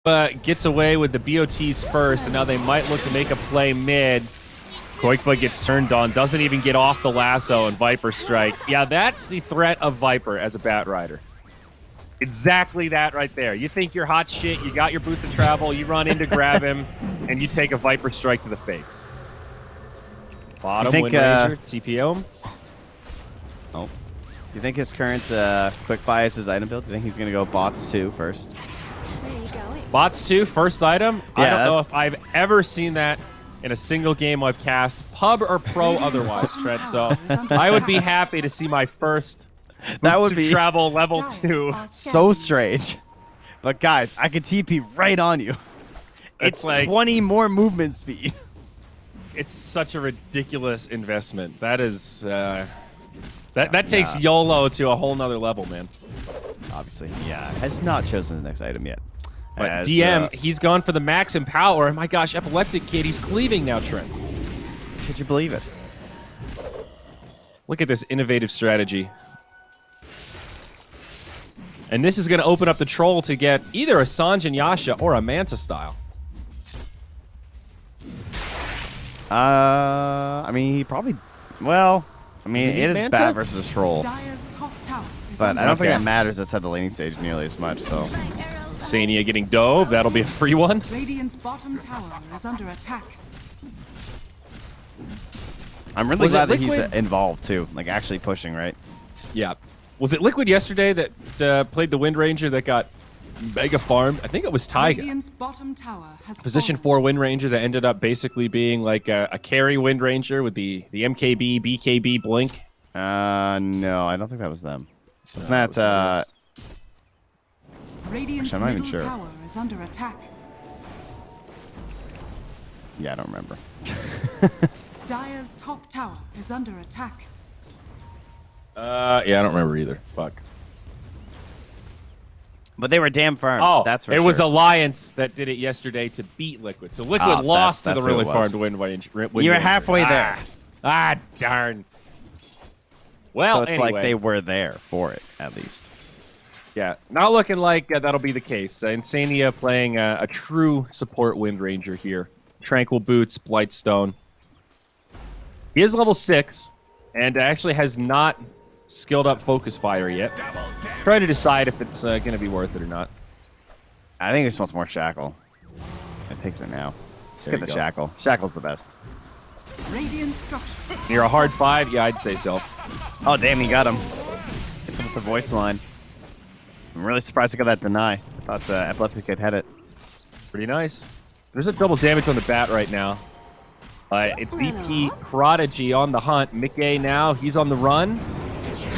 Gets away with the BOTs first, and now they might look to make a play mid. Koikva gets turned on, doesn't even get off the lasso, and Viper strike. Yeah, that's the threat of Viper as a Bat Rider. Exactly that right there. You think you're hot shit, you got your boots of travel, you run in to grab him, and you take a Viper strike to the face. Bottom Wind Ranger, TPO him. Oh. Do you think his current quick buy is his item build? Do you think he's going to go bots 2 first? Where are you going? Bots 2, first item? Yeah, I don't know if I've ever seen that in a single game I've cast, pub or pro otherwise, Trent. So I would be happy to see my first that would be travel level 2. So strange. But guys, I can TP right on you. It's like 20 more movement speed. It's such a ridiculous investment. That is that takes YOLO to a whole nother level, man. Obviously, yeah. Has not chosen his next item yet. But DM, he's gone for the max in power. And my gosh, Epileptic Kid, he's cleaving now, Trent. Could you believe it? Look at this innovative strategy. And this is going to open up the troll to get either a Sanj and Yasha or a Manta style. I mean, he probably... Well, I mean, it is Bat versus Troll. But I don't think that matters outside the laning stage nearly as much, so... Sania getting dove. That'll be a free one. Radiant's bottom tower is under attack. I'm really glad that he's involved, too. Like, actually pushing, right? Yeah. Was it Liquid yesterday that played the Wind Ranger that got mega farmed? I think it was Taiga. Bottom tower has Position 4 Wind Ranger that ended up basically being like a carry Wind Ranger with the MKB, BKB blink. No, I don't think that was them. Wasn't that... Radiant's I'm not even sure. tower is under attack. Yeah, I don't remember. Dire's top tower is under attack. Yeah, I don't remember either. Fuck. But they were damn firm. Oh, that's for it sure. was Alliance that did it yesterday to beat Liquid. So Liquid lost to the really farmed Wind Ranger. You were halfway there. Darn. Well, so it's anyway. like they were there for it, at least. Yeah, not looking like that'll be the case. Insania playing a true support Wind Ranger here. Tranquil Boots, Blightstone. He is level 6, and actually has not skilled up Focus Fire yet. Try to decide if it's going to be worth it or not. I think he just wants more Shackle. It takes it now. Just get the Shackle. Shackle's the best. Radiant structures. You're a hard 5? Yeah, I'd say so. Oh, damn, he got him. Hit him with the voice line. I'm really surprised I got that deny. I thought Epileptic Kid had it. Pretty nice. There's a double damage on the Bat right now. It's VP Prodigy on the hunt. Mickey now, he's on the run.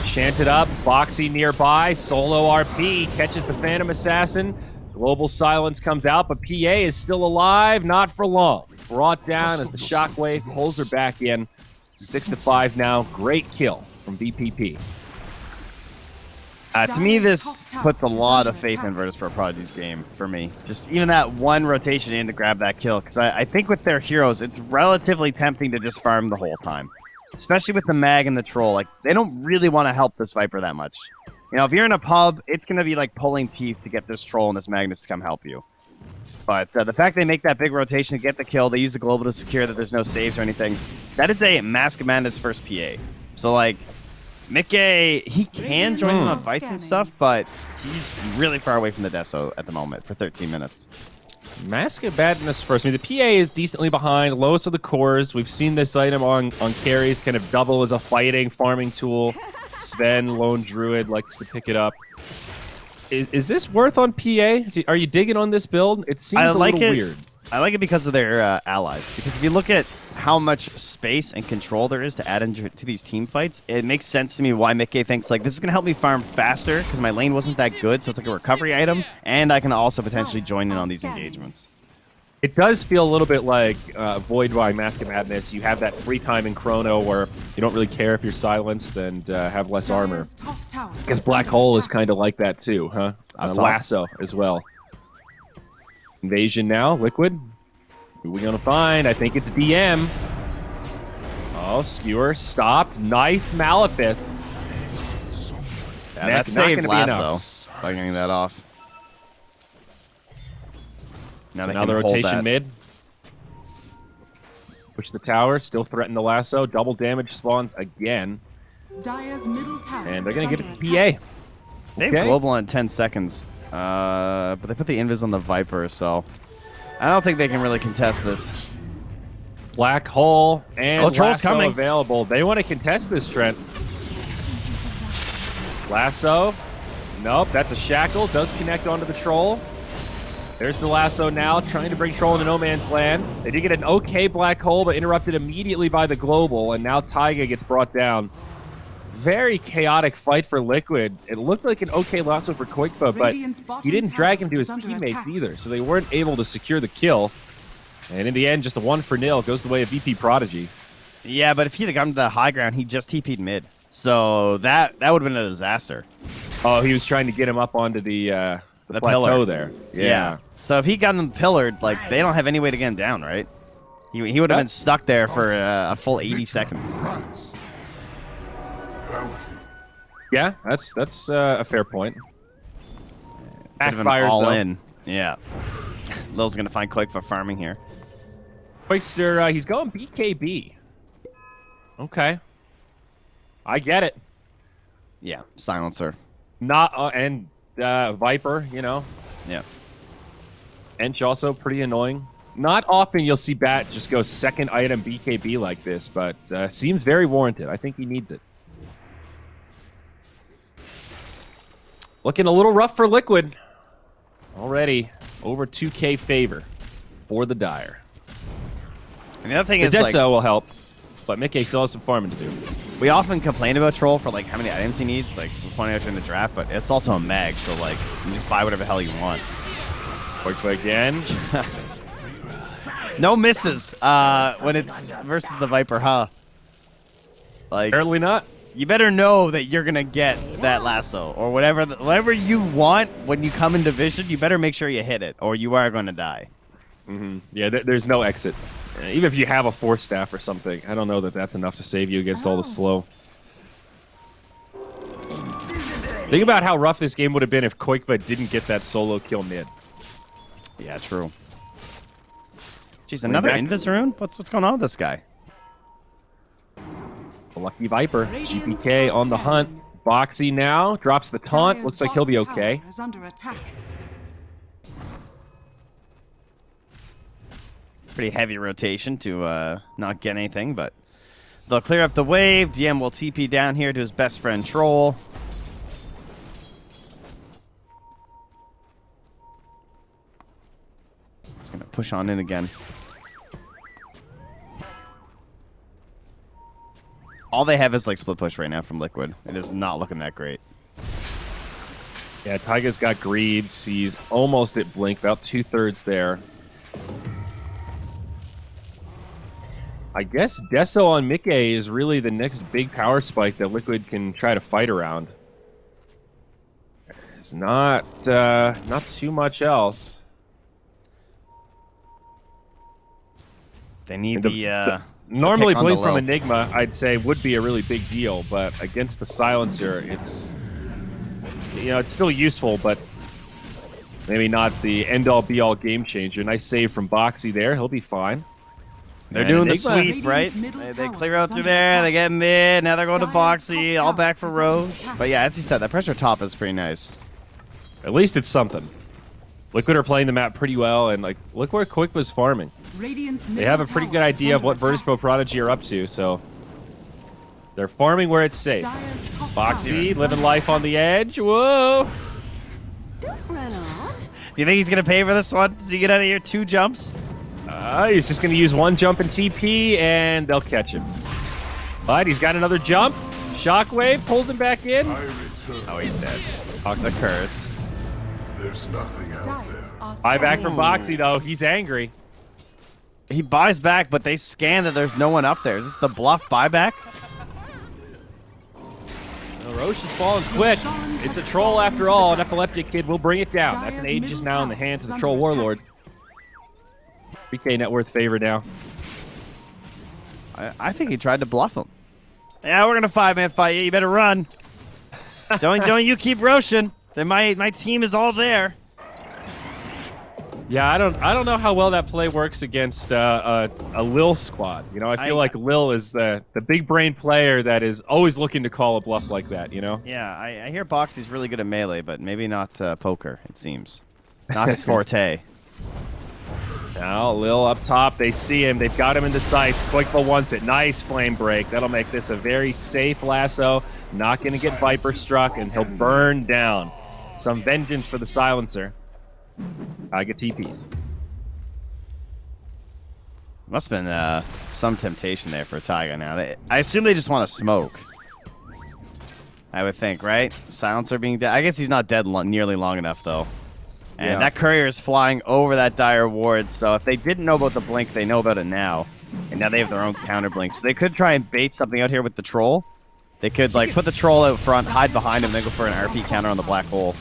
Chanted up, Boxy nearby, solo RP, catches the Phantom Assassin. Global Silence comes out, but PA is still alive, not for long. Brought down as the Shockwave pulls her back in. 6-5 now, great kill from VPP. To me, this puts a lot of faith in Virtus Pro Prodigy's game for me. Just even that one rotation in to grab that kill, because I think with their heroes, it's relatively tempting to just farm the whole time. Especially with the Mag and the Troll. Like, they don't really want to help this Viper that much. You know, if you're in a pub, it's going to be like pulling teeth to get this Troll and this Magnus to come help you. But the fact they make that big rotation to get the kill, they use the Global to secure that there's no saves or anything, that is a Mask of Madness first PA. So, like, Mickey, he can join in on fights and stuff, but he's really far away from the Deso at the moment for 13 minutes. Mask of Madness first. I mean, the PA is decently behind. Lowest of the cores. We've seen this item on carries kind of double as a fighting, farming tool. Sven, Lone Druid, likes to pick it up. Is this worth on PA? Are you digging on this build? It seems a little weird. I like it because of their allies. Because if you look at how much space and control there is to add into these team fights, it makes sense to me why Mickey thinks, like, this is going to help me farm faster because my lane wasn't that good, so it's like a recovery item, and I can also potentially join in on these engagements. It does feel a little bit like Void by Mask of Madness. You have that free time in Chrono where you don't really care if you're silenced and have less armor. Because Black Hole is kind of like that too, huh? Lasso as well. Invasion now, Liquid. Who are we going to find? I think it's DM. Oh, Skewer stopped. Nice Malefice. Yeah, that saved Lasso by getting that off. Now So they now can the hold rotation that. mid. Push the tower, still threaten the lasso. Double damage spawns again. Dire's middle tower And they're is going to under get a PA. They have Okay. global in 10 seconds. But they put the invis on the Viper, so I don't think they can really contest this. Black hole and Oh, Troll's lasso coming. available. They want to contest this, Trent. Lasso. Nope, that's a shackle. Does connect onto the troll. There's the lasso now, trying to bring troll into no man's land. They did get an okay black hole, but interrupted immediately by the global, and now Taiga gets brought down. Very chaotic fight for Liquid. It looked like an okay lasso for Koikba, but Radiant's bottom he didn't drag him to tower his is under teammates attack. either, so they weren't able to secure the kill. And in the end, just a 1-0 goes the way of VP Prodigy. Yeah, but if he'd have gotten to the high ground, he just TP'd mid. So that would have been a disaster. Oh, he was trying to get him up onto the The plateau pillar. there. Yeah. So if he got them pillared, like, they don't have any way to get him down, right? He would have Yep. been stuck there for a full 80 seconds. Yeah, that's a fair point. Bit of an Backfires, all though. in. Yeah. Lil's going to find Quake for farming here. Quakester, he's going BKB. Okay. I get it. Yeah, silencer. Not and Viper, you know. Yeah. Ench also pretty annoying. Not often you'll see Bat just go second item BKB like this, but seems very warranted. I think he needs it. Looking a little rough for Liquid. Already over 2K favor for the Dire. And the other thing The is, like, Deso will help, but Mickey still has some farming to do. we often complain about Troll for, like, how many items he needs, like, we're pointing out during the draft, but it's also a mag, so, like, you just buy whatever the hell you want. Works again. No misses when it's versus the Viper, huh? Like, Apparently not. you better know that you're going to get that lasso, or whatever you want when you come in division, you better make sure you hit it, or you are going to die. Yeah, there's no exit. Even if you have a force staff or something, I don't know that that's enough to save you against all the slow. Think about how rough this game would have been if Koikva didn't get that solo kill mid. Yeah, true. Jeez, another back- Invis rune? What's going on with this guy? The Lucky Viper, GPK on the hunt. Boxy now, drops the taunt. Dire's Looks like he'll be bottom okay. tower is under attack. Pretty heavy rotation to not get anything, but they'll clear up the wave. DM will TP down here to his best friend Troll. He's gonna push on in again. All they have is like split push right now from Liquid. It is not looking that great. Yeah, Taiga's got greaves. He's almost at blink, about 2/3 there. I guess Deso on Mickey is really the next big power spike that Liquid can try to fight around. It's not too much else. They need Normally, pick on the blink from low. Enigma, I'd say, would be a really big deal, but against the silencer, it's still useful, but maybe not the end-all be-all game changer. Nice save from Boxy there. He'll be fine. They're And doing the Enigma- sweep, right? Radiant's middle They tower clear out is through under there. attack. They get mid. Now they're going to Dire's Boxy. top All tower back for is under Rogue. attack. But yeah, as you said, that pressure top is pretty nice. At least it's something. Liquid are playing the map pretty well, and like, look where Quick was farming. Radiant's They middle have a pretty tower good is idea of under what attack. Virtus Pro Prodigy are up to, so they're farming where it's safe. Dire's top tower Boxy is living under life on the edge. Whoa! Don't run off. Do you think he's going to pay for this one? Does he get out of here 2 jumps? He's just going to use 1 jump and TP, and they'll catch him. But he's got another jump. Shockwave pulls him back in. Oh, he's dead. The curse. There's nothing out Dire there. are Buyback scanning. from Boxy, though. He's angry. He buys back, but they scan that there's no one up there. Is this the bluff buyback? Roche is falling quick. It's a troll after all. An epileptic kid will bring it down. That's an Aegis now in the hands of the Troll Warlord. 3K net worth favor now. I think he tried to bluff him. Yeah, we're going to 5-man fight you. You better run. don't you keep Roshan. Then my team is all there. Yeah, I don't know how well that play works against a Lil squad. You know, I feel like Lil is the big brain player that is always looking to call a bluff like that. You know? Yeah, I hear Boxy's really good at melee, but maybe not poker. It seems not his forte. Now Lil up top, they see him. They've got him in the sights. Quickball wants it. Nice flame break. That'll make this a very safe lasso. Not going to get Viper struck, and he'll burn down. Some vengeance for the silencer. I get TPs. Must have been some temptation there for Taiga now. I assume they just want to smoke. I would think, right? Silencer being dead. I guess he's not dead nearly long enough, though. And that courier is flying over that dire ward, so if they didn't know about the blink, they know about it now. And now they have their own counter blink. So they could try and bait something out here with the troll. They could like put the troll out front, hide behind him, then go for an RP counter on the black hole.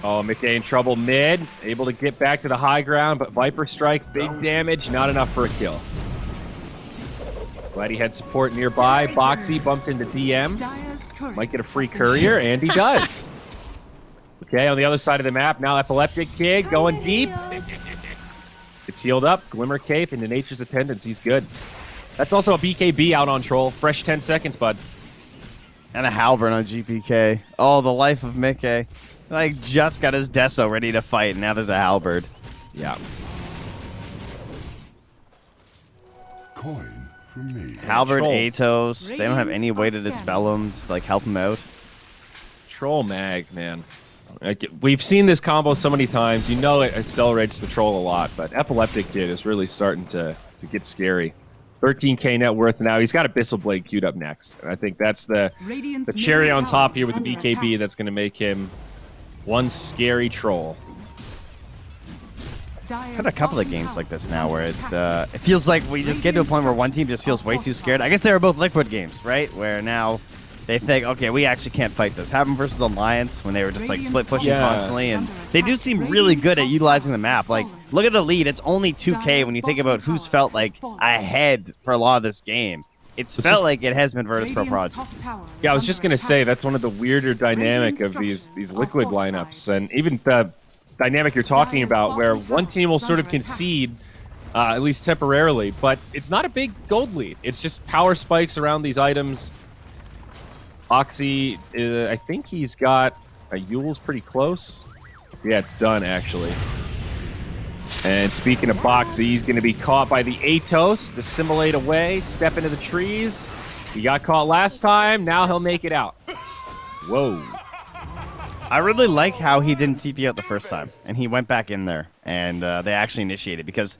Oh, McKay in trouble mid. Able to get back to the high ground, but Viper strike, big damage, not enough for a kill. Glad he had support nearby. Boxy bumps into DM. Might get a free courier, and he does. Okay, on the other side of the map, now Epileptic Kid going deep. It's healed up. Glimmer Cape into Nature's Attendance. He's good. That's also a BKB out on Troll. Fresh 10 seconds, bud. And a Halberd on GPK. Oh, the life of Mickey. Like, just got his Deso ready to fight, and now there's a Halberd. Yeah. Coin for me. Halberd, Troll. Atos. They don't have any way to dispel him, to, like, help him out. Troll Mag, man. Like, we've seen this combo so many times. You know it accelerates the Troll a lot, but Epileptic Kid is really starting to get scary. 13k net worth now. He's got Abyssal Blade queued up next. And I think that's the cherry on top here with the BKB that's going to make him one scary Troll. Had a couple of games like this now where it feels like we just get to a point where one team just feels way too scared. I guess they were both Liquid games, right? Where now they think, okay, we actually can't fight this. Happened versus Alliance when they were just like split pushing constantly, and they do seem really good at utilizing the map. Like, look at the lead. It's only 2k when you think about who's felt like ahead for a lot of this game. It's felt like it has been Virtus Pro Prodigy. Yeah, I was just going to say, that's one of the weirder dynamic of these Liquid lineups. And even the dynamic you're talking about where one team will sort of concede, at least temporarily, but it's not a big gold lead. It's just power spikes around these items. Oxy, I think he's got a Yule's pretty close. Yeah, it's done, actually. And speaking of Boxy, he's going to be caught by the Atos, dissimulate away, step into the trees. He got caught last time, now he'll make it out. Whoa. I really like how he didn't TP out the first time, and he went back in there, and they actually initiated, because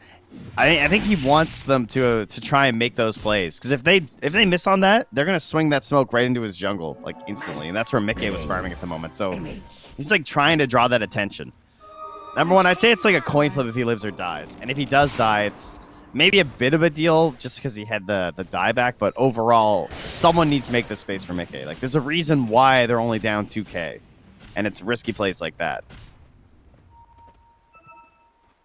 I think he wants them to try and make those plays. Because if they miss on that, they're gonna swing that smoke right into his jungle like instantly, and that's where Mickey was farming at the moment. So he's like trying to draw that attention. Number one, I'd say it's like a coin flip if he lives or dies, and if he does die, it's maybe a bit of a deal just because he had the dieback. But overall, someone needs to make this space for Mickey. Like, there's a reason why they're only down 2k, and it's risky plays like that.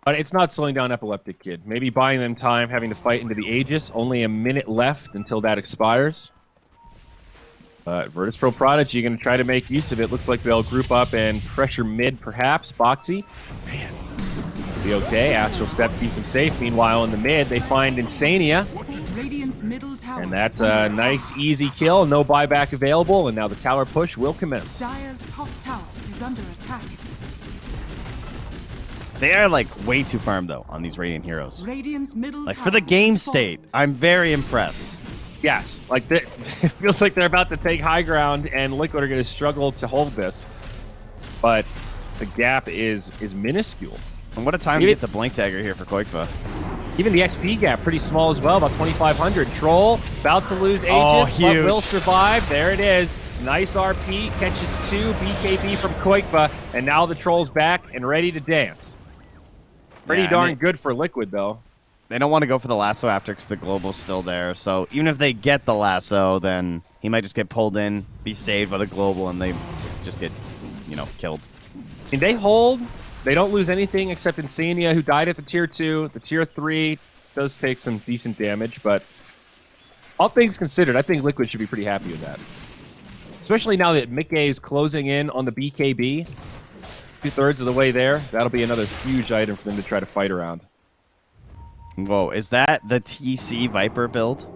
But it's not slowing down Epileptic Kid. Maybe buying them time, having to fight into the Aegis. Only a minute left until that expires. But Virtus Pro Prodigy going to try to make use of it. Looks like they'll group up and pressure mid, perhaps. Boxy. Man. Be okay. Astral Step keeps him safe. Meanwhile, in the mid, they find Insania. And that's a nice, easy kill. No buyback available. And now the tower push will commence. Dire's top tower is under attack. They are like way too farm though on these Radiant heroes. Radiant's middle Like, tower for the game is fallen. state, I'm very impressed. Yes, like it feels like they're about to take high ground, and Liquid are going to struggle to hold this. But the gap is minuscule. And what a time to get the Blink Dagger here for Koikva. Even the XP gap pretty small as well, about 2,500. Troll about to lose Aegis, but will survive. There it is. Nice RP, catches 2 BKB from Koikva, and now the Troll's back and ready to dance. Pretty darn good for Liquid, though. They don't want to go for the lasso after because the global's still there. So even if they get the lasso, then he might just get pulled in, be saved by the global, and they just get, you know, killed. And they hold. They don't lose anything except Insania, who died at the tier 2. The tier 3 does take some decent damage, but all things considered, I think Liquid should be pretty happy with that. Especially now that Mickey is closing in on the BKB. 2/3 of the way there. That'll be another huge item for them to try to fight around. Whoa, is that the TC Viper build?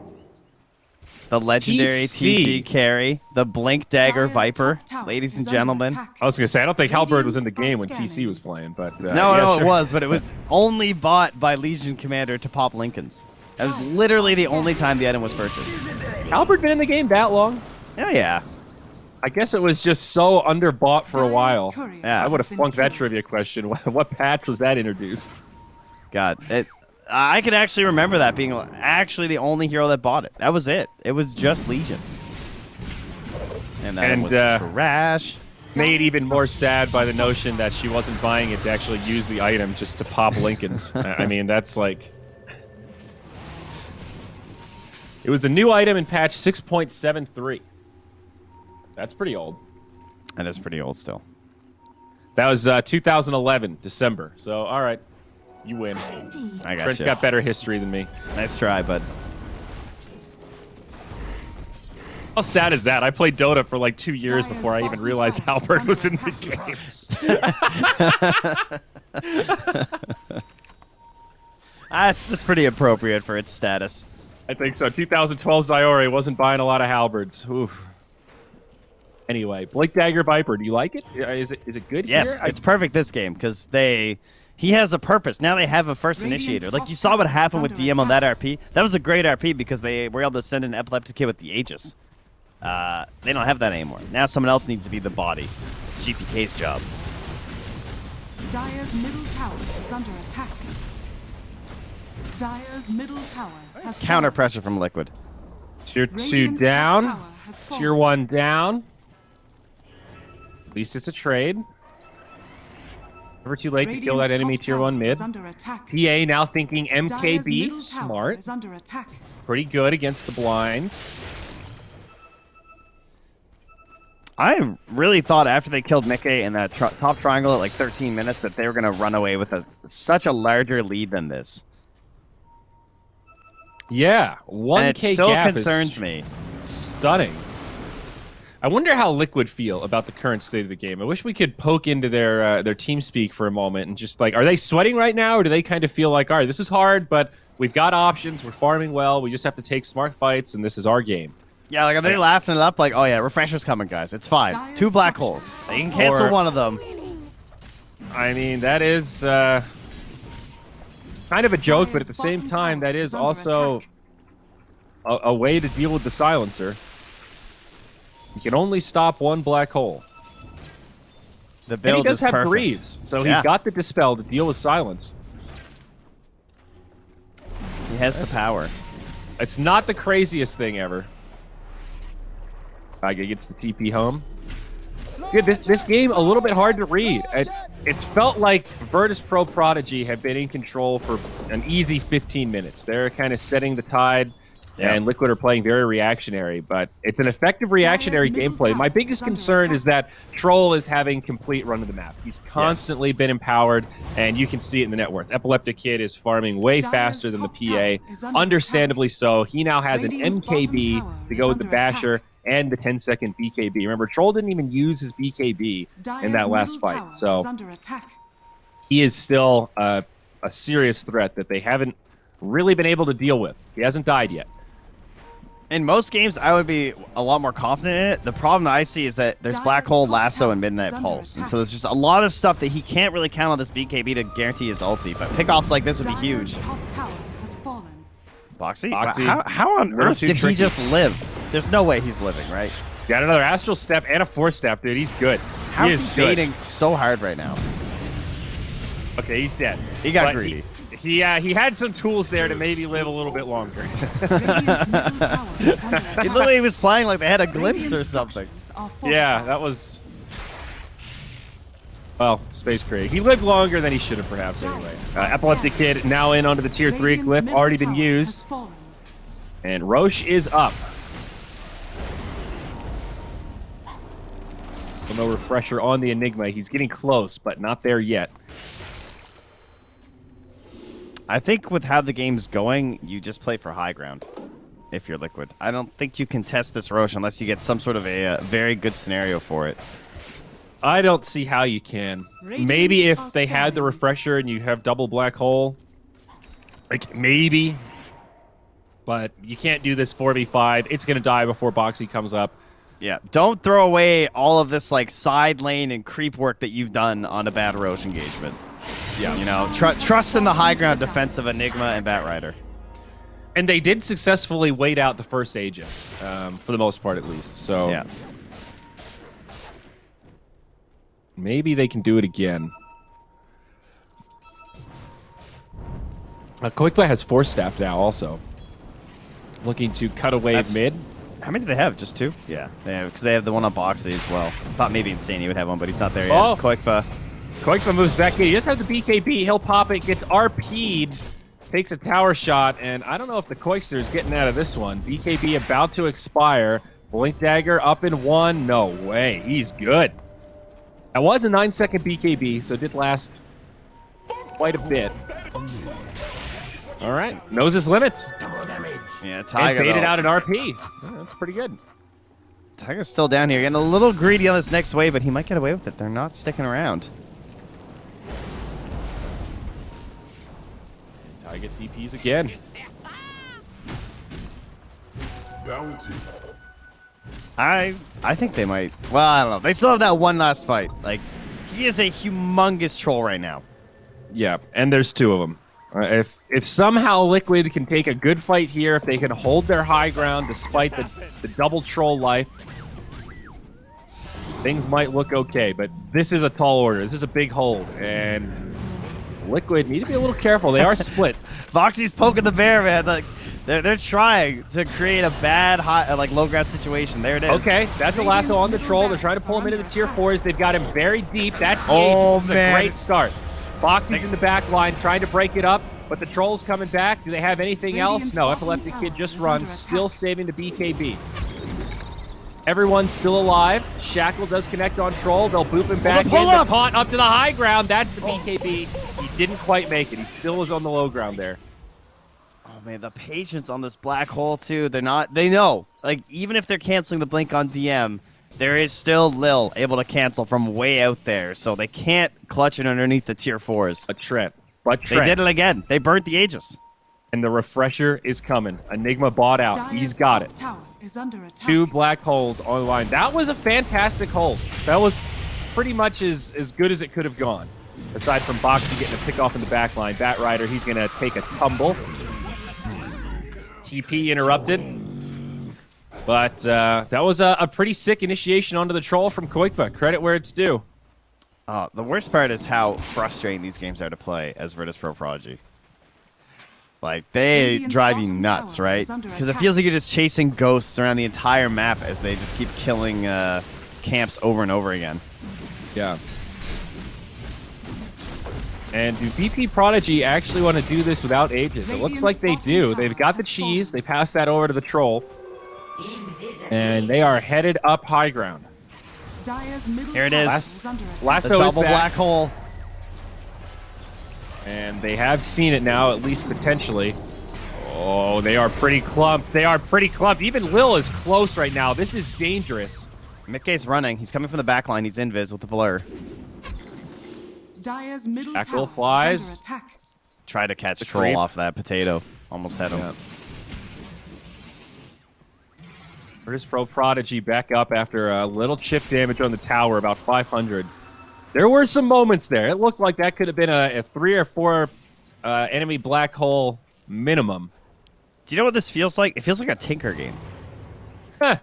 The legendary TC carry, the Blink Dagger Dire's Viper, top tower ladies and is under gentlemen. attack. I was gonna say I don't think Halberd was in the Radiant game when are TC scanning. was playing, but No, yeah, no, sure. it was, but it was only bought by Legion Commander to pop Lincolns. That was literally the only time the item was purchased. Halberd been in the game that long? Oh yeah. I guess it was just so underbought for a Dire's while. courier Yeah. I would have has been flunked that killed. trivia question. What patch was that introduced? God, I could actually remember that being actually the only hero that bought it. That was it. It was just Legion. And that was trash. Made even more sad by the notion that she wasn't buying it to actually use the item just to pop Lincolns. I mean, that's like... It was a new item in patch 6.73. That's pretty old. That is pretty old still. That was 2011, December. So, all right. You win. I got Trent's you. got better history than me. Nice try, bud. How sad is that? I played Dota for like 2 years Dire's before I even bottom realized tower is Halberd under was in the game. That's pretty appropriate for its status. I think so. 2012 Zyore wasn't buying a lot of Halberds. Oof. Anyway, Blink Dagger Viper, do you like it? Is it good Yes, here? it's perfect this game because he has a purpose. Now they have a first Radiant's initiator. Like top you saw what tower happened is with under DM on that attack. RP. That was a great RP because they were able to send an epileptic kid with the Aegis. They don't have that anymore. Now someone else needs to be the body. It's GPK's job. Dire's middle tower is under attack. Dire's middle tower has It's counter fallen. pressure from Liquid. Tier 2 Radiant's top down. tower has fallen. Tier 1 down. At least it's a trade. Never too late to kill that Radiant's enemy top Tier tower 1 mid. is under attack. TA now thinking Dire's MKB. middle tower Smart. is under attack. Pretty good against the blinds. I really thought after they killed Mickey in that top triangle at like 13 minutes that they were going to run away with such a larger lead than this. Yeah, And 1K it still gap concerns is me. stunning. I wonder how Liquid feel about the current state of the game. I wish we could poke into their team speak for a moment and just like, are they sweating right now, or do they kind of feel like, all right, this is hard, but we've got options, we're farming well, we just have to take smart fights, and this is our game. Yeah, like are they laughing it up like, oh yeah, refresher's coming, guys. It's fine. Dire's 2 black structures holes. are They can cancel Or- one of them. I mean, that is it's kind of a joke, but at the Dire's same bottom time, tower that is is under also attack. a way to deal with the silencer. You can only stop one black hole. The And build he does is have perfect. Greaves, so Yeah. he's got the Dispel to deal with silence. He has the power. It's not the craziest thing ever. Kage gets the TP home. Dude, this game a little bit hard to read. It's felt like Virtus Pro Prodigy have been in control for an easy 15 minutes. They're kind of setting the tide, Yeah. and Liquid are playing very reactionary, but it's an effective reactionary middle gameplay. My tower biggest is under concern is attack. that Troll is having complete run of the map. He's constantly been empowered, and you can see it in the net worth. Epileptic Kid is farming way Dire's faster than the top PA. tower is under Understandably so. He now has an Radiant's MKB bottom tower to go is with the under attack. Basher and the 10-second BKB. Remember, Troll didn't even use his BKB in Dire's that last middle fight, tower so is under attack. he is still a serious threat that they haven't really been able to deal with. He hasn't died yet. In most games, I would be a lot more confident in it. The problem I see is that there's Black Dire's Hole, top Lasso, tower and Midnight is under Pulse. And attack. so there's just a lot of stuff that he can't really count on this BKB to guarantee his ulti. But pickoffs like this would be Dire's huge. top tower has fallen. Boxy? Boxy, How on a little earth too did he tricky. just live? There's no way he's living, right? Got another Astral Step and a Force Step, dude. He's good. How he is is he good. baiting so hard right now? Okay, he's dead. He got But greedy. He had some tools there to maybe live a little bit longer. Radiant's middle tower is under attack. He literally was playing like they had a glimpse Radiant or something. structures are Yeah, fortified. that was... Well, Space Craig. He lived longer than he should have, perhaps, anyway. Epileptic Kid now in onto the Tier 3 Radiant's glyph. middle Already been tower used. has fallen. And Roche is up. So no refresher on the Enigma. He's getting close, but not there yet. I think with how the game's going, you just play for high ground if you're Liquid. I don't think you can test this Roche unless you get some sort of a very good scenario for it. I don't see how you can. Maybe if they had the refresher and you have double black hole, like maybe. But you can't do this 4v5. It's gonna die before Boxy comes up. Yeah, don't throw away all of this like side lane and creep work that you've done on a Battle Roach engagement. Yeah, you know, trust in the high ground defense of Enigma and Batrider. And they did successfully wait out the first Aegis, for the most part at least. So yeah, maybe they can do it again. Quickplay has Force Staff now also. Looking to cut away mid. How many do they have? Just 2? Yeah, because they have the one on Boxy as well. Thought maybe Insane would have one, but he's not there yet. Oh. It's Koikfa. Koikfa moves back in. He just has the BKB. He'll pop it, gets RP'd, takes a tower shot, and I don't know if the Koikster is getting out of this one. BKB about to expire. Blink Dagger up in 1. No way. He's good. That was a 9-second BKB, so it did last quite a bit. All right. Knows his limits. Yeah, Tiger. And baited out an RP. Yeah, that's pretty good. Tiger's still down here. Getting a little greedy on this next wave, but he might get away with it. They're not sticking around. Tiger gets EPs again. Bounty. I think they might. Well, I don't know. They still have that one last fight. Like, he is a humongous troll right now. Yeah, and there's 2 of them. If somehow Liquid can take a good fight here, if they can hold their high ground despite the double troll life, things might look okay. But this is a tall order. This is a big hold, and Liquid need to be a little careful. They are split. Boxy's poking the bear, man. Like, they're trying to create a bad low ground situation. There it is. Okay, that's a lasso on the troll. They're trying to pull him into the tier 4s. They've got him very deep. That's the Aegis. This is a great start. Boxy's in the back line trying to break it up, but the troll's coming back. Do they have anything else? No, Epileptic Kid just runs, still saving the BKB. Everyone's still alive. Shackle does connect on troll. They'll boop him back in. The taunt up to the high ground. That's the BKB. He didn't quite make it. He still is on the low ground there. Oh, man, the patience on this black hole, too. They know. Like, even if they're canceling the blink on DM, there is still Lil able to cancel from way out there, so they can't clutch it underneath the tier 4s. A Trent. But They did it again. They burnt the Aegis. And the refresher is coming. Enigma bought out. He's got it. Tower is under attack. 2 black holes on the line. That was a fantastic hold. That was pretty much as good as it could have gone. Aside from Boxy getting a pick off in the back line. Batrider, he's going to take a tumble. TP interrupted. But that was a pretty sick initiation onto the troll from Koikfa. Credit where it's due. The worst part is how frustrating these games are to play as Virtus Pro Prodigy. Like, they drive you nuts, right? Because it feels like you're just chasing ghosts around the entire map as they just keep killing camps over and over again. Yeah. And do VP Prodigy actually want to do this without Aegis? It looks like they do. They've got the cheese. They pass that over to the troll. And they are headed up high ground. Here it is. Lasso The is double back. black hole. And they have seen it now, at least potentially. Oh, they are pretty clumped. They are pretty clumped. Even Lil is close right now. This is dangerous. Mickey's running. He's coming from the back line. He's invis with the blur. Dire's middle Shackle tower flies. is under attack. Try to catch The Troll creep. off that potato. Almost had him. Yeah. Virtus Pro Prodigy back up after a little chip damage on the tower, about 500. There were some moments there. It looked like that could have been a 3 or 4 enemy black hole minimum. Do you know what this feels like? It feels like a Tinker game. A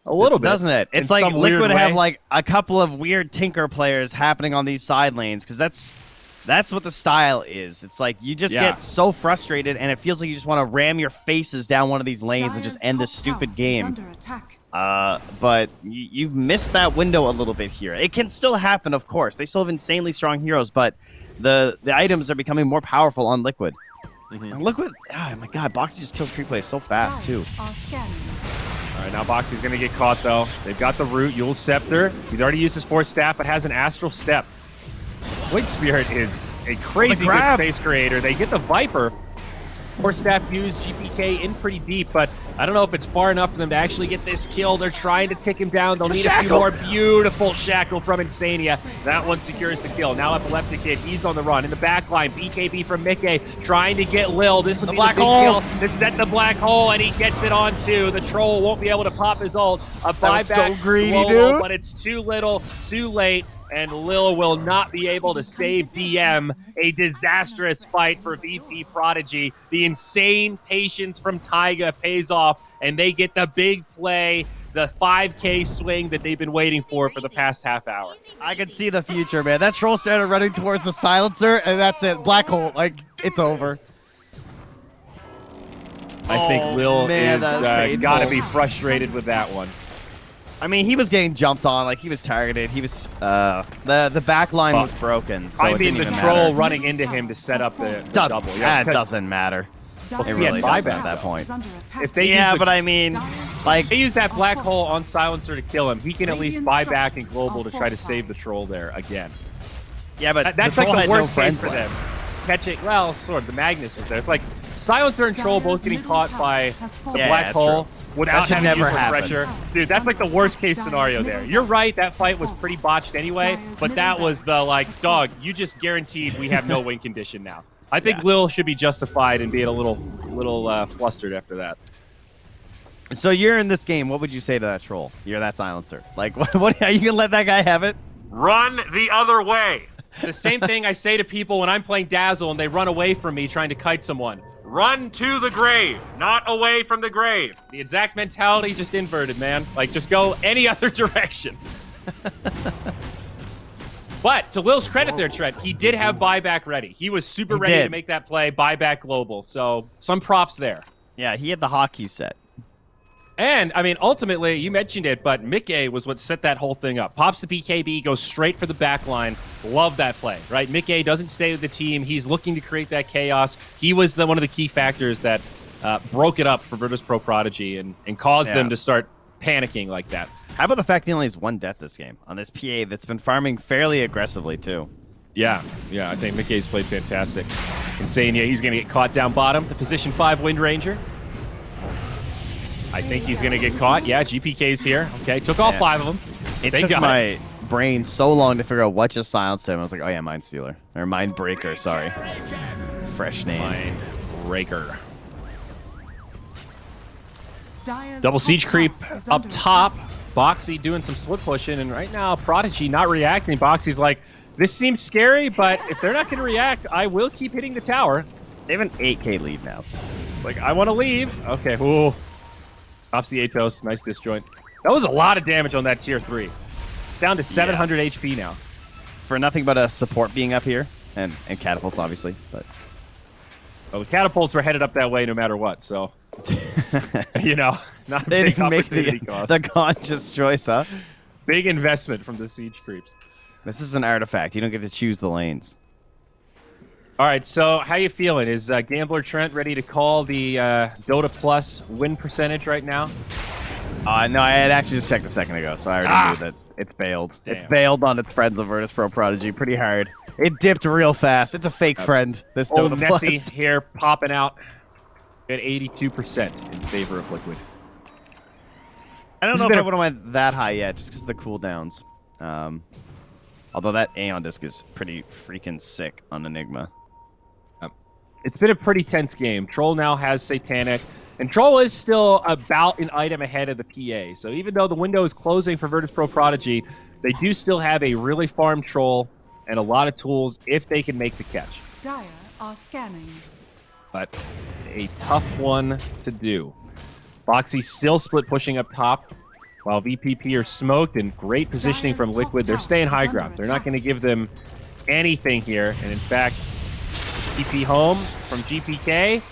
little bit. Doesn't it? It's in like some weird Liquid have way. like a couple of weird Tinker players happening on these side lanes, because that's what the style is. It's like you just get so frustrated, and it feels like you just want to ram your faces down one of these lanes and just end this stupid game. But you've missed that window a little bit here. It can still happen, of course. They still have insanely strong heroes, but the items are becoming more powerful on Liquid. And Liquid, oh my god, Boxy just kills creep plays so fast too. All right, now Boxy's going to get caught, though. They've got the root, Yule Scepter. He's already used his fourth staff, but has an Astral Step. Void Spirit is a crazy good space creator. They get the Viper. Fourth staff used GPK in pretty deep, but I don't know if it's far enough for them to actually get this kill. They're trying to tick him down. They'll need a few shackle. more. Beautiful shackle from Insania. That one secures the kill. Now Epileptic Kid, he's on the run. In the back line, BKB from Mickey trying to get Lil. This would be the big kill to set the black hole, and he gets it on too. The troll won't be able to pop his ult. A buyback so greedy, global, dude. but it's too little, too late. And Lil will not be able to save DM. A disastrous fight for VP Prodigy. The insane patience from Taiga pays off, and they get the big play, the 5K swing that they've been waiting for the past half hour. I can see the future, man. That troll started running towards the silencer, and that's it. Black hole, like, it's over. I think Lil man, that was is got to painful. be frustrated with that one. I mean, he was getting jumped on, like he was targeted. He was the back line was broken. So I it mean, didn't the even troll matter. running into him to set up the Doesn't, double. that 'cause doesn't matter. Dire's It he had really buyback, doesn't at that point. is under attack. If they Yeah, use the, but I mean, like, they use that black hole on silencer to kill him, he can at least buy back and global to try to save the troll there again. yeah, but That's the like troll the had worst no case friends for left. them. Catching, well, sort of. The Magnus was there. It's like silencer and troll both getting caught by the Yeah, black that's hole true. without That should having never to use happen. pressure. Dude, that's like the worst case scenario there. You're right. That fight was pretty botched anyway, but that was the like, dog, you just guaranteed we have no win condition now. I think Lil should be justified in being a little flustered after that. So you're in this game. What would you say to that troll? You're that silencer. Like, what are you gonna let that guy have it? Run the other way. The same thing I say to people when I'm playing Dazzle and they run away from me trying to kite someone. Run to the grave, not away from the grave. The exact mentality just inverted, man. Like, just go any other direction. But to Lil's credit there, Trent, he did have buyback ready. He was super ready to did. make that play, buyback global. So some props there. Yeah, he had the hotkey set. And, I mean, ultimately, you mentioned it, but Mickey was what set that whole thing up. Pops the BKB, goes straight for the back line. Love that play, right? Mickey doesn't stay with the team. He's looking to create that chaos. He was one of the key factors that broke it up for Virtus Pro Prodigy and caused them to start panicking like that. How about the fact he only has one death this game on this PA that's been farming fairly aggressively too? Yeah, I think Mickey's played fantastic. Insane, yeah, he's going to get caught down bottom. The position 5 Wind Ranger. I think he's going to get caught. Yeah, GPK's here. Okay, took all 5 of them. It They took got my brain so long to figure out what just silenced him. I was like, oh yeah, Mind Stealer. Or Mind Breaker, sorry. Fresh name. Mind Breaker. Dire's Double top siege tower creep is up under top. attack. Boxy doing some split pushing, and right now Prodigy not reacting. Boxy's like, this seems scary, but if they're not going to react, I will keep hitting the tower. They have an 8k lead now. Like, I want to leave. Okay, ooh. Stops the Atos. Nice disjoint. That was a lot of damage on that tier 3. It's down to 700 HP now. For nothing but a support being up here. And catapults, obviously. But Well, the catapults were headed up that way no matter what, so, you know, not a they big didn't make opportunity cost. the conscious choice, huh? Big investment from the siege creeps. This is an artifact. You don't get to choose the lanes. All right, so how you feeling? Is Gambler Trent ready to call the Dota Plus win percentage right now? No, I had actually just checked a second ago, so I already knew that it's bailed. Damn. It's bailed on its friends of Virtus Pro Prodigy pretty hard. It dipped real fast. It's a fake friend, this Old Dota Plus. Nessie here popping out at 82% in favor of Liquid. I don't This know has if been I went that high yet, just because of the cooldowns. Although that Aeon disc is pretty freaking sick on Enigma. It's been a pretty tense game. Troll now has Satanic, and Troll is still about an item ahead of the PA. So even though the window is closing for Virtus Pro Prodigy, they do still have a really farmed Troll and a lot of tools if they can make the catch. Dire are scanning. But a tough one to do. Boxy still split pushing up top, while VPP are smoked and great positioning from Liquid. They're staying high ground. They're not going to give them anything here. And in fact, TP home from GPK,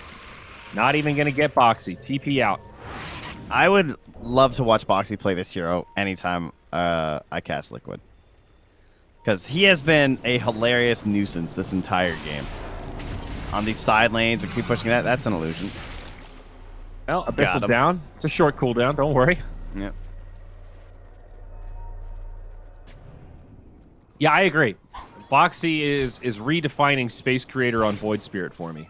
not even going to get Boxy. TP out. I would love to watch Boxy play this hero anytime I cast Liquid. Because he has been a hilarious nuisance this entire game. On these side lanes and keep pushing that, that's an illusion. Well, Got Abyssal him. down. It's a short cooldown. Don't worry. Yep. Yeah, I agree. Boxy is redefining Space Creator on Void Spirit for me.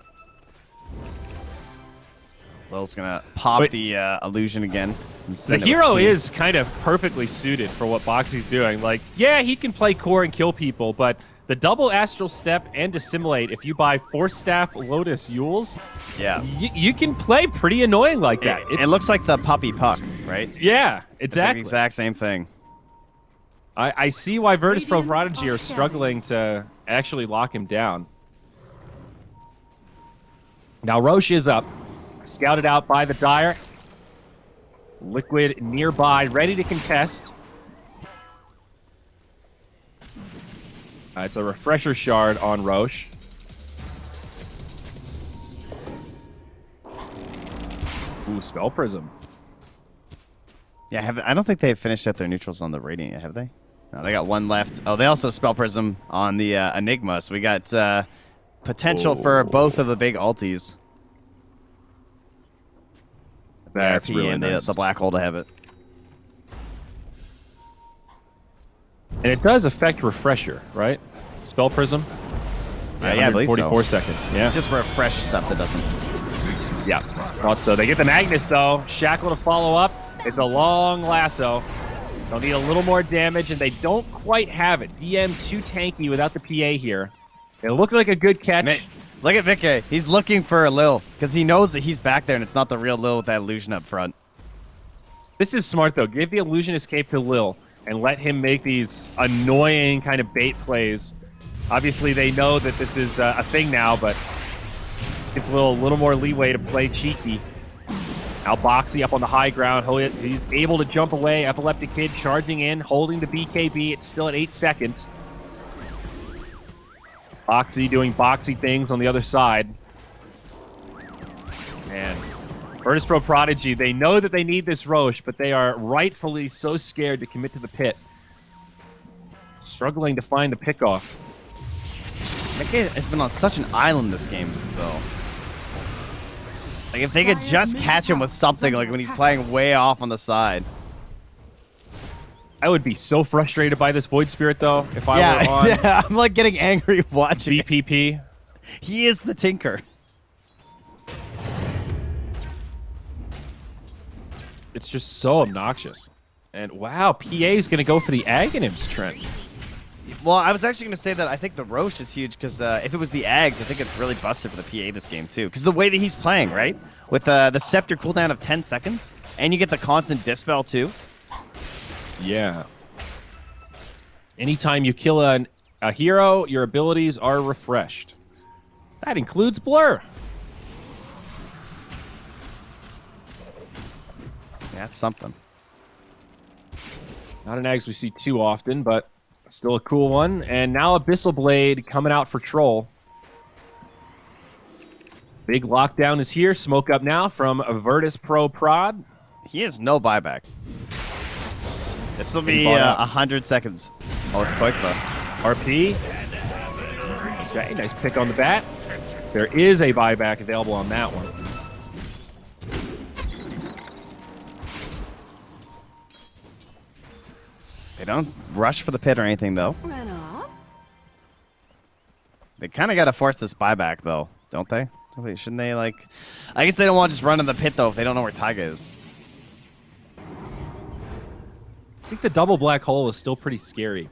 Lil's gonna pop Wait. the illusion again. and The send it with hero T. is kind of perfectly suited for what Boxy's doing. Like, yeah, he can play core and kill people, but the double astral step and dissimulate, if you buy Force Staff, Lotus, Yules, Yeah. you can play pretty annoying like that. It looks like the puppy puck, right? Yeah, It's like exactly. the exact same thing. I see why Virtus Pro Radiant Prodigy are are struggling to actually lock him down. Now Roche is up, scouted out by the Dire. Liquid nearby, ready to contest. It's a refresher shard on Roche. Ooh, Spell Prism. Yeah, I don't think they've finished out their neutrals on the Radiant yet, have they? No, they got one left. Oh, they also Spell Prism on the Enigma, so we got potential for both of the big ultis. That's RP really and nice. the Black Hole to have it. And it does affect Refresher, right? Spell Prism? Yeah, I believe so. 44 seconds. Yeah. It's just refresh stuff that doesn't. Yeah. Thought so. They get the Magnus, though. Shackle to follow up. It's a long lasso. They'll need a little more damage, and they don't quite have it. DM too tanky without the PA here. It looked like a good catch. Look at Vicky. He's looking for a Lil because he knows that he's back there and it's not the real Lil with that illusion up front. This is smart, though. Give the illusion escape to Lil and let him make these annoying kind of bait plays. Obviously, they know that this is a thing now, but it's a little more leeway to play cheeky. Now Boxy up on the high ground. He's able to jump away. Epileptic Kid charging in, holding the BKB. It's still at 8 seconds. Boxy doing boxy things on the other side. And Virtus Pro Prodigy, they know that they need this Roche, but they are rightfully so scared to commit to the pit. Struggling to find the pickoff. Mickey has been on such an island this game, though. Like, if they could just catch him with something, like when he's playing way off on the side. I would be so frustrated by this Void Spirit, though, if I were on Yeah, I'm like getting angry watching it. VPP. He is the Tinker. It's just so obnoxious. And wow, PA is going to go for the Aghanims, Trent. Well, I was actually going to say that I think the Roche is huge because if it was the Ags, I think it's really busted for the PA this game too. Because the way that he's playing, right? With the Scepter cooldown of 10 seconds, and you get the constant Dispel too. Yeah. Anytime you kill a hero, your abilities are refreshed. That includes Blur. Yeah, that's something. Not an Ags we see too often, but still a cool one. And now Abyssal Blade coming out for Troll. Big lockdown is here. Smoke up now from Virtus Pro Prod. He has no buyback. This will be 100 seconds. Oh, it's quick though. RP. Okay, nice pick on the bat. There is a buyback available on that one. They don't rush for the pit or anything though. Run off. They kind of got to force this buyback though, don't they? Shouldn't they, like... I guess they don't want to just run in the pit though if they don't know where Taiga is. I think the double black hole is still pretty scary.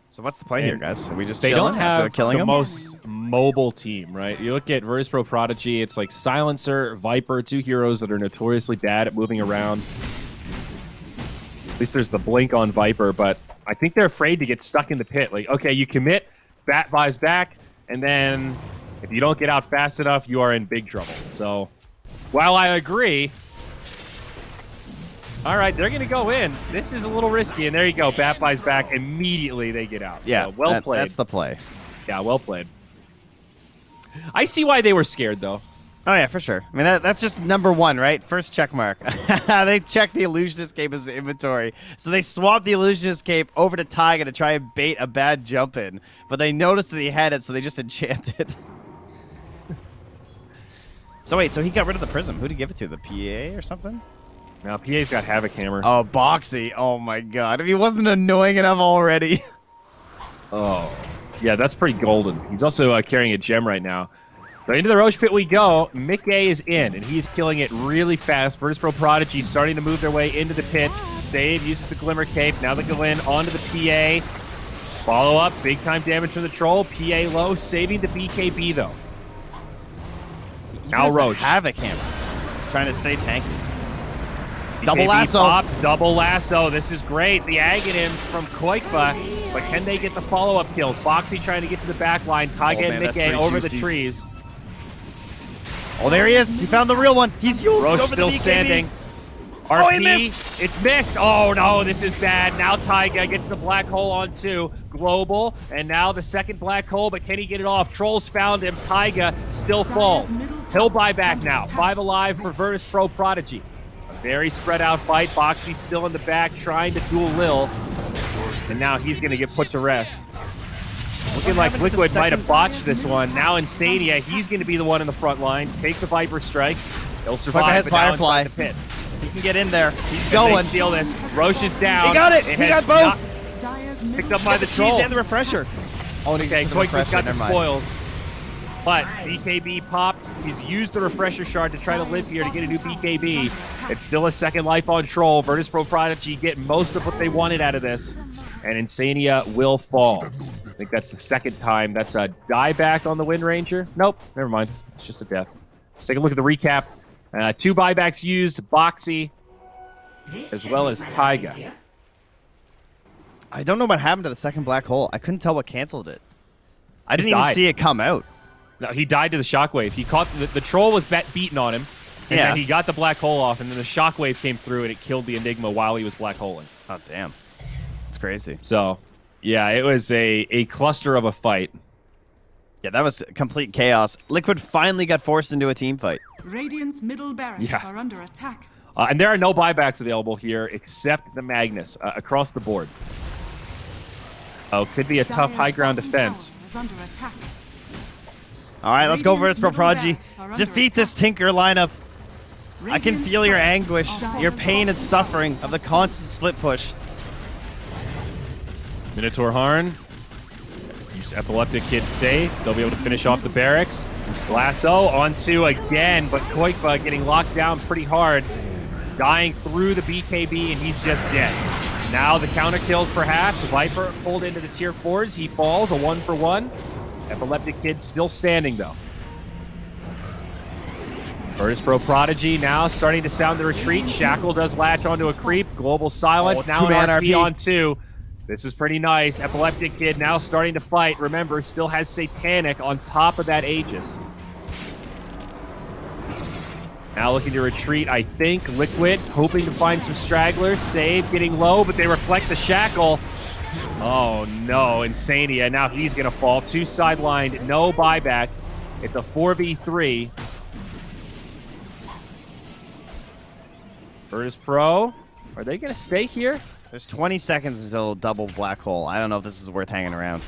So what's the play here, guys? Are we just They chilling don't after have killing the him? most mobile team, right? You look at Virtus Pro Prodigy, it's like Silencer, Viper, two heroes that are notoriously bad at moving around. At least there's the blink on Viper, but I think they're afraid to get stuck in the pit. Like, okay, you commit, bat buys back, and then if you don't get out fast enough, you are in big trouble. So, while I agree, all right, they're going to go in. This is a little risky, and there you go. Bat buys back. Immediately they get out. Yeah, so, well played. That's the play. Yeah, well played. I see why they were scared, though. Oh, yeah, for sure. I mean, that's just number one, right? First check mark. They checked the Illusionist Cape as inventory. So they swapped the Illusionist Cape over to Taiga to try and bait a bad jump in. But they noticed that he had it, so they just enchanted. So wait, so he got rid of the Prism. Who'd he give it to? The PA or something? Now, PA's got Havoc Hammer. Oh, Boxy. Oh, my God. If he wasn't annoying enough already. Oh. Yeah, that's pretty golden. He's also carrying a gem right now. So into the Roche Pit we go. Mickey is in, and he's killing it really fast. Virtus Pro Prodigy starting to move their way into the pit. Save uses the Glimmer Cape. Now they go in onto the PA. Follow up, big time damage from the Troll. PA low, saving the BKB though. Now Roche. Havoc Hammer. He's trying to stay tanky. Double lasso. Pop, double lasso. This is great. The Aghanims from Koikba. But can they get the follow-up kills? Boxy trying to get to the back line. Taiga and that's Mickey three over juicies. the trees. Oh, there he is. He found the real one. He's used Roche over still the BKB. standing. Oh, he RP, missed. it's missed. Oh no, this is bad. Now Taiga gets the black hole on two. Global, and now the second black hole, but can he get it off? Trolls found him. Taiga still falls. He'll buy back now. 5 alive for Virtus Pro Prodigy. A very spread out fight. Boxy's still in the back trying to duel Lil. And now he's going to get put to rest. Looking like Liquid might have botched this one. Now Insania, he's going to be the one in the front lines. Takes a Viper Strike. He'll survive, has but now Firefly. inside the pit. He can get in there. He's They going. steal this. Roche is down. He got it. He has got both. not Dire's picked middle up by the Cheese troll. and the refresher. Oh, and he Okay, gets the Koikba's refresher. got the Never mind. spoils. But BKB popped. He's used the refresher shard to try to live here to get a new BKB. It's still a second life on Troll. Virtus Pro Prodigy get most of what they wanted out of this. And Insania will fall. I think that's the second time. That's a dieback on the Wind Ranger. Nope, never mind. It's just a death. Let's take a look at the recap. 2 buybacks used. Boxy, as well as Taiga. I don't know what happened to the second black hole. I couldn't tell what canceled it. I didn't Just even died. see it come out. No, he died to the shockwave. He caught the troll was beaten on him, and Yeah. then he got the black hole off, and then the shockwave came through and it killed the Enigma while he was black holing. Oh, damn. It's crazy. So, yeah, it was a cluster of a fight. Yeah, that was complete chaos. Liquid finally got forced into a team fight. Radiant's middle barracks Yeah. are under attack. And there are no buybacks available here except the Magnus across the board. Oh, could be a tough Dire's high ground bottom defense. tower is under attack. All right, let's go Radiant's Virtus Pro middle Prodigy. barracks are under Defeat this attack. Tinker lineup. I can Radiant's feel your structures anguish, are your under pain and attack. suffering of the constant split push. Minotaur Harn. Use Epileptic Kid safe. They'll be able to finish off the barracks. Lasso onto again, but Koikba getting locked down pretty hard. Dying through the BKB, and he's just dead. Now the counter kills perhaps. Viper pulled into the tier 4s. He falls, a 1-for-1. Epileptic Kid still standing though. Virtus Pro Prodigy now starting to sound the retreat. Shackle does latch onto a creep. Global silence. Oh, now an two-man RP RP. on 2. This is pretty nice. Epileptic Kid now starting to fight. Remember, still has Satanic on top of that Aegis. Now looking to retreat, I think. Liquid hoping to find some stragglers. Save getting low, but they reflect the shackle. Oh no, Insania. Now he's going to fall. 2 sidelined, no buyback. It's a 4v3. Virtus Pro, are they going to stay here? There's 20 seconds until double black hole. I don't know if this is worth hanging around.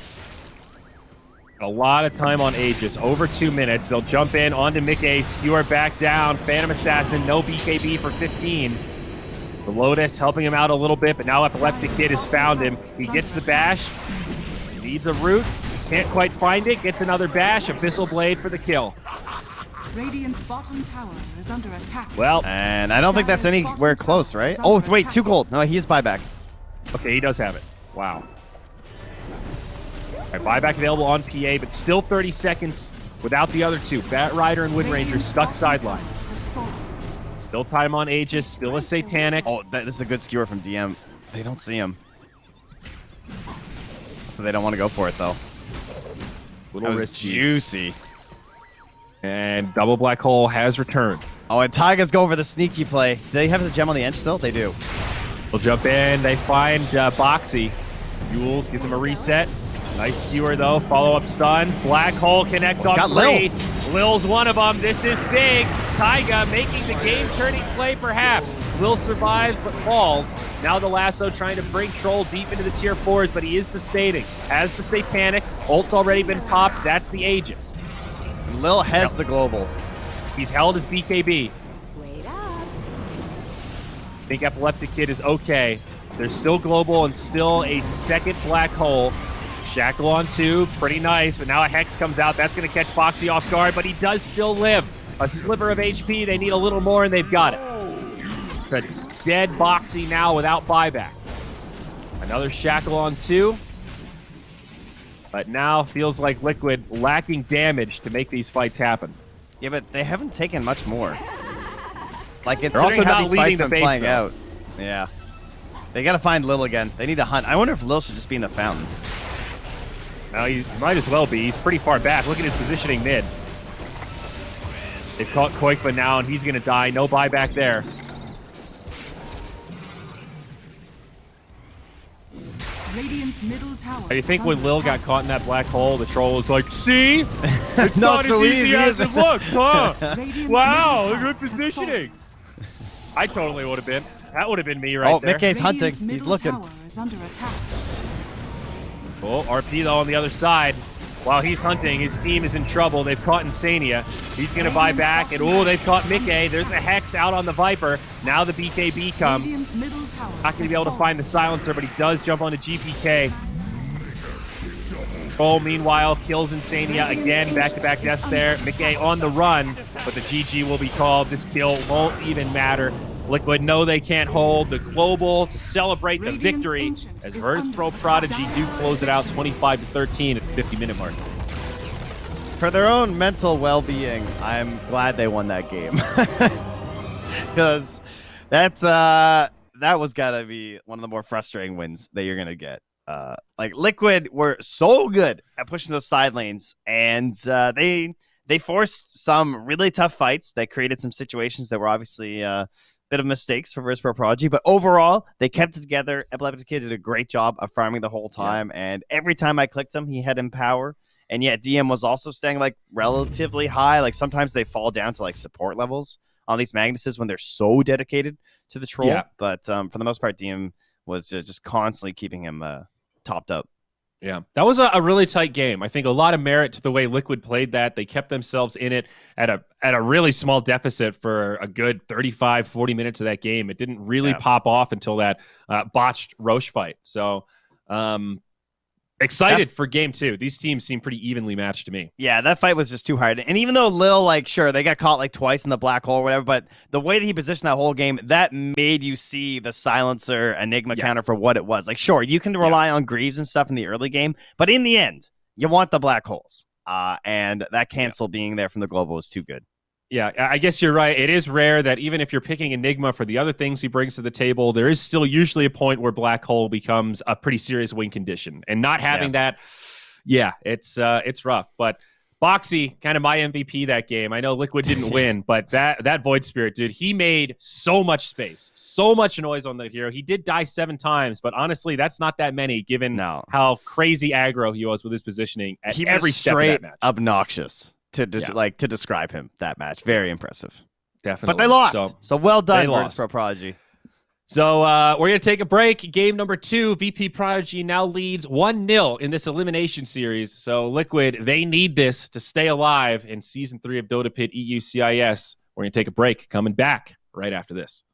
A lot of time on Aegis, over 2 minutes. They'll jump in onto Mickey, skewer back down. Phantom Assassin, no BKB for 15. The Lotus helping him out a little bit, but now Epileptic Kid has found him. He gets the bash, needs a root, can't quite find it, gets another bash, Abyssal Blade for the kill. Radiant's bottom tower is under attack. Well, And I don't think that's anywhere close, right? Oh, wait, too cold. No, he is buyback. okay, he does have it. Wow. All right, buyback available on PA, but still 30 seconds without the other 2. Bat Rider and Wind Ranger Radiant's stuck bottom sideline. tower has fallen. Still time on Aegis, still a Satanic. Oh, this is a good skewer from DM. They don't see him. So they don't want to go for it, though. That Little was risky. juicy. And double black hole has returned. Oh, and Taiga's going for the sneaky play. Do they have the gem on the edge still? They do. They'll jump in. They find Boxy. Yules gives him a reset. Nice skewer, though. Follow-up stun. Black hole connects on got 3. Lil's one of them. This is big. Taiga making the game-turning play, perhaps. Will survive, but falls. Now the lasso trying to bring Troll deep into the tier 4s, but he is sustaining. Has the Satanic. Ult's already been popped. That's the Aegis. Lil has the global. He's held his BKB. Wait up. I think Epileptic Kid is okay. There's still global and still a second black hole. Shackle on 2, pretty nice, but now a Hex comes out. That's going to catch Boxy off guard, but he does still live. A sliver of HP, they need a little more, and they've got it. The dead Boxy now without buyback. Another Shackle on 2. But now feels like Liquid lacking damage to make these fights happen. Yeah, but they haven't taken much more. Like, They're also considering how not these fights leading the been base, playing though. out. Yeah. They got to find Lil again. They need to hunt. I wonder if Lil should just be in the fountain. Now he might as well be. He's pretty far back. Look at his positioning mid. They've caught Koikba now, and he's going to die. No buyback there. Radiant's middle tower. Do you think is when under Lil attack. got caught in that black hole, the troll was like, see? It's Not not so as easy easy, as is it looks, huh? Radiant's Wow, middle good tower has positioning. fallen. I totally would have been. That would have been me right Oh, there. Mickey's hunting. Radiant's He's middle looking. tower is under attack. Oh, RP though on the other side. While he's hunting, his team is in trouble. They've caught Insania. He's going to buy back. And, oh, they've caught Mickey. There's a Hex out on the Viper. Now the BKB comes. Radiant's middle tower Not going to has be able to fallen. find the silencer, but he does jump onto GPK. Troll, meanwhile, kills Insania again. Back-to-back deaths there. Mickey on the run, but the GG will be called. This kill won't even matter. Liquid know they can't hold the global to celebrate the Radiant's victory Ancient as is Virtus under Pro attack. Prodigy do close it out 25-13 at the 50-minute mark. For their own mental well-being, I'm glad they won that game. Because that was gotta be one of the more frustrating wins that you're gonna get. Like Liquid were so good at pushing those side lanes, and they forced some really tough fights. They created some situations that were obviously bit of mistakes for Virtus Pro Prodigy, but overall they kept it together. Epileptic Kid did a great job of farming the whole time, and every time I clicked him, he had Empower. And yet DM was also staying like relatively high. Like sometimes they fall down to like support levels on these Magnuses when they're so dedicated to the troll. Yeah. But for the most part, DM was just constantly keeping him topped up. Yeah, that was a really tight game. I think a lot of merit to the way Liquid played that. They kept themselves in it at a really small deficit for a good 35, 40 minutes of that game. It didn't really pop off until that botched Roche fight. So excited for game 2. These teams seem pretty evenly matched to me. Yeah, that fight was just too hard. And even though Lil, like, sure, they got caught like twice in the black hole or whatever, but the way that he positioned that whole game, that made you see the silencer Enigma counter for what it was. Like, sure, you can rely on Greaves and stuff in the early game, but in the end, you want the black holes. And that cancel being there from the global was too good. Yeah, I guess you're right. It is rare that even if you're picking Enigma for the other things he brings to the table, there is still usually a point where Black Hole becomes a pretty serious win condition. And not having that, it's rough. But Boxy, kind of my MVP that game. I know Liquid didn't win, but that Void Spirit, dude, he made so much space, so much noise on the hero. He did die 7 times, but honestly, that's not that many given how crazy aggro he was with his positioning at every step of that match. Obnoxious. To describe him that match. Very impressive. Definitely. But they lost. So well done, Virtus Pro Prodigy. So we're going to take a break. Game number 2, VP Prodigy now leads 1-0 in this elimination series. So Liquid, they need this to stay alive in Season 3 of Dota Pit EU CIS. We're going to take a break. Coming back right after this.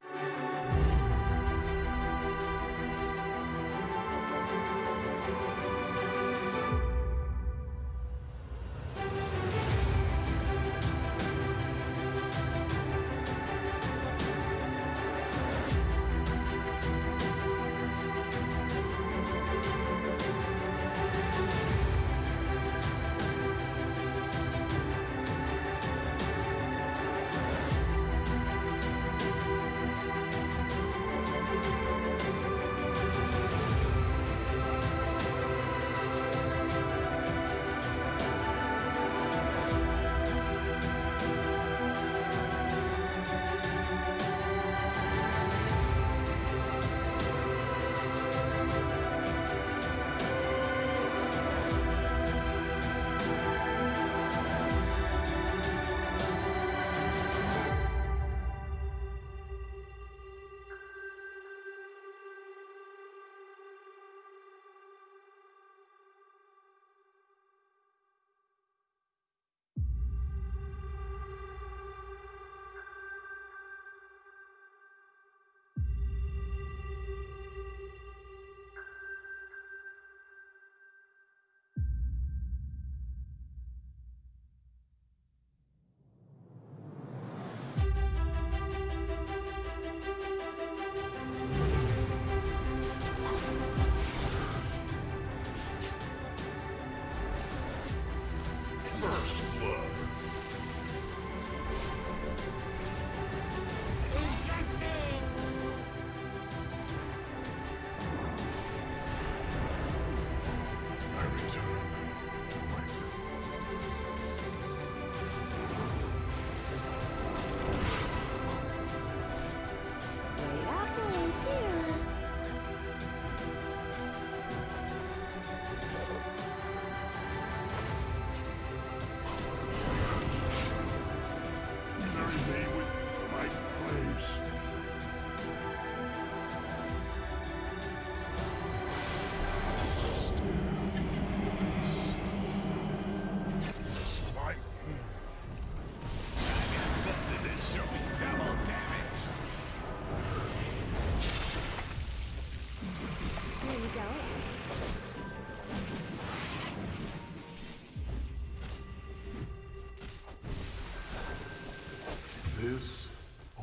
This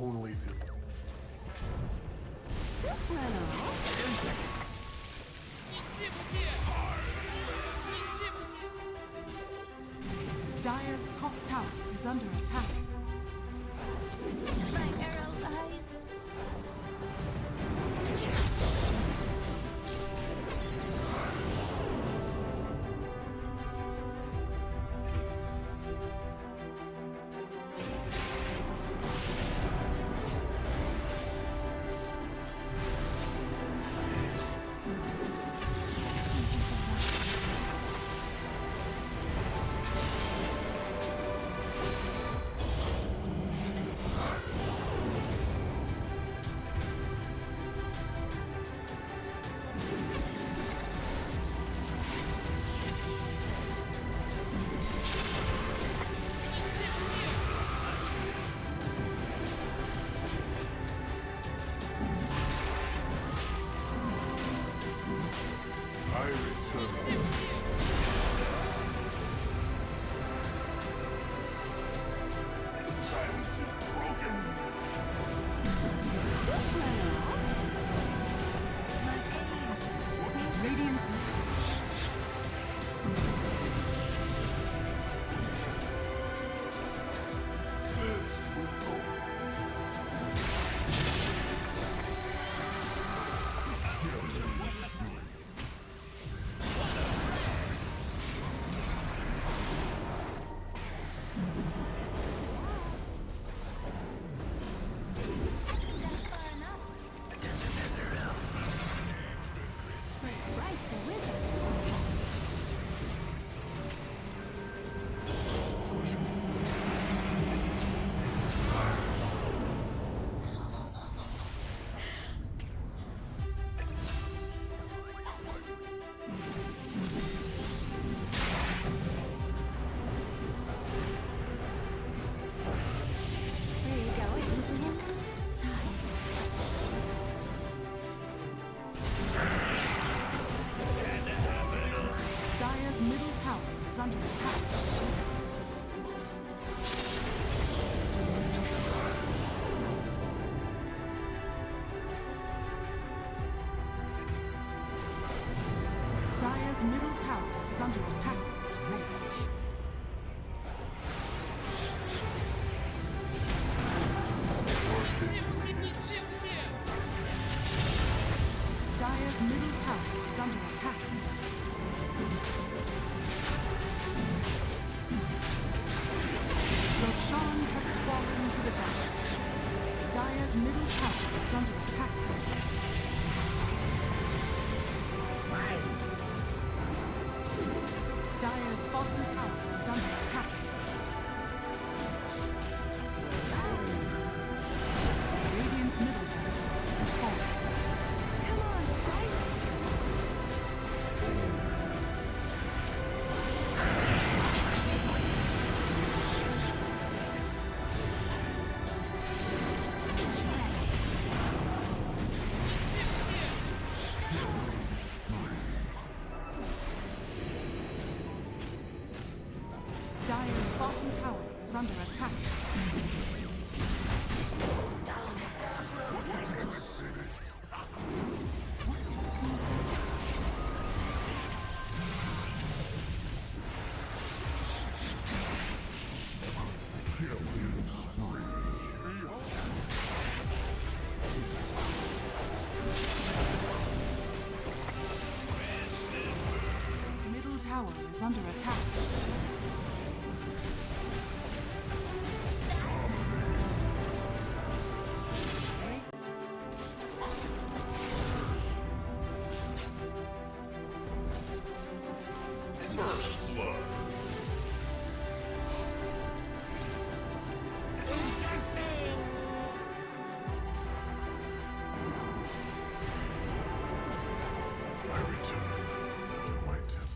only do. Don't run off. Dire's top tower is under attack. My arrow eyes. I return. Silence is broken. Don't run off. My aim. Radiant's This will go. That's far enough. My sprites are with us. Where are you going? Dire's middle tower is under attack. Dire's middle tower is under attack. Dire's middle tower is under attack. Roshan has fallen to the dark. Dire's middle tower is under attack. Dire's bottom tower is under attack. Radiant's middle barracks has fallen. Come on, sprites. Dire's bottom tower is under attack. Middle tower is under attack. I return to my temple.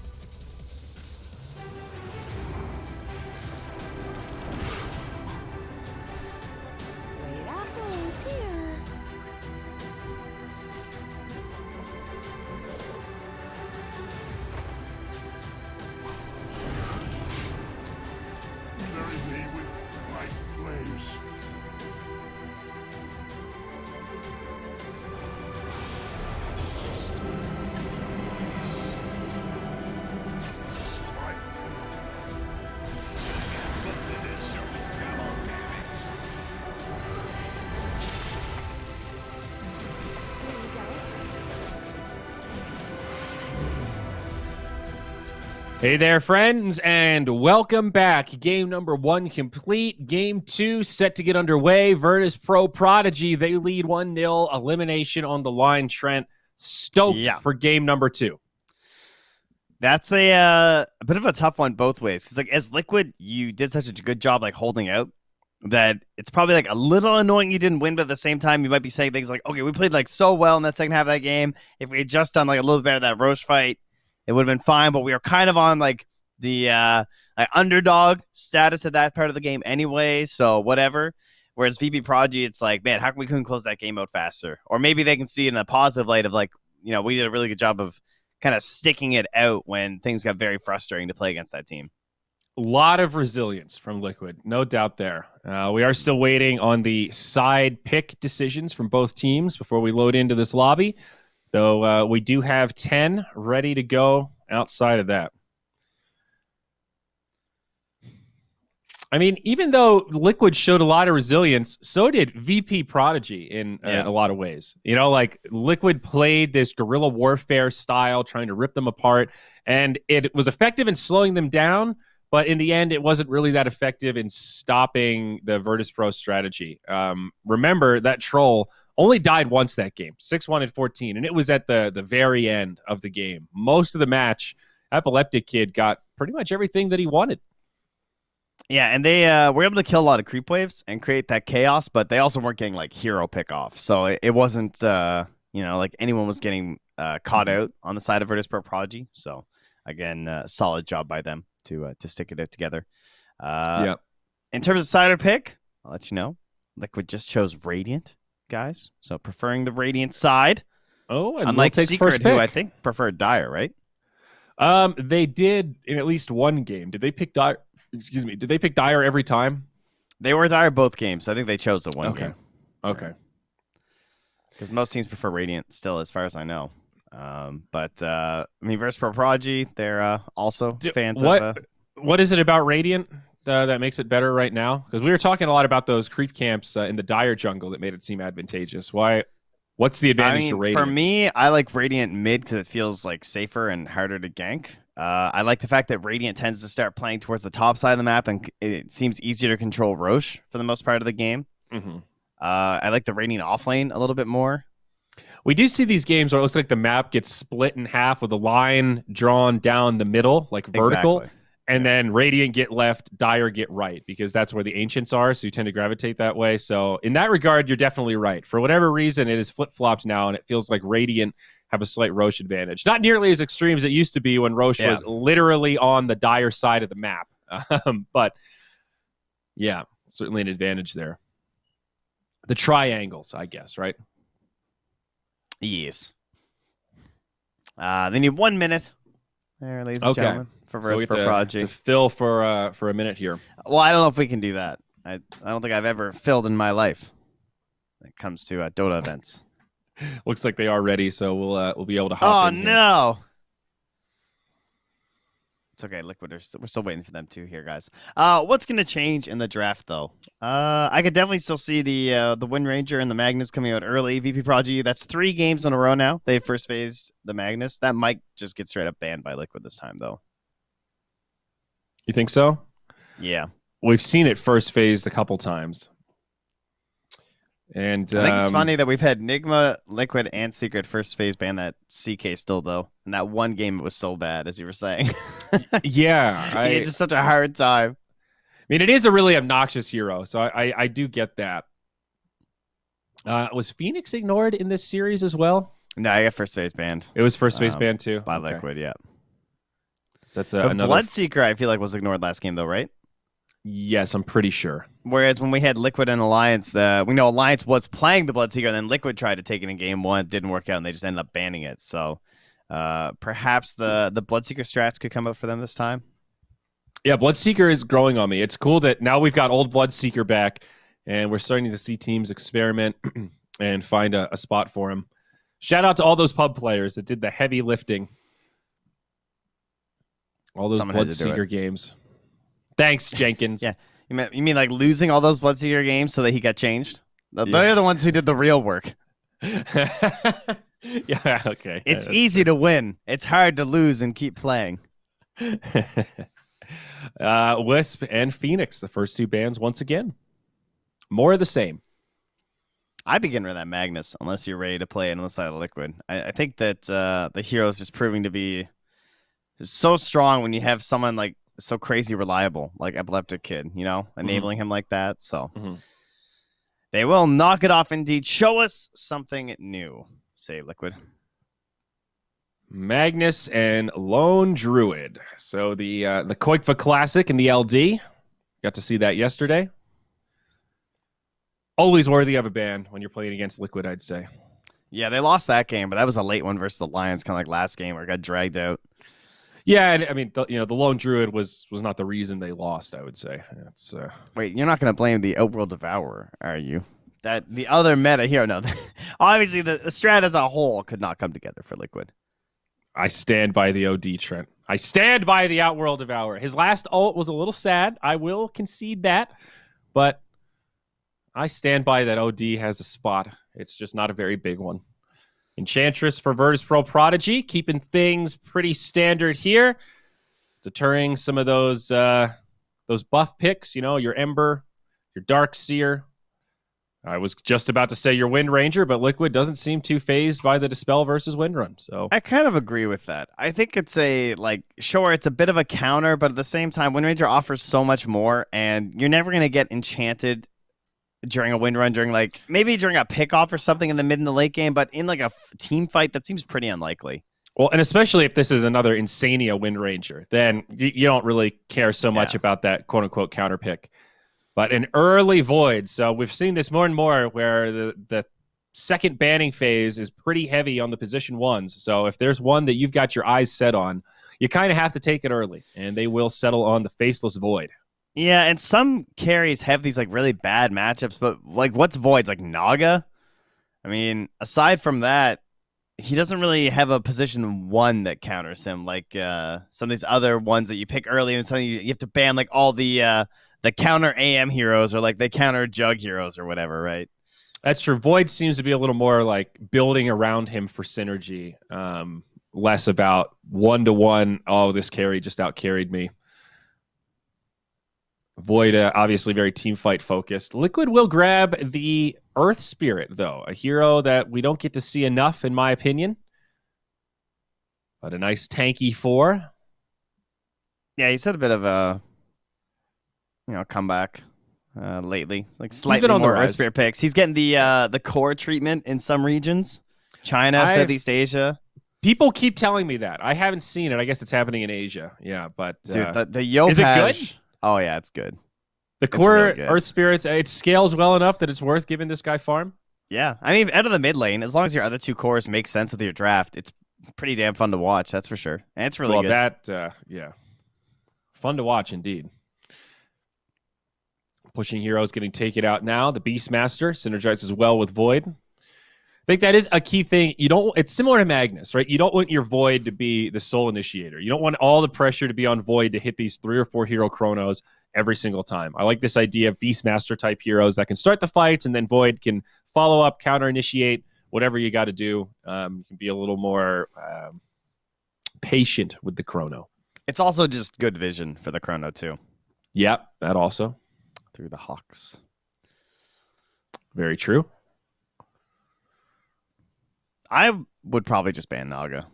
Hey there, friends, and welcome back. Game number 1 complete. Game 2 set to get underway. Virtus Pro Prodigy, they lead 1-0. Elimination on the line. Trent, stoked for game number 2. That's a bit of a tough one both ways. Because like as Liquid, you did such a good job like holding out that it's probably like a little annoying you didn't win, but at the same time, you might be saying things like, okay, we played like so well in that second half of that game. If we had just done like a little bit of that Roche fight, it would have been fine, but we were kind of on like the like underdog status at that part of the game anyway, so whatever. Whereas VP Prodigy, it's like, man, how come we couldn't close that game out faster? Or maybe they can see it in a positive light of like, you know, we did a really good job of kind of sticking it out when things got very frustrating to play against that team. A lot of resilience from Liquid, no doubt there. We are still waiting on the side pick decisions from both teams before we load into this lobby. Though we do have 10 ready to go outside of that. I mean, even though Liquid showed a lot of resilience, so did VP Prodigy in a lot of ways. You know, like Liquid played this guerrilla warfare style, trying to rip them apart, and it was effective in slowing them down, but in the end, it wasn't really that effective in stopping the Virtus Pro strategy. Remember, that troll only died once that game, 6-1 and 14, and it was at the very end of the game. Most of the match, Epileptic Kid got pretty much everything that he wanted. Yeah, and they were able to kill a lot of creep waves and create that chaos, but they also weren't getting like hero pick off. So it wasn't, you know, like anyone was getting caught out on the side of Virtus Pro Prodigy. So again, solid job by them to stick it out together. Yeah. In terms of cider pick, I'll let you know. Liquid just chose Radiant, guys. So preferring the Radiant side. Oh, and unlike takes Secret, first pick. who I think preferred Dire, right? They did in at least one game. Did they pick Dire? Excuse me. Did they pick Dire every time? They were Dire both games. So I think they chose the one game. Okay. Because most teams prefer Radiant still, as far as I know. But I mean, Virtus Pro Prodigy, they're also fans of. What is it about Radiant that makes it better right now? Because we were talking a lot about those creep camps in the Dire jungle that made it seem advantageous. What's the advantage to Radiant? For me, I like Radiant mid because it feels like safer and harder to gank. I like the fact that Radiant tends to start playing towards the top side of the map, and it seems easier to control Roche for the most part of the game. Mm-hmm. I like the Radiant offlane a little bit more. We do see these games where it looks like the map gets split in half with a line drawn down the middle, like vertical. Exactly. And then Radiant get left, Dire get right, because that's where the Ancients are, so you tend to gravitate that way. So in that regard, you're definitely right. For whatever reason, it is flip-flopped now, and it feels like Radiant have a slight Roche advantage. Not nearly as extreme as it used to be when Roche was literally on the Dire side of the map. But, yeah, certainly an advantage there. The triangles, I guess, right? Yes. They need 1 minute there, ladies and gentlemen. For so we Virtus Pro get Prodigy. to fill for a minute here. Well, I don't know if we can do that. I don't think I've ever filled in my life when it comes to Dota events. Looks like they are ready, so we'll be able to hop in here. No! It's okay, Liquid. We're still waiting for them too here, guys. What's going to change in the draft, though? I could definitely still see the Wind Ranger and the Magnus coming out early. VP Prodigy, that's 3 games in a row now. They first phased the Magnus. That might just get straight up banned by Liquid this time, though. You think so? Yeah. We've seen it first phased a couple times. And I think it's funny that we've had Nigma, Liquid, and Secret first phase ban that CK still, though. In that one game, it was so bad, as you were saying. Yeah. It's just such a hard time. I mean, it is a really obnoxious hero, so I do get that. Was Phoenix ignored in this series as well? No, I got first phase banned. It was first phase banned, too? By Liquid, yeah. So that's another... Bloodseeker, I feel like, was ignored last game, though, right? Yes, I'm pretty sure. Whereas when we had Liquid and Alliance, we know Alliance was playing the Bloodseeker, and then Liquid tried to take it in game 1. It didn't work out, and they just ended up banning it. So perhaps the Bloodseeker strats could come up for them this time. Yeah, Bloodseeker is growing on me. It's cool that now we've got old Bloodseeker back, and we're starting to see teams experiment and find a spot for him. Shout out to all those pub players that did the heavy lifting. All those Bloodseeker games. Thanks, Jenkins. Yeah. You mean like losing all those Bloodseeker games so that he got changed? They're the ones who did the real work. Yeah, okay. It's easy to win. It's hard to lose and keep playing. Wisp and Phoenix, the first two bans once again. More of the same. I'd be getting rid of that Magnus unless you're ready to play it on the side of Liquid. I think that the hero is just proving to be so strong when you have someone like so crazy reliable, like Epileptic Kid, you know, enabling him like that. So they will knock it off indeed. Show us something new, say Liquid. Magnus and Lone Druid. So the Koikva Classic in the LD. Got to see that yesterday. Always worthy of a ban when you're playing against Liquid, I'd say. Yeah, they lost that game, but that was a late one versus the Lions, kind of like last game where it got dragged out. Yeah, and I mean, the Lone Druid was not the reason they lost, I would say. It's Wait, you're not going to blame the Outworld Devourer, are you? That the other meta hero, no. Obviously, the strat as a whole could not come together for Liquid. I stand by the OD, Trent. I stand by the Outworld Devourer. His last ult was a little sad. I will concede that, but I stand by that OD has a spot. It's just not a very big one. Enchantress for Virtus Pro Prodigy, keeping things pretty standard here, deterring some of those buff picks. You know, your Ember, your Dark Seer. I was just about to say your Wind Ranger, but Liquid doesn't seem too phased by the Dispel versus Windrun. So I kind of agree with that. I think it's sure, it's a bit of a counter, but at the same time, Wind Ranger offers so much more, and you're never going to get enchanted during a wind run, maybe during a pickoff or something in the mid and the late game, but in like a team fight, that seems pretty unlikely. Well, and especially if this is another Insania Wind Ranger, then you don't really care so much about that quote-unquote counter pick. But an early Void, so we've seen this more and more where the second banning phase is pretty heavy on the position ones. So if there's one that you've got your eyes set on, you kind of have to take it early, and they will settle on the Faceless Void. Yeah, and some carries have these like really bad matchups, but like what's Void's like Naga? I mean, aside from that, he doesn't really have a position one that counters him like some of these other ones that you pick early, and suddenly you have to ban like all the counter AM heroes or like the counter Jug heroes or whatever, right? That's true. Void seems to be a little more like building around him for synergy, less about one-to-one, oh, this carry just out-carried me. Void, obviously very team fight focused. Liquid will grab the Earth Spirit, though. A hero that we don't get to see enough, in my opinion. But a nice tanky 4. Yeah, he's had a bit of a comeback lately. Like slightly on the more rise. Earth Spirit picks. He's getting the core treatment in some regions. China, Southeast Asia. People keep telling me that. I haven't seen it. I guess it's happening in Asia. Yeah, but dude, the Yopaj, is it good? Oh yeah, it's good. The core really good. Earth Spirits, it scales well enough that it's worth giving this guy farm. Yeah, I mean, out of the mid lane, as long as your other two cores make sense with your draft, it's pretty damn fun to watch. That's for sure, and it's really good. Yeah, fun to watch indeed. Pushing heroes getting taken out now. The Beastmaster synergizes well with Void. I think that is a key thing. It's similar to Magnus, right? You don't want your Void to be the sole initiator. You don't want all the pressure to be on Void to hit these 3 or 4 hero chronos every single time. I like this idea of Beastmaster type heroes that can start the fights and then Void can follow up, counter initiate, whatever you got to do. You can be a little more patient with the chrono. It's also just good vision for the chrono too. Yep, that also. Through the Hawks. Very true. I would probably just ban Naga.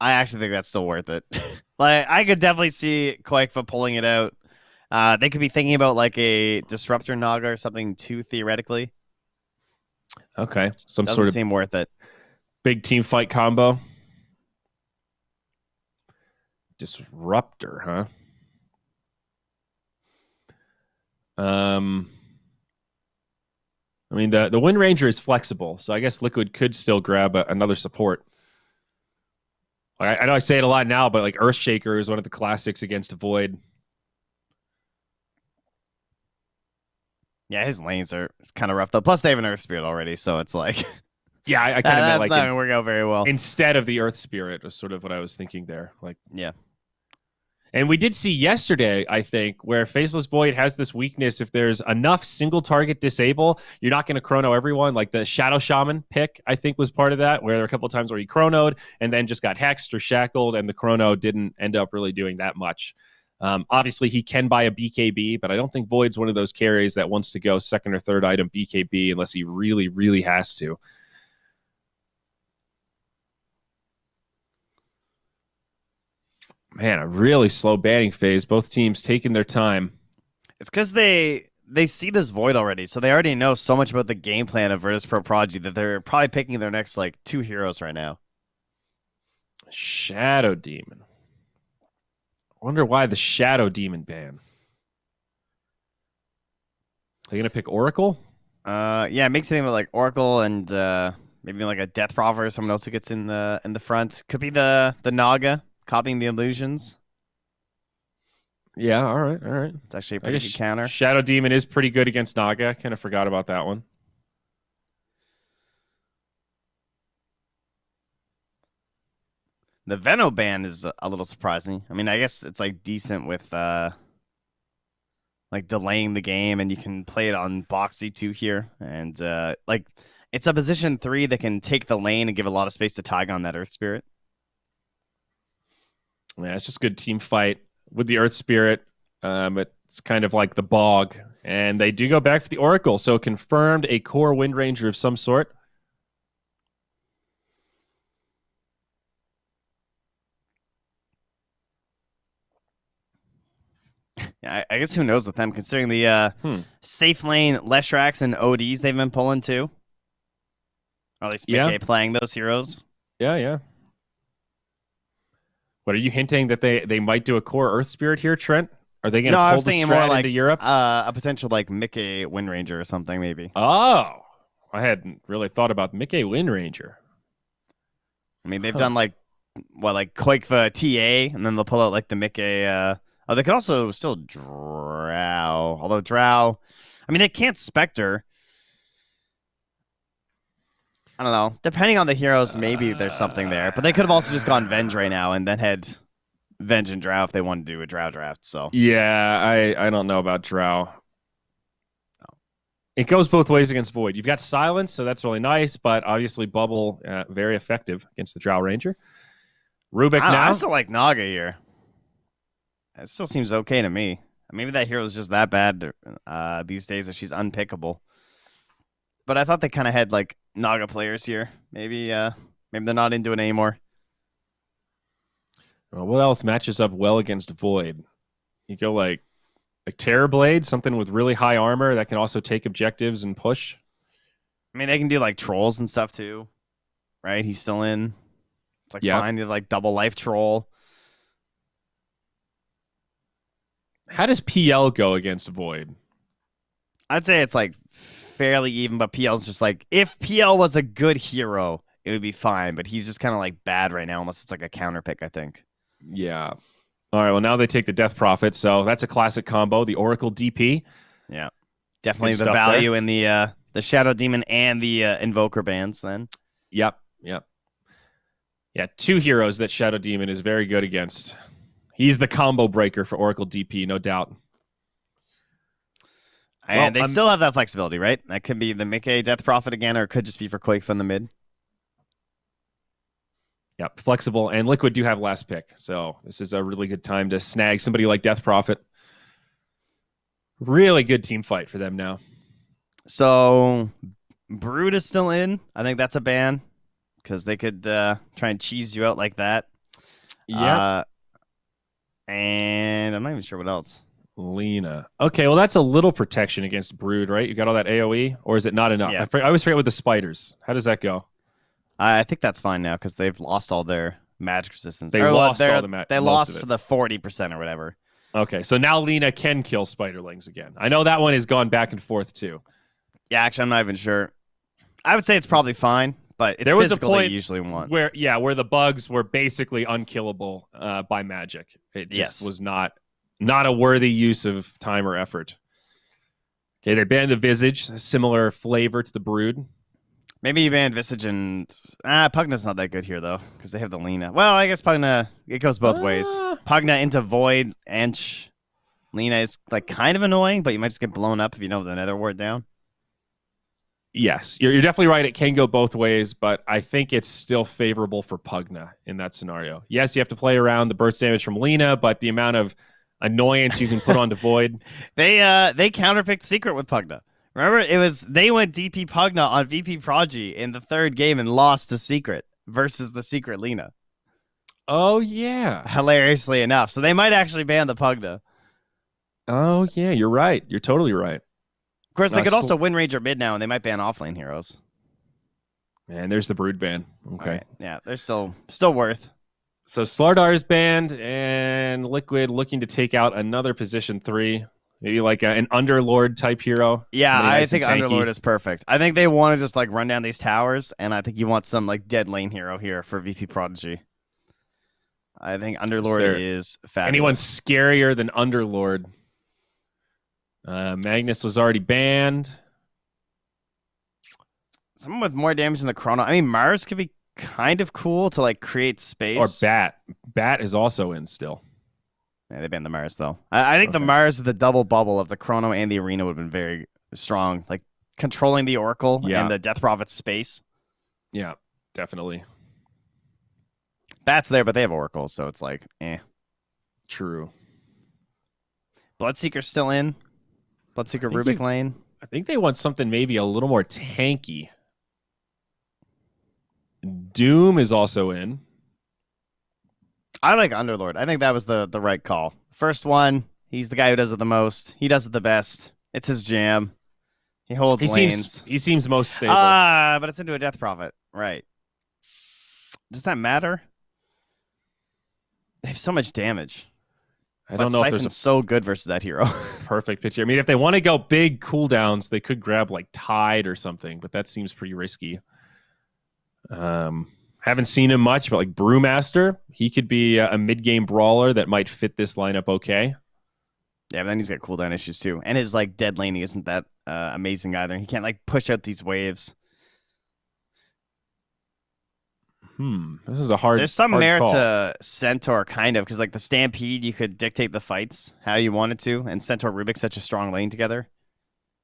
I actually think that's still worth it. Like, I could definitely see Koikva pulling it out. They could be thinking about like a Disruptor Naga or something too, theoretically. Okay, some Doesn't sort of seem worth it. big team fight combo. Disruptor, huh? I mean, the Wind Ranger is flexible, so I guess Liquid could still grab another support. I know I say it a lot now, but like Earthshaker is one of the classics against Void. Yeah, his lanes are kind of rough though. Plus, they have an Earth Spirit already, so it's like, Yeah, I kind of meant like not gonna work out very well. instead of the Earth Spirit is sort of what I was thinking there. Like, Yeah. And we did see yesterday, I think, where Faceless Void has this weakness. If there's enough single target disable, you're not going to chrono everyone. Like the Shadow Shaman pick, I think, was part of that, where there were a couple of times where he chronoed and then just got hexed or shackled, and the chrono didn't end up really doing that much. Obviously, he can buy a BKB, but I don't think Void's one of those carries that wants to go second or third item BKB unless he really, really has to. Man, a really slow banning phase. Both teams taking their time. It's because they see this Void already, so they already know so much about the game plan of Virtus Pro Prodigy that they're probably picking their next like 2 heroes right now. Shadow Demon. I wonder why the Shadow Demon ban. Are they gonna pick Oracle? Yeah, it makes you think about like Oracle and maybe like a Death Prophet or someone else who gets in the front. Could be the Naga copying the illusions. Yeah, all right. It's actually a pretty good counter. Shadow Demon is pretty good against Naga. Kind of forgot about that one. The Veno ban is a little surprising. I mean, I guess it's like decent with like delaying the game, and you can play it on Boxy too here, and like it's a position 3 that can take the lane and give a lot of space to Tygon that Earth Spirit. Yeah, it's just good team fight with the Earth Spirit. It's kind of like the Bog, and they do go back for the Oracle, so confirmed a core Wind Ranger of some sort. Yeah, I guess who knows with them, considering the safe lane Leshrax and ODs they've been pulling too. Or at least Mickey playing those heroes. Yeah. What, are you hinting that they might do a core Earth Spirit here, Trent? Are they going to pull the strat like, into Europe? A potential like Mickey Wind Ranger or something maybe. Oh, I hadn't really thought about Mickey Wind Ranger. I mean, they've done like Koikva TA, and then they'll pull out like the Mickey. Oh, they could also still Drow. Although Drow, I mean, they can't Spectre. I don't know. Depending on the heroes, maybe there's something there. But they could have also just gone Venge right now and then had Venge and Drow if they wanted to do a Drow draft. So yeah, I don't know about Drow. No. It goes both ways against Void. You've got Silence, so that's really nice, but obviously Bubble, very effective against the Drow Ranger. Rubik now. I still like Naga here. It still seems okay to me. Maybe that hero is just that bad these days that she's unpickable. But I thought they kind of had like Naga players here. Maybe they're not into it anymore. Well, what else matches up well against Void? You go like Terrorblade, something with really high armor that can also take objectives and push. I mean, they can do like trolls and stuff too, right? He's still in. It's like fine to like double life troll. How does PL go against Void? I'd say it's like fairly even, but PL's just like, if PL was a good hero, it would be fine, but he's just kind of like bad right now unless it's like a counter pick, I think. Yeah. All right, well, now they take the Death Prophet, so that's a classic combo, the Oracle DP. Yeah. Definitely the value there in the Shadow Demon and the Invoker bans then. Yep. Yeah, 2 heroes that Shadow Demon is very good against. He's the combo breaker for Oracle DP, no doubt. And they still have that flexibility, right? That could be the Mickey Death Prophet again, or it could just be for Quake from the mid. Yep, flexible. And Liquid do have last pick, so this is a really good time to snag somebody like Death Prophet. Really good team fight for them now. So, Brood is still in. I think that's a ban, because they could try and cheese you out like that. Yeah. And I'm not even sure what else. Lena. Okay, well, that's a little protection against Brood, right? You got all that AoE, or is it not enough? Yeah. I always forget with the spiders. How does that go? I think that's fine now because they've lost all their magic resistance. They lost all the magic. They lost for the 40% or whatever. Okay, so now Lena can kill spiderlings again. I know that one has gone back and forth too. Yeah, actually, I'm not even sure. I would say it's probably fine, but it's there was a point they usually want. Where the bugs were basically unkillable by magic. It just was not a worthy use of time or effort. Okay, they banned the Visage, a similar flavor to the Brood. Maybe you ban Visage and Pugna's not that good here though, because they have the Lena. Well, I guess Pugna, it goes both ways. Pugna into Void, Ench, Lena is like kind of annoying, but you might just get blown up if you don't have the Nether Ward down. Yes, you're definitely right. It can go both ways, but I think it's still favorable for Pugna in that scenario. Yes, you have to play around the burst damage from Lena, but the amount of annoyance you can put onto Void. They counterpicked Secret with Pugna. Remember, they went DP Pugna on VP Prodigy in the third game and lost to Secret versus the Secret Lena. Oh, yeah. Hilariously enough. So they might actually ban the Pugna. Oh, yeah, you're right. You're totally right. Of course, they could also win Ranger mid now, and they might ban offlane heroes. And there's the Brood ban. Okay. Right. Yeah, they're still worth. So Slardar is banned, and Liquid looking to take out another position 3. Maybe like an Underlord type hero. Yeah, Somebody I nice think and tanky. Underlord is perfect. I think they want to just like run down these towers, and I think you want some like dead lane hero here for VP Prodigy. I think Underlord is fabulous. Anyone scarier than Underlord? Magnus was already banned. Someone with more damage than the Chrono. I mean, Mars could be kind of cool to like create space. Or Bat. Bat is also in still. Yeah, they banned the Mars though. I think the Mars, the double bubble of the Chrono and the Arena would have been very strong. Like controlling the Oracle and the Death Prophet's space. Yeah, definitely. Bat's there, but they have Oracle, so it's like, eh. True. Bloodseeker's still in. Bloodseeker Rubik lane. I think they want something maybe a little more tanky. Doom is also in. I like Underlord. I think that was the right call. First one, he's the guy who does it the most. He does it the best. It's his jam. He holds lanes. He seems most stable. But it's into a Death Prophet. Right. Does that matter? They have so much damage. I don't know if there's so good versus that hero. Perfect pitch here. I mean, if they want to go big cooldowns, they could grab like Tide or something, but that seems pretty risky. Haven't seen him much, but like Brewmaster, he could be a mid-game brawler that might fit this lineup okay. Yeah, but then he's got cooldown issues too. And his like dead laning isn't that amazing either. He can't like push out these waves. This is a hard There's some hard merit call. to Centaur, kind of, because like the Stampede, you could dictate the fights how you wanted to, and Centaur Rubik's such a strong lane together.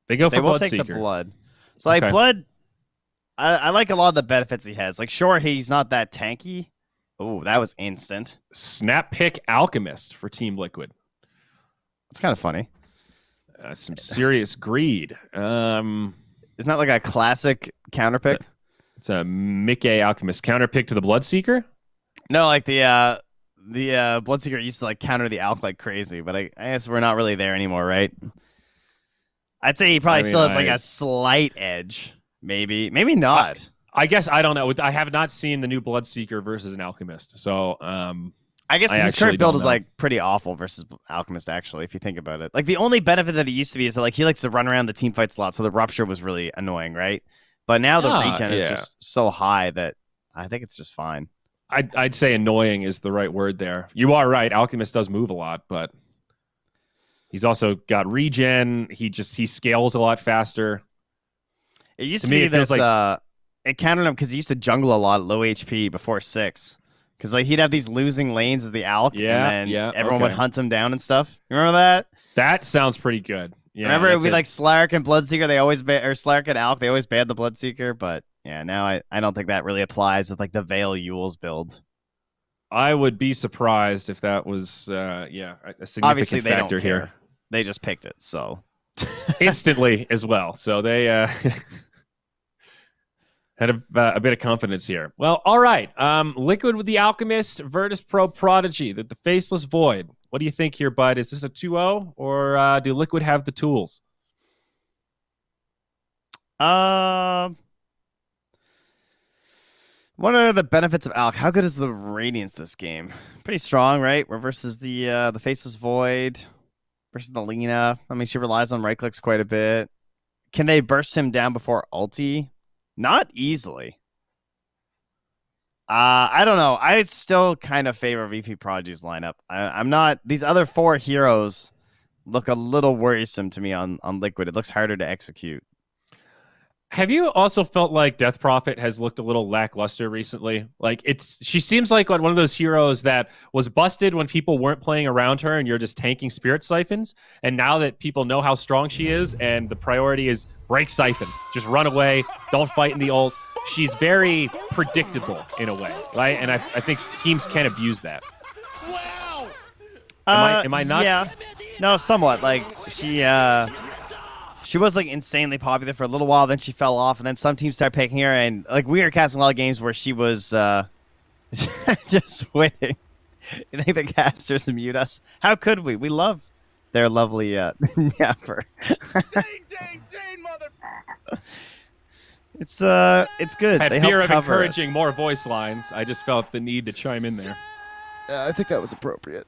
They go They for will take the Bloodseeker. blood. So like blood, I like a lot of the benefits he has. Like sure, he's not that tanky. Oh, that was instant. Snap pick Alchemist for Team Liquid. It's kind of funny. Some serious greed. Isn't that like a classic counter pick? It's a Mickey Alchemist counter pick to the Bloodseeker. No, like the Bloodseeker used to like counter the Alch like crazy, but I guess we're not really there anymore, right? I'd say he probably still has like a slight edge. Maybe not. I guess I don't know. I have not seen the new Bloodseeker versus an Alchemist, so I guess his actually current build don't is know. like pretty awful versus Alchemist, actually, if you think about it. Like the only benefit that he used to be is that like he likes to run around the team fight slot, so the rupture was really annoying, right? But now the regen is just so high that I think it's just fine. I'd say annoying is the right word there. You are right. Alchemist does move a lot, but he's also got regen. He scales a lot faster. It used to be that it countered him because he used to jungle a lot at low HP before 6. Because like he'd have these losing lanes as the Alch, and then everyone would hunt him down and stuff. You remember that? That sounds pretty good. Yeah, remember it would be like Slark and Bloodseeker. They always or Slark and Alch. They always banned the Bloodseeker, but yeah, now I don't think that really applies with like the Veil Yules build. I would be surprised if that was a significant Obviously, they factor don't care. here. They just picked it, so Instantly as well. So they had a bit of confidence here. Well, all right. Liquid with the Alchemist, Virtus Pro Prodigy, the Faceless Void. What do you think here, bud? Is this a 2-0, or do Liquid have the tools? What are the benefits of Alch? How good is the Radiance this game? Pretty strong, right? Versus the Faceless Void, versus the Lena. I mean, she relies on right clicks quite a bit. Can they burst him down before ulti? Not easily. I don't know. I still kind of favor VP Prodigy's lineup. I'm not. These other 4 heroes look a little worrisome to me on Liquid. It looks harder to execute. Have you also felt like Death Prophet has looked a little lackluster recently? Like she seems like one of those heroes that was busted when people weren't playing around her and you're just tanking Spirit Siphons. And now that people know how strong she is and the priority is break Siphon, just run away, don't fight in the ult. She's very predictable in a way, right? And I think teams can abuse that. Am I nuts? Yeah. No, somewhat. Like she was like insanely popular for a little while, then she fell off, and then some teams started picking her, and like we were casting a lot of games where she was just winning. You think the casters mute us? How could we? We love their lovely Yapper. It's good. I had They fear help of cover encouraging us. more voice lines. I just felt the need to chime in there. I think that was appropriate.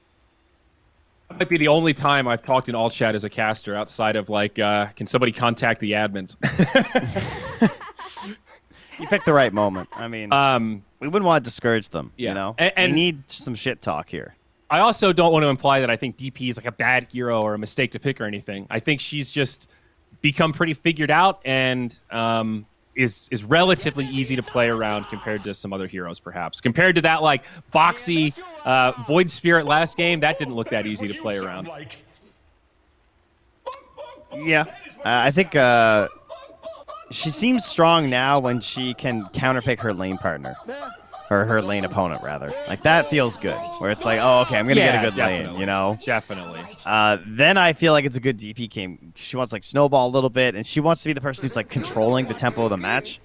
That might be the only time I've talked in all chat as a caster outside of like, can somebody contact the admins? You picked the right moment. I mean, we wouldn't want to discourage them. Yeah. You know, And we need some shit talk here. I also don't want to imply that I think DP is like a bad hero or a mistake to pick or anything. I think she's just become pretty figured out and is relatively easy to play around compared to some other heroes, perhaps. Compared to that like boxy Void Spirit last game, that didn't look that easy to play around. Yeah, I think she seems strong now when she can counterpick her lane partner. Or her lane opponent, rather. Like, that feels good. Where it's like, oh, okay, I'm going to get a good lane, you know? Definitely. Then I feel like it's a good DP game. She wants, like, snowball a little bit, and she wants to be the person who's, like, controlling the tempo of the match.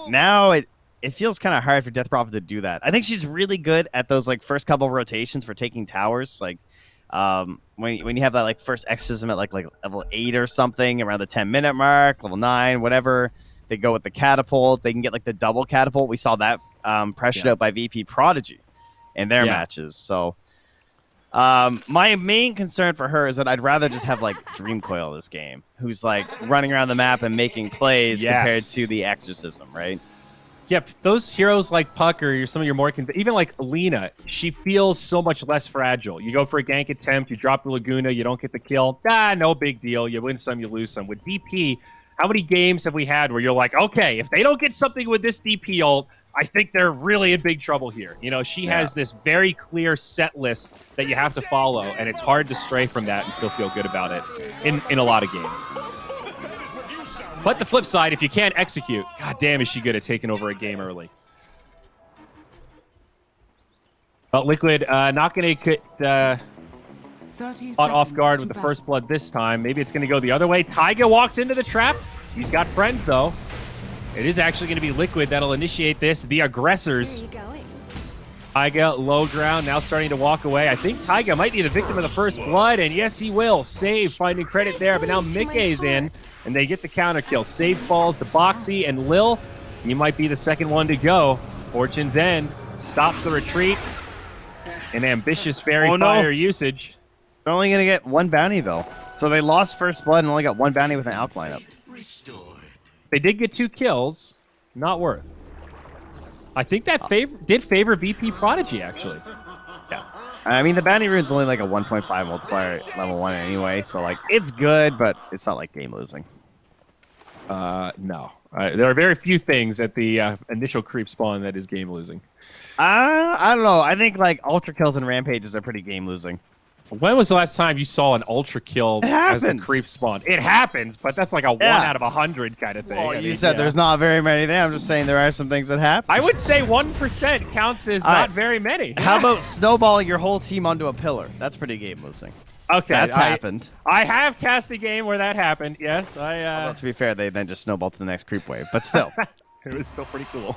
Now it feels kind of hard for Death Prophet to do that. I think she's really good at those, like, first couple of rotations for taking towers. Like, when you have that, like, first exorcism at, like level 8 or something, around the 10-minute mark, level 9, whatever. They go with the catapult. They can get, like, the double catapult. We saw that pressured out by VP Prodigy in their matches. So my main concern for her is that I'd rather just have, like, Dream Coil this game, who's, like, running around the map and making plays compared to the Exorcism, right? Yep, those heroes like Puck or some of your more... even like Lina, she feels so much less fragile. You go for a gank attempt, you drop the Laguna, you don't get the kill. No big deal. You win some, you lose some. With DP... how many games have we had where you're like, okay, if they don't get something with this DP ult, I think they're really in big trouble here. You know, she has this very clear set list that you have to follow, and it's hard to stray from that and still feel good about it in a lot of games. But the flip side, if you can't execute, god damn, is she good at taking over a game early. But Liquid not going to get... caught off guard with the first blood this time. Maybe it's going to go the other way. Taiga walks into the trap. He's got friends, though. It is actually going to be Liquid that'll initiate this. The aggressors. Where are you going? Taiga, low ground, now starting to walk away. I think Taiga might be the victim of the first blood, and yes, he will. Save, finding credit there, but now Mickey's in, and they get the counter kill. Save falls to Boxy, and Lil, you might be the second one to go. Fortune's End stops the retreat. An ambitious fairy fire usage. They're only going to get one bounty, though. So they lost first blood and only got one bounty with an alk lineup. They did get 2 kills. Not worth. I think that did favor VP Prodigy, actually. Yeah. I mean, the bounty rune's only like a 1.5 multiplier at level 1 anyway, so like it's good, but it's not like game losing. No. There are very few things at the initial creep spawn that is game losing. I don't know. I think like ultra kills and rampages are pretty game losing. When was the last time you saw an ultra kill as the creep spawn? It happens, but that's like a 1 out of 100 kind of thing. Well, you said there's not very many there. I'm just saying there are some things that happen. I would say 1% counts as not very many. How about snowballing your whole team onto a pillar? That's pretty game losing. Okay. That's happened. I have cast a game where that happened, yes. Well, to be fair, they then just snowball to the next creep wave, but still. It was still pretty cool.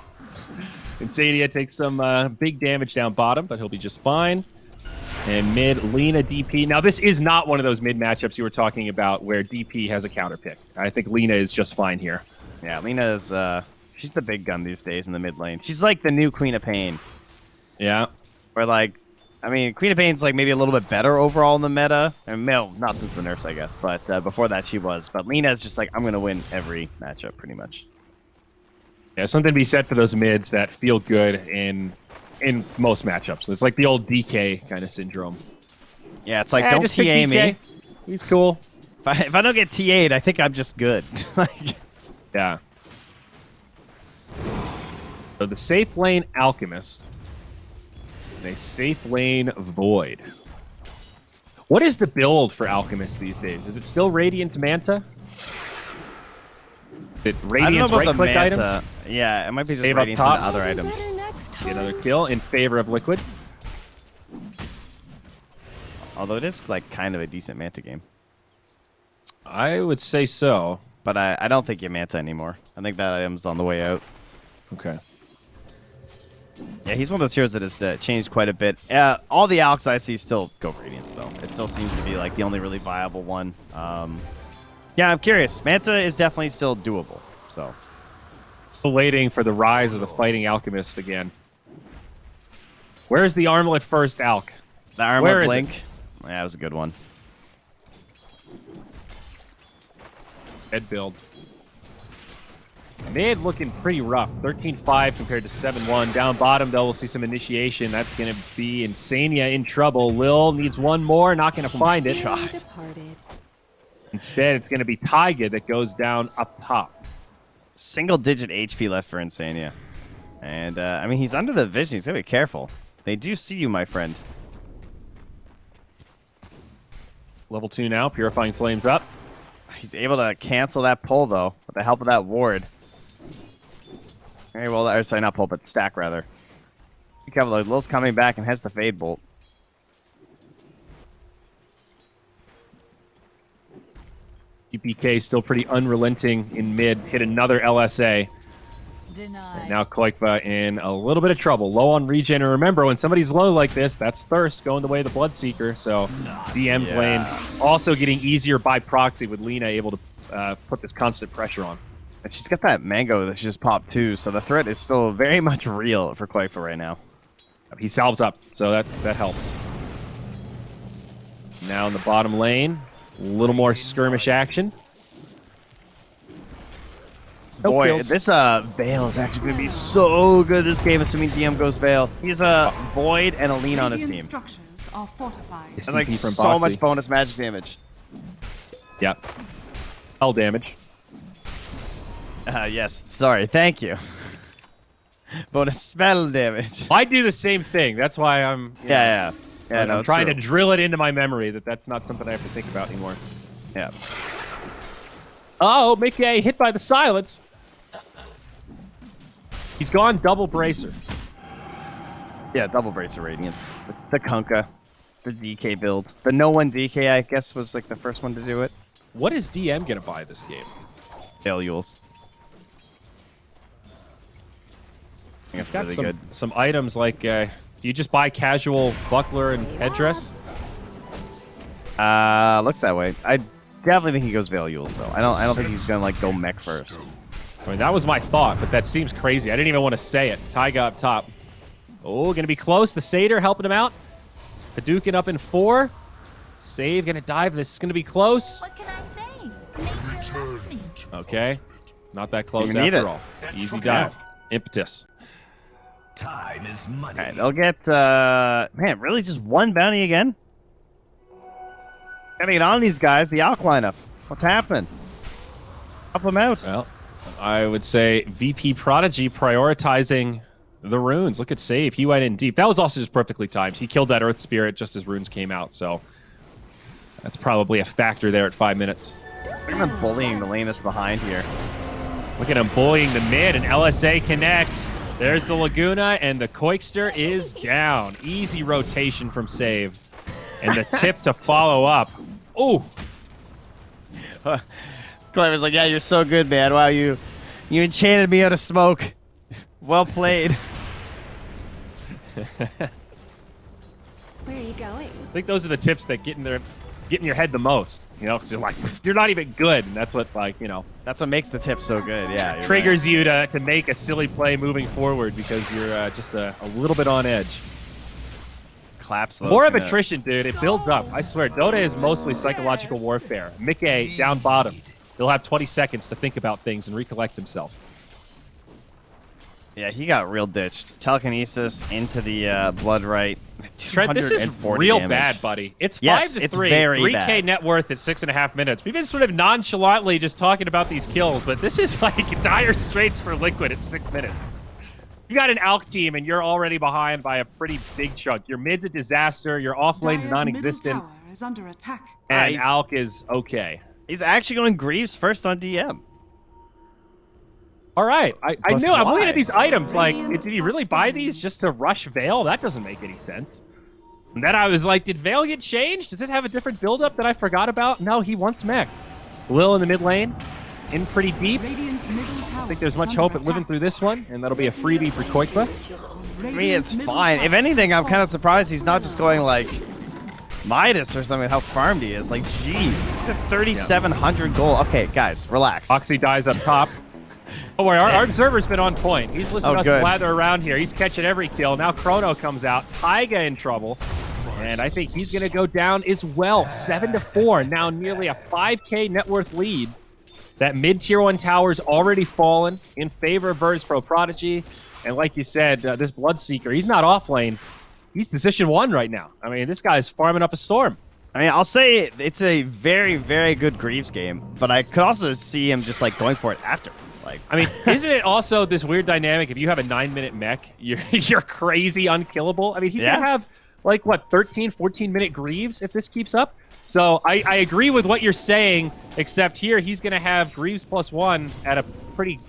Insadia takes some big damage down bottom, but he'll be just fine. And mid, Lina DP. Now, this is not one of those mid matchups you were talking about where DP has a counter pick. I think Lina is just fine here. Yeah, Lina is, she's the big gun these days in the mid lane. She's like the new Queen of Pain. Yeah. Where, like, I mean, Queen of Pain's like maybe a little bit better overall in the meta. And no, not since the nerfs, I guess. But before that, she was. But Lina's just like, I'm going to win every matchup pretty much. Yeah, something to be said for those mids that feel good in most matchups. It's like the old DK kind of syndrome. Yeah, it's like, don't just pick TA me. DK. He's cool. If I don't get TA'd, I think I'm just good. Like, yeah. So the safe lane Alchemist and a safe lane Void. What is the build for Alchemist these days? Is it still Radiance Manta? Is it Radiance right-click items? Yeah, it might be just Save up Radiance top. and other items. Better next Get time. another kill in favor of Liquid. Although it is like kind of a decent Manta game. I would say so. But I don't think you Manta anymore. I think that item's on the way out. Okay. Yeah, he's one of those heroes that has changed quite a bit. All the Alks I see still go Radiance, though. It still seems to be like the only really viable one. Yeah, I'm curious. Manta is definitely still doable. So Still waiting for the rise of the Fighting Alchemist again. Where's the Armlet first Alk? the armor Where is blink. Yeah, that was a good one. Head build. Mid looking pretty rough. 13-5 compared to 7-1. Down bottom, though, we'll see some initiation. That's going to be Insania in trouble. Lil needs one more. Not going to find it. Departed. Instead, it's going to be Taiga that goes down up top. Single-digit HP left for Insania. And, I mean, he's under the vision. He's got to be careful. They do see you, my friend. Level 2 now. Purifying Flames up. He's able to cancel that pull, though, with the help of that ward. Very well, or sorry, not pull, but stack, rather. Be careful, though. Lil's coming back and has the Fade Bolt. EPK still pretty unrelenting in mid. Hit another LSA. Denied. And now Koikva in a little bit of trouble. Low on regen. And remember, when somebody's low like this, that's Thirst going the way of the Bloodseeker. So DM's lane also getting easier by proxy with Lina able to put this constant pressure on. And she's got that mango that she just popped, too, so the threat is still very much real for Koifa right now. He salves up, so that helps. Now in the bottom lane, a little more skirmish action. No Boy, kills. this Veil is actually going to be so good this game, assuming DM goes Veil. He's a Void and a Lean on his Radiant team. structures are fortified. That's like STP from so Boxy. much bonus magic damage. Yep. Spell damage. Yes, sorry, thank you. Bonus spell damage. I do the same thing. That's why I'm Yeah, I'm no, it's trying true. to drill it into my memory that that's not something I have to think about anymore. Yeah. Oh, Mickey hit by the silence. He's gone double bracer. Yeah, double Bracer Radiance. The Kunkka. The DK build. The no one DK, I guess, was like the first one to do it. What is DM gonna buy this game? Veil Yules. I think It's it's got really good. some items like do you just buy casual buckler and headdress? Looks that way. I definitely think he goes Veil Yules, though. I don't think he's gonna like go mech first. I mean, that was my thought, but that seems crazy. I didn't even want to say it. Taiga up top. Oh, gonna be close. The Satyr helping him out. Hadouken up in 4. Save gonna dive. This is gonna be close. What can I say? Nature loves me. Okay. Not that close You need after it. all. Easy dive. Impetus. Time is money. All right, they'll get, man, really just one bounty again? Gotta get on these guys, the Alk lineup. What's happening? Help them out. Well, I would say VP Prodigy prioritizing the runes. Look at save. He went in deep. That was also just perfectly timed. He killed that Earth Spirit just as runes came out, so that's probably a factor there at 5 minutes. Look at them bullying the lane that's behind here. Look at him bullying the mid, and LSA connects. There's the Laguna, and the Koikster is down. Easy rotation from save. And the tip to follow up. Ooh. Clive was like, yeah, you're so good, man. Wow, you enchanted me out of smoke. Well played. Where are you going? I think those are the tips that get in your head the most. You know, 'cause you're like, you're not even good. And that's what, like, you know, That's what makes the tip so good, yeah. you're triggers you to make a silly play moving forward because you're just a little bit on edge. right. Claps those More of gonna- attrition, dude. It builds up. I swear, Dota is mostly psychological warfare. Mickey down bottom. He'll have 20 seconds to think about things and recollect himself. Yeah, he got real ditched. Telekinesis into the blood right. Trent, this is 240 real damage. bad, buddy. It's Yes, 5-3. it's very 3K bad. net worth at 6.5 minutes. We've been sort of nonchalantly just talking about these kills, but this is like dire straits for Liquid at 6 minutes. You got an Alk team, and you're already behind by a pretty big chunk. Your mid's a disaster. Your off lane's Dyer's non-existent. middle tower is under attack. And He's- Alk is okay. He's actually going Greaves first on DM. All right. I knew. I'm looking why? at these items. Like, did he really buy these just to rush Veil? That doesn't make any sense. And then I was like, did Veil get changed? Does it have a different build-up that I forgot about? No, he wants mech. Lil in the mid lane, in pretty deep. Radiant's middle tower I think there's is much under hope at living attack. through this one, and that'll be a freebie for Koikba. I mean, it's fine. If anything, I'm kind of surprised he's not just going like Midas or something with how farmed he is. Like, jeez, he's at 3,700 gold. Okay, guys, relax. Oxy dies up top. Oh, boy, our observer's been on point. He's listening to us good. blather around here. He's catching every kill. Now Chrono comes out. Taiga in trouble. And I think he's going to go down as well. 7-4. Now nearly a 5K net worth lead. That mid-tier 1 tower's already fallen in favor of Virtus Pro Prodigy. And like you said, this Bloodseeker, he's not off lane. He's position 1 right now. I mean, this guy's farming up a storm. I mean, I'll say it's a very, very good Greaves game, but I could also see him just like going for it after. Like, I mean, isn't it also this weird dynamic? If you have a 9-minute mech, you're crazy unkillable. I mean, he's going to have, like, what, 13, 14-minute Greaves if this keeps up? So I agree with what you're saying, except here he's going to have Greaves +1 at a pretty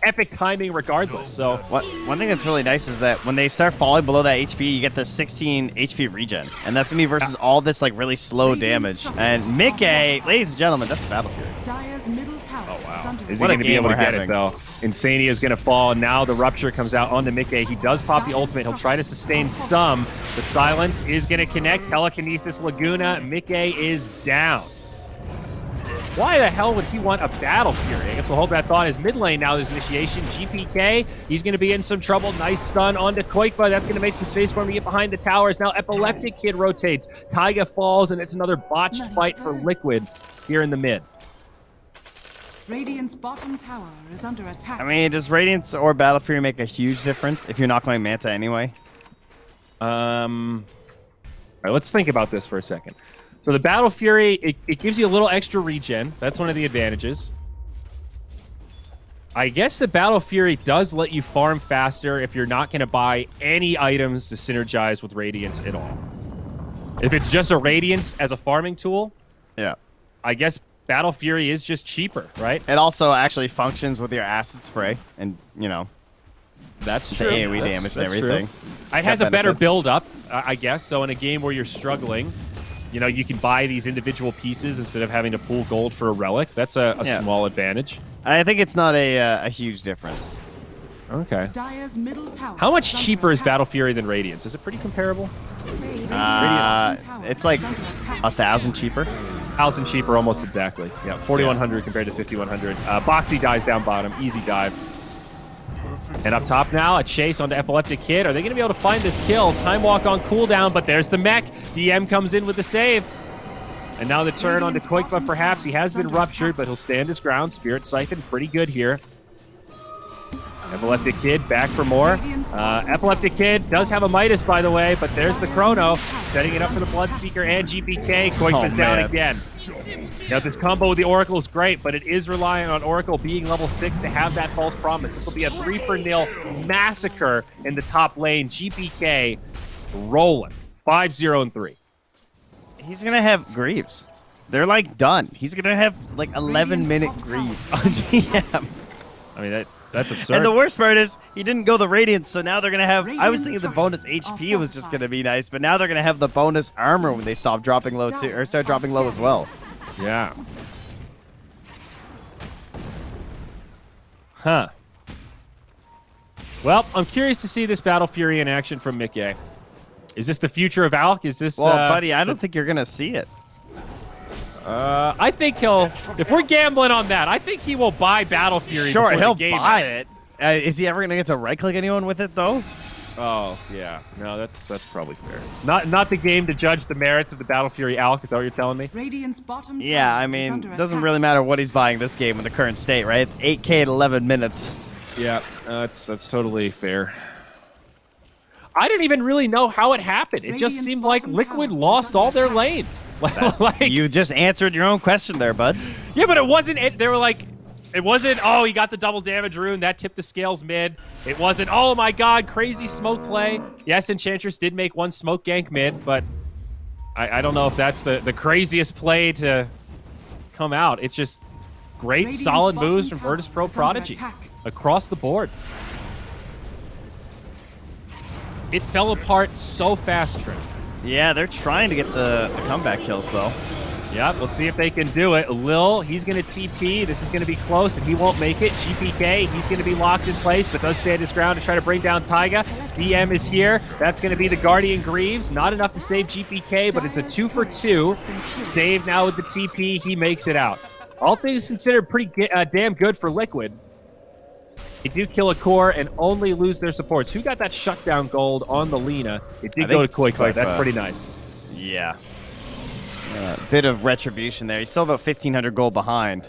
epic timing regardless. So one thing that's really nice is that when they start falling below that HP, you get the 16 HP regen, and that's gonna be versus all this like really slow damage. And Mickey, ladies and gentlemen, that's Battlefield. Dyer's middle tower is under is he What a going to be game able to we're get having. it, though? Insania is going to fall. Now the Rupture comes out onto Mickey. He does pop the ultimate. He'll try to sustain some. The Silence is going to connect. Telekinesis Laguna. Mickey is down. Why the hell would he want a Battle Fury? I guess we'll hold that thought. His mid lane now, there's initiation. GPK, he's going to be in some trouble. Nice stun onto Koikba. That's going to make some space for him to get behind the towers. Now Epileptic Kid rotates. Taiga falls, and it's another botched fight for Liquid here in the mid. Radiant's bottom tower is under attack. I mean, does Radiance or Battle Fury make a huge difference if you're not going Manta anyway? All right, let's think about this for a second. So the Battle Fury, it gives you a little extra regen. That's one of the advantages. I guess the Battle Fury does let you farm faster if you're not going to buy any items to synergize with Radiance at all. If it's just a Radiance as a farming tool, Yeah. I guess Battle Fury is just cheaper, right? It also actually functions with your acid spray, and you know, That's the AoE damage and everything. It has a better benefits. build-up, I guess. So in a game where you're struggling, you know, you can buy these individual pieces instead of having to pool gold for a relic. That's a small advantage. I think it's not a huge difference. Okay. Dyer's middle tower How much is under cheaper is attack. Battle Fury than Radiance? Is it pretty comparable? Radiant's bottom tower It's like is under attack. 1,000 cheaper. 1,000 cheaper, almost exactly. Yeah, 4,100 compared to 5,100. Boxy dies down bottom. Easy dive. And up top now, a chase onto Epileptic Kid. Are they going to be able to find this kill? Time walk on cooldown, but there's the mech. DM comes in with the save. And now the turn onto Koikba, perhaps. He has been ruptured, but he'll stand his ground. Spirit Siphon, pretty good here. Epileptic Kid back for more. Epileptic Kid does have a Midas, by the way, but there's the Chrono, setting it up for the Bloodseeker and GPK. Koikba's down man. again. Now, this combo with the Oracle is great, but it is relying on Oracle being level 6 to have that false promise. This will be a 3-0 massacre in the top lane. GPK rolling. 5-0-3. He's gonna have Greaves. They're like done. He's gonna have like 11-minute Greaves on DM. I mean, that's absurd. And the worst part is he didn't go the Radiance, so now they're gonna have. I was Radiant thinking the bonus structures HP are was just fortified. gonna be nice, but now they're gonna have the bonus armor when they stop dropping low too, or start dropping low as well. Yeah. Huh. Well, I'm curious to see this Battle Fury in action from Mickey. Is this the future of Alk? Is this... Well, buddy, I don't think you're gonna see it. I think he'll... If we're gambling on that, I think he will buy Battle Fury Sure, before he'll the game buy ends. it. Is he ever gonna get to right-click anyone with it though? Oh, yeah. No, that's probably fair. Not the game to judge the merits of the Battle Fury Alk, is that what you're telling me? Radiant's bottom tower Yeah, I is mean, under it doesn't attack. really matter what he's buying this game in the current state, right? It's 8K at 11 minutes. Yeah, that's totally fair. I didn't even really know how it happened. It just Radiant's seemed like bottom Liquid tower is lost all under their attack. lanes. Like, You just answered your own question there, bud. yeah, but it wasn't it. They were like, It wasn't, oh, he got the double damage rune. That tipped the scales mid. It wasn't, oh my god, crazy smoke play. Yes, Enchantress did make one smoke gank mid, but I don't know if that's the craziest play to come out. It's just great, Radiant's solid bottom moves from tower Virtus Pro is under Prodigy attack. across the board. It fell apart so fast, Trent. Yeah, they're trying to get the comeback kills, though. Yep, let's see if they can do it. Lil, he's going to TP. This is going to be close, and he won't make it. GPK, he's going to be locked in place, but does stand his ground to try to bring down Taiga. DM is here. That's going to be the Guardian Greaves. Not enough to save GPK, but it's a 2 for 2. Save now with the TP. He makes it out. All things considered, pretty damn good for Liquid. They do kill a core and only lose their supports. Who got that shutdown gold on the Lina? It did go to Koi Koi. That's pretty nice. Yeah. Bit of retribution there. He's still about 1,500 gold behind.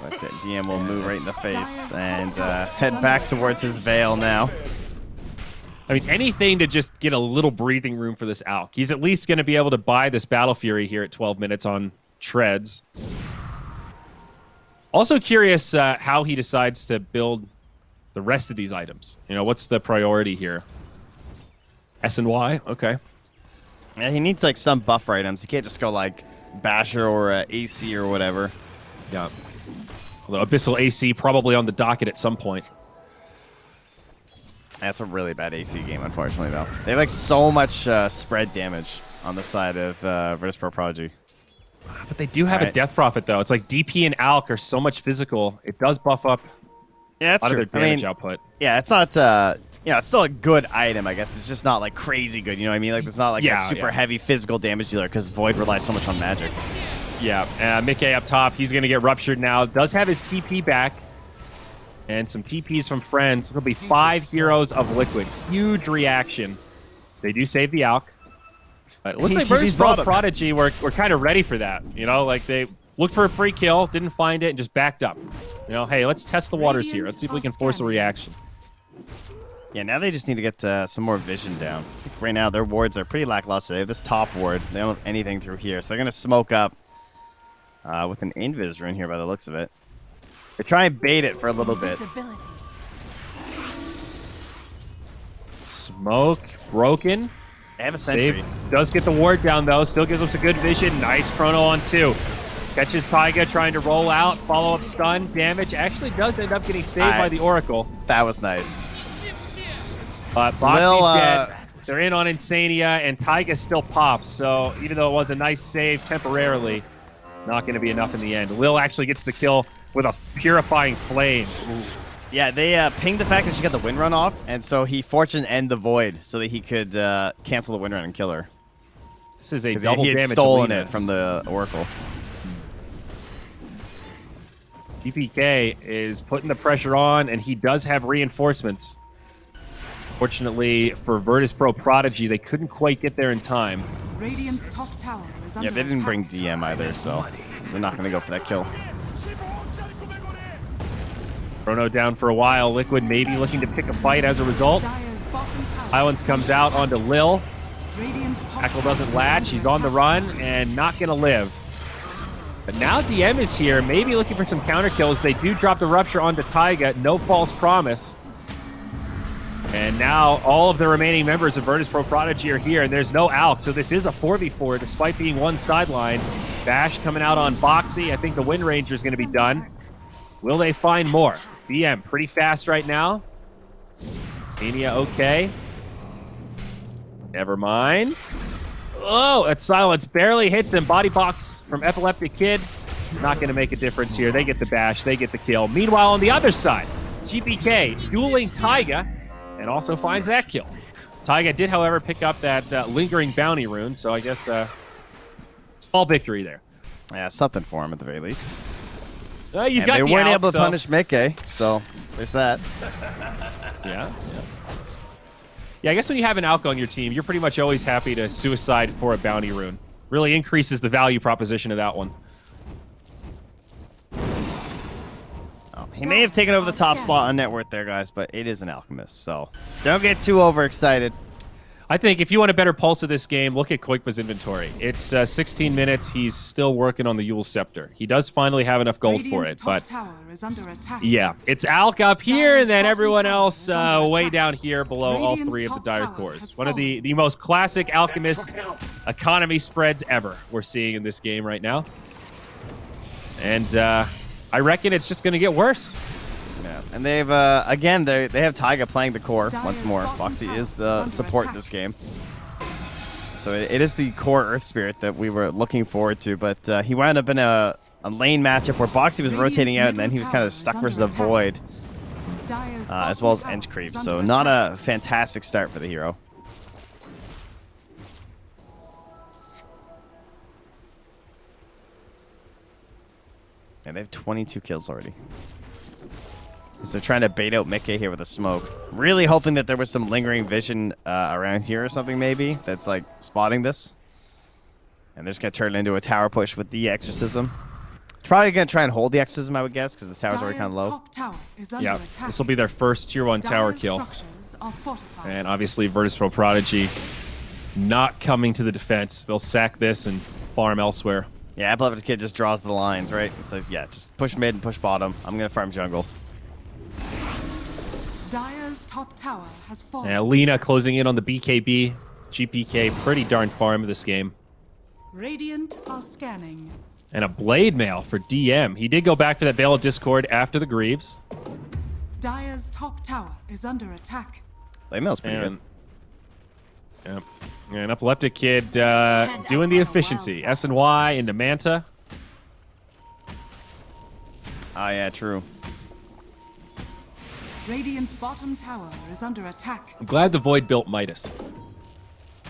But DM will move right in the face and head back towards his veil now. I mean, anything to just get a little breathing room for this Alk. He's at least going to be able to buy this Battle Fury here at 12 minutes on treads. Also curious how he decides to build the rest of these items. You know, what's the priority here? S and Y? Okay. Yeah, he needs like some buff items. He can't just go like Basher or AC or whatever. Yeah. Although Abyssal AC probably on the docket at some point. That's a really bad AC game, unfortunately, though. They have like so much spread damage on the side of Virtus Pro Prodigy. But they do have a Death Prophet, though. It's like DP and Alk are so much physical. It does buff up a lot of their damage output. Yeah, it's not... it's still a good item, I guess. It's just not like crazy good, you know what I mean? Like it's not like a super heavy physical damage dealer because Void relies so much on magic. Yeah, Mickey up top. He's going to get ruptured now. Does have his TP back. And some TPs from friends. It'll be 5 heroes of Liquid. Huge reaction. They do save the Alk. It looks like Virtus Pro Prodigy were kind of ready for that. You know, like they looked for a free kill, didn't find it, and just backed up. You know, hey, let's test the waters here. Let's see if we can force a reaction. Yeah, now they just need to get some more vision down. Right now, their wards are pretty lackluster. They have this top ward. They don't have anything through here, so they're going to smoke up with an invis rune here by the looks of it. They try and bait it for a little bit. Smoke broken. They have a sentry. Save. Does get the ward down, though. Still gives us a good vision. Nice chrono on 2. Catches Taiga trying to roll out. Follow-up stun. Damage actually does end up getting saved by the Oracle. That was nice. Boxy's dead. They're in on Insania, and Taiga still pops. So even though it was a nice save temporarily, not going to be enough in the end. Lil actually gets the kill with a purifying flame. Ooh. Yeah, they pinged the fact that she got the wind run off, and so he fortune end the void so that he could cancel the wind run and kill her. This is a double he damage. had stolen it from the Oracle. GPK is putting the pressure on, and he does have reinforcements. Fortunately for Virtus Pro Prodigy, they couldn't quite get there in time. Radiant's top tower is under They didn't bring attack. DM either, so they're not going to go for that kill. Chrono down for a while. Liquid maybe looking to pick a fight as a result. Dire's bottom tower Silence comes out onto Lil. Radiant's top Tackle tower doesn't is latch. under He's on the attack. run and not going to live. But now DM is here, maybe looking for some counter kills. They do drop the Rupture onto Taiga. No false promise. And now all of the remaining members of Virtus Pro Prodigy are here, and there's no Alk, so this is a 4v4 despite being one sideline. Bash coming out on Boxy. I think the Wind Ranger is going to be done. Will they find more? DM pretty fast right now. Xenia okay. Never mind. Oh, that silence barely hits him. Body box from Epileptic Kid. Not going to make a difference here. They get the bash. They get the kill. Meanwhile, on the other side, GPK dueling Taiga and also finds that kill. Taiga did, however, pick up that lingering bounty rune, so I guess small victory there. Yeah, something for him at the very least. You've got they the weren't Alk, able to so- punish Mickey, so there's that. Yeah. Yeah, I guess when you have an Alk on your team, you're pretty much always happy to suicide for a bounty rune. Really increases the value proposition of that one. He may have taken over the top slot on net worth there, guys, but it is an alchemist, so don't get too overexcited. I think if you want a better pulse of this game, look at Koikva's inventory. It's 16 minutes. He's still working on the Yule Scepter. He does finally have enough gold for it, but tower is under attack. yeah, it's Alk up here, and then Dire's everyone bottom else tower is under way attack. down here below all Radiant's three of the top Dire tower cores. has One of fallen. the most classic Alchemist economy spreads ever we're seeing in this game right now. And I reckon it's just going to get worse. Yeah, and they've again they have Taiga playing the core Dire's once more. bottom Foxy tower is is the under support attack. this game, so it is the core Earth Spirit that we were looking forward to. But he wound up in a lane matchup where Boxy was Radiant's rotating out, and then middle he was kind tower of is stuck under versus a attack. void, Dire's as well as bottom Ench tower creep. is So under not attack. a fantastic start for the hero. And they have 22 kills already. So they're trying to bait out Mickey here with a smoke. Really hoping that there was some lingering vision around here or something maybe that's like spotting this. And they're just going to turn it into a tower push with the Exorcism. Probably going to try and hold the Exorcism, I would guess, because the tower's already kind of Dire's low. top tower is under Yeah, attack. this will be their first tier 1 tower Dire's kill. structures are fortified. And obviously, Virtus Pro Prodigy not coming to the defense. They'll sack this and farm elsewhere. Yeah, Epileptic Kid just draws the lines, right? It says, yeah, just push mid and push bottom. I'm going to farm jungle. Dire's top tower has fallen. And Lina closing in on the BKB. GPK, pretty darn farm of this game. Radiant are scanning. And a Blade Mail for DM. He did go back for that Veil of Discord after the Greaves. Dire's top tower is under attack. Laymail's pretty And, good. yep. And Epileptic Kid doing the efficiency. S and Y into Manta. Oh, yeah, true. Radiant's bottom tower is under attack. I'm glad the Void built Midas. I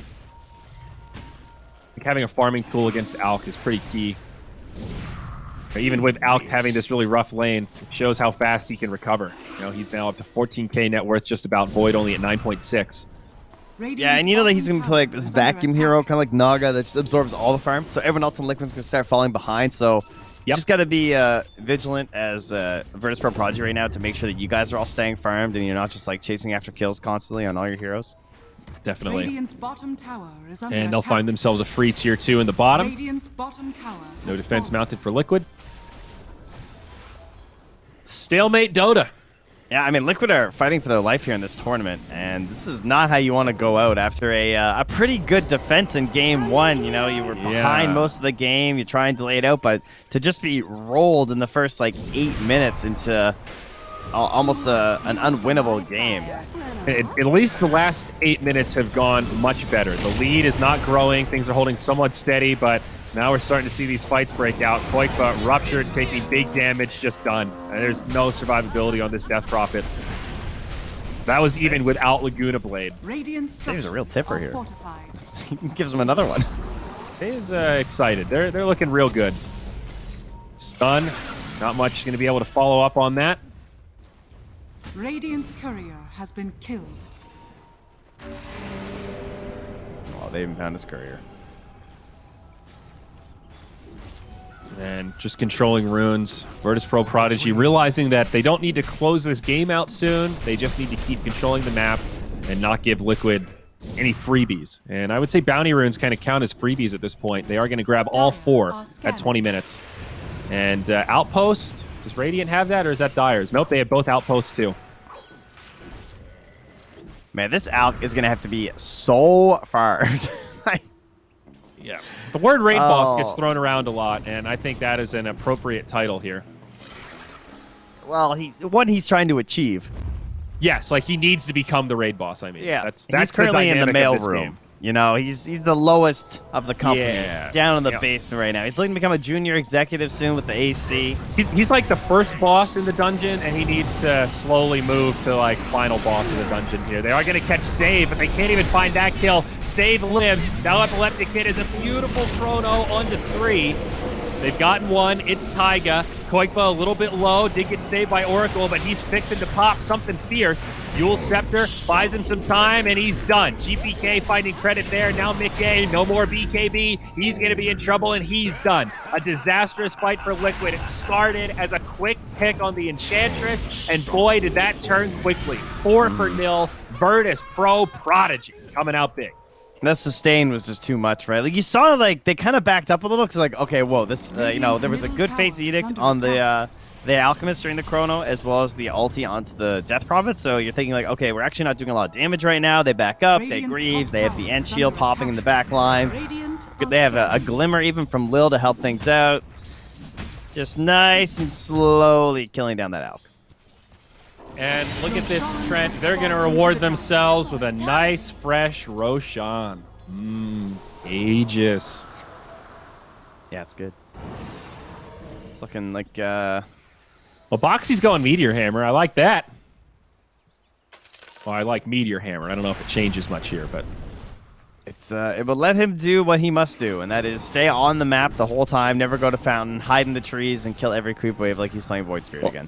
think having a farming tool against Alk is pretty key. Even with Alk having this really rough lane, it shows how fast he can recover. You know, he's now up to 14k net worth, just about. Void only at 9.6. Radiant's Yeah, and you know that he's bottom going to play like tower this is under vacuum attack. hero, kind of like Naga, that just absorbs all the farm. So everyone else in Liquid's going to start falling behind. So you Yep. just got to be vigilant as Virtus Pro Prodigy right now to make sure that you guys are all staying farmed and you're not just like chasing after kills constantly on all your heroes. Definitely. Radiant's bottom tower is under And they'll attack. find themselves a free tier 2 in the bottom. Radiant's bottom tower No has defense fallen. mounted for Liquid. Stalemate Dota. Yeah, I mean, Liquid are fighting for their life here in this tournament, and this is not how you want to go out after a pretty good defense in game one. You know, you were behind Yeah. most of the game, you try and delay it out, but to just be rolled in the first, like, 8 minutes into almost an unwinnable game. At least the last 8 minutes have gone much better. The lead is not growing. Things are holding somewhat steady, but now we're starting to see these fights break out. Koikva ruptured, taking big damage, just done. And there's no survivability on this Death Prophet. That was even without Laguna Blade. Radiant Save's a real structures tipper are here. fortified. Gives them another one. Save's excited. They're looking real good. Stun. Not much going to be able to follow up on that. Radiant's courier has been killed. Oh, they even found his courier. And just controlling runes. Virtus Pro Prodigy realizing that they don't need to close this game out soon. They just need to keep controlling the map and not give Liquid any freebies. And I would say bounty runes kind of count as freebies at this point. They are going to grab all 4 at 20 minutes. And Outpost, does Radiant have that or is that Dire's? Nope, they have both Outposts too. Man, this Alk is going to have to be so farmed. Yeah. The word raid boss gets Oh. thrown around a lot, and I think that is an appropriate title here. Well, he's trying to achieve. Yes, like he needs to become the raid boss, I mean. Yeah, That's he's currently in the dynamic mail of this room. game. You know, he's the lowest of the company, Yeah. down in the Yeah. basement right now. He's looking to become a junior executive soon with the AC. He's like the first boss in the dungeon, and he needs to slowly move to like final boss of the dungeon here. They are going to catch Save, but they can't even find that kill. Save lives. Now Epileptic Kid is a beautiful chrono onto 3. They've gotten 1. It's Taiga. Koikva a little bit low. Did get saved by Oracle, but he's fixing to pop something fierce. Yule Scepter buys him some time, and he's done. GPK finding credit there. Now Mickey, no more BKB. He's going to be in trouble, and he's done. A disastrous fight for Liquid. It started as a quick pick on the Enchantress, and boy, did that turn quickly. 4 for nil. Virtus Pro Prodigy coming out big. That sustain was just too much, right? Like you saw, like they kind of backed up a little because, like, okay, whoa, this, you know, there was a good face edict on the Alchemist during the Chrono, as well as the ulti onto the Death Prophet. So you're thinking, like, okay, we're actually not doing a lot of damage right now. They back up, they Greaves, they have the End Shield popping in the back lines. They have a Glimmer even from Lil to help things out. Just nice and slowly killing down that Alch. And look at this, Trent. They're going to reward themselves with a nice, fresh Roshan. Aegis. Yeah, it's good. It's looking like... Well, Boxy's going Meteor Hammer. I like that. Well, I like Meteor Hammer. I don't know if it changes much here, but... it will let him do what he must do, and that is stay on the map the whole time, never go to Fountain, hide in the trees, and kill every creep wave like he's playing Void Spirit again.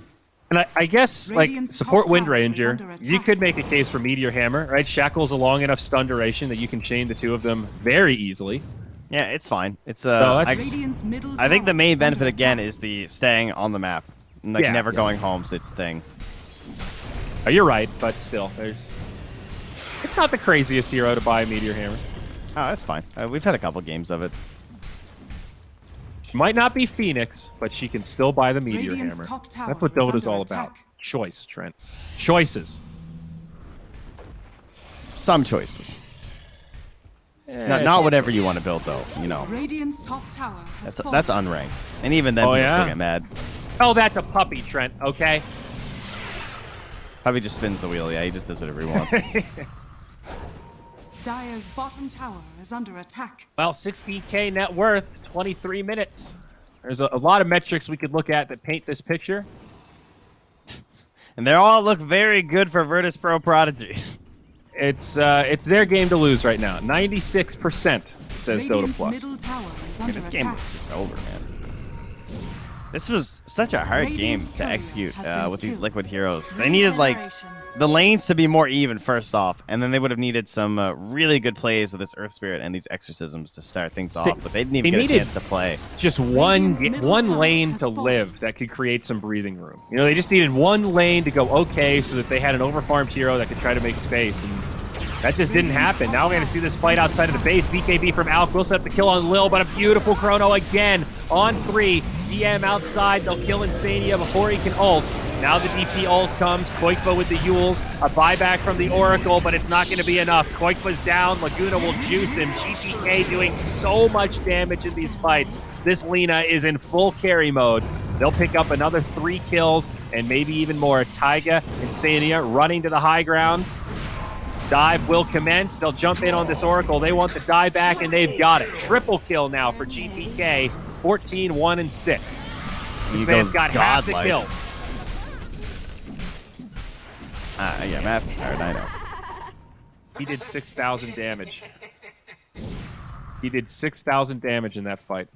And I guess, like, support Wind Ranger, you could make a case for Meteor Hammer, right? Shackle's a long enough stun duration that you can chain the two of them very easily. Yeah, it's fine. It's I think the main benefit, again, is the staying on the map, and, like, never going home thing. Oh, you're right, but still, it's not the craziest hero to buy a Meteor Hammer. Oh, that's fine. We've had a couple games of it. She might not be Phoenix, but she can still buy the Meteor Hammer. That's what Dota's all about. Choice, Trent. Choices. Some choices. Not whatever you want to build, though. You know. Radiant's top tower That's unranked, and even then, people still get mad. Oh, that's a puppy, Trent. Okay. Probably just spins the wheel. Yeah, he just does whatever he wants. Dire's bottom tower is under attack. Well, 16K net worth, 23 minutes. There's a lot of metrics we could look at that paint this picture. And they all look very good for Virtus Pro Prodigy. It's their game to lose right now. 96%, says Dota Plus. Middle tower is under This game was just over, man. This was such a hard game to execute with these Liquid heroes. They needed, like, the lanes to be more even, first off, and then they would have needed some really good plays with this Earth Spirit and these exorcisms to start things off, but they didn't even get a chance to play. Just one lane to live that could create some breathing room. You know, they just needed one lane to go okay so that they had an overfarmed hero that could try to make space, and that just didn't happen. Now we're going to see this fight outside of the base. BKB from Alk will set up the kill on Lil, but a beautiful chrono again on 3. DM outside. They'll kill Insania before he can ult. Now the DP ult comes. Koikva with the Yules. A buyback from the Oracle, but it's not going to be enough. Koikva's down. Laguna will juice him. GTK doing so much damage in these fights. This Lina is in full carry mode. They'll pick up another 3 kills and maybe even more. Taiga, Insania running to the high ground. Dive will commence. They'll jump in on this Oracle. They want the die back, and they've got it. Triple kill now for GTK. 14, 1, and 6. This man's got half the kills. Yeah, math is hard, I know. He did 6,000 damage. He did 6,000 damage in that fight.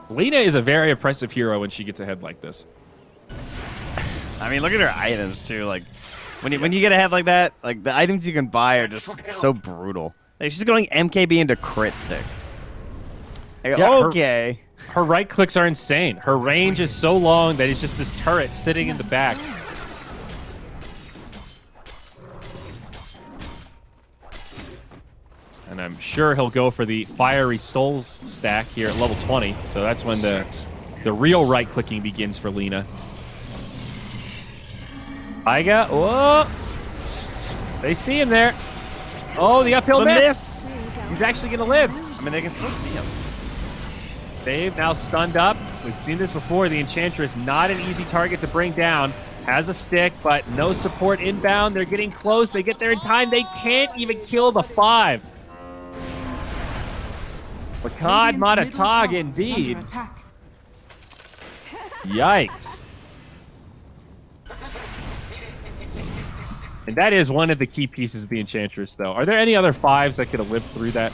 Lina is a very impressive hero when she gets ahead like this. I mean, look at her items, too. Like, when you get ahead like that, like, the items you can buy are just so brutal. Like, she's going MKB into crit stick. Like, yeah, okay. Her right clicks are insane. Her range is so long that it's just this turret sitting in the back. And I'm sure he'll go for the Fiery Souls stack here at level 20. So that's when the real right-clicking begins for Lina. Taiga, whoa! They see him there. Oh, the uphill miss. He's actually going to live. I mean, they can still see him. Save, now stunned up. We've seen this before. The Enchantress, not an easy target to bring down. Has a stick, but no support inbound. They're getting close. They get there in time. They can't even kill the 5. Bakad Matatag, indeed. Yikes. And that is one of the key pieces of the Enchantress, though. Are there any other 5s that could have lived through that?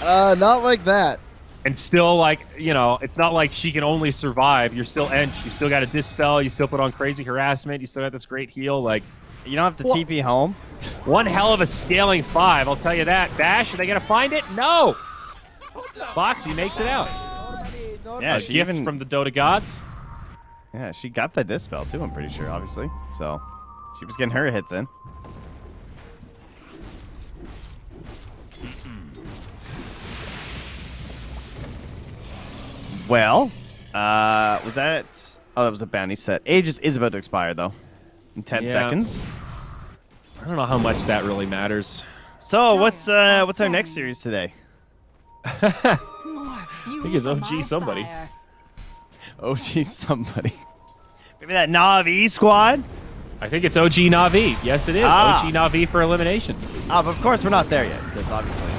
Not like that. And still, like, you know, it's not like she can only survive. You're still Ench. You still got to Dispel. You still put on Crazy Harassment. You still got this great heal. Like, you don't have to TP home. One hell of a scaling 5, I'll tell you that. Bash, are they going to find it? No! Foxy makes it out. Yeah, a gift from the Dota gods. Yeah, she got the dispel too, I'm pretty sure, obviously. So she was getting her hits in. Well, was that... Oh, that was a bounty set. Aegis is about to expire, though, in 10 seconds. I don't know how much that really matters. So, what's our next series today? I think it's OG somebody. OG somebody. Maybe that NAVI squad? I think it's OG Navi. Yes, it is. OG Navi for elimination. But of course we're not there yet, because obviously...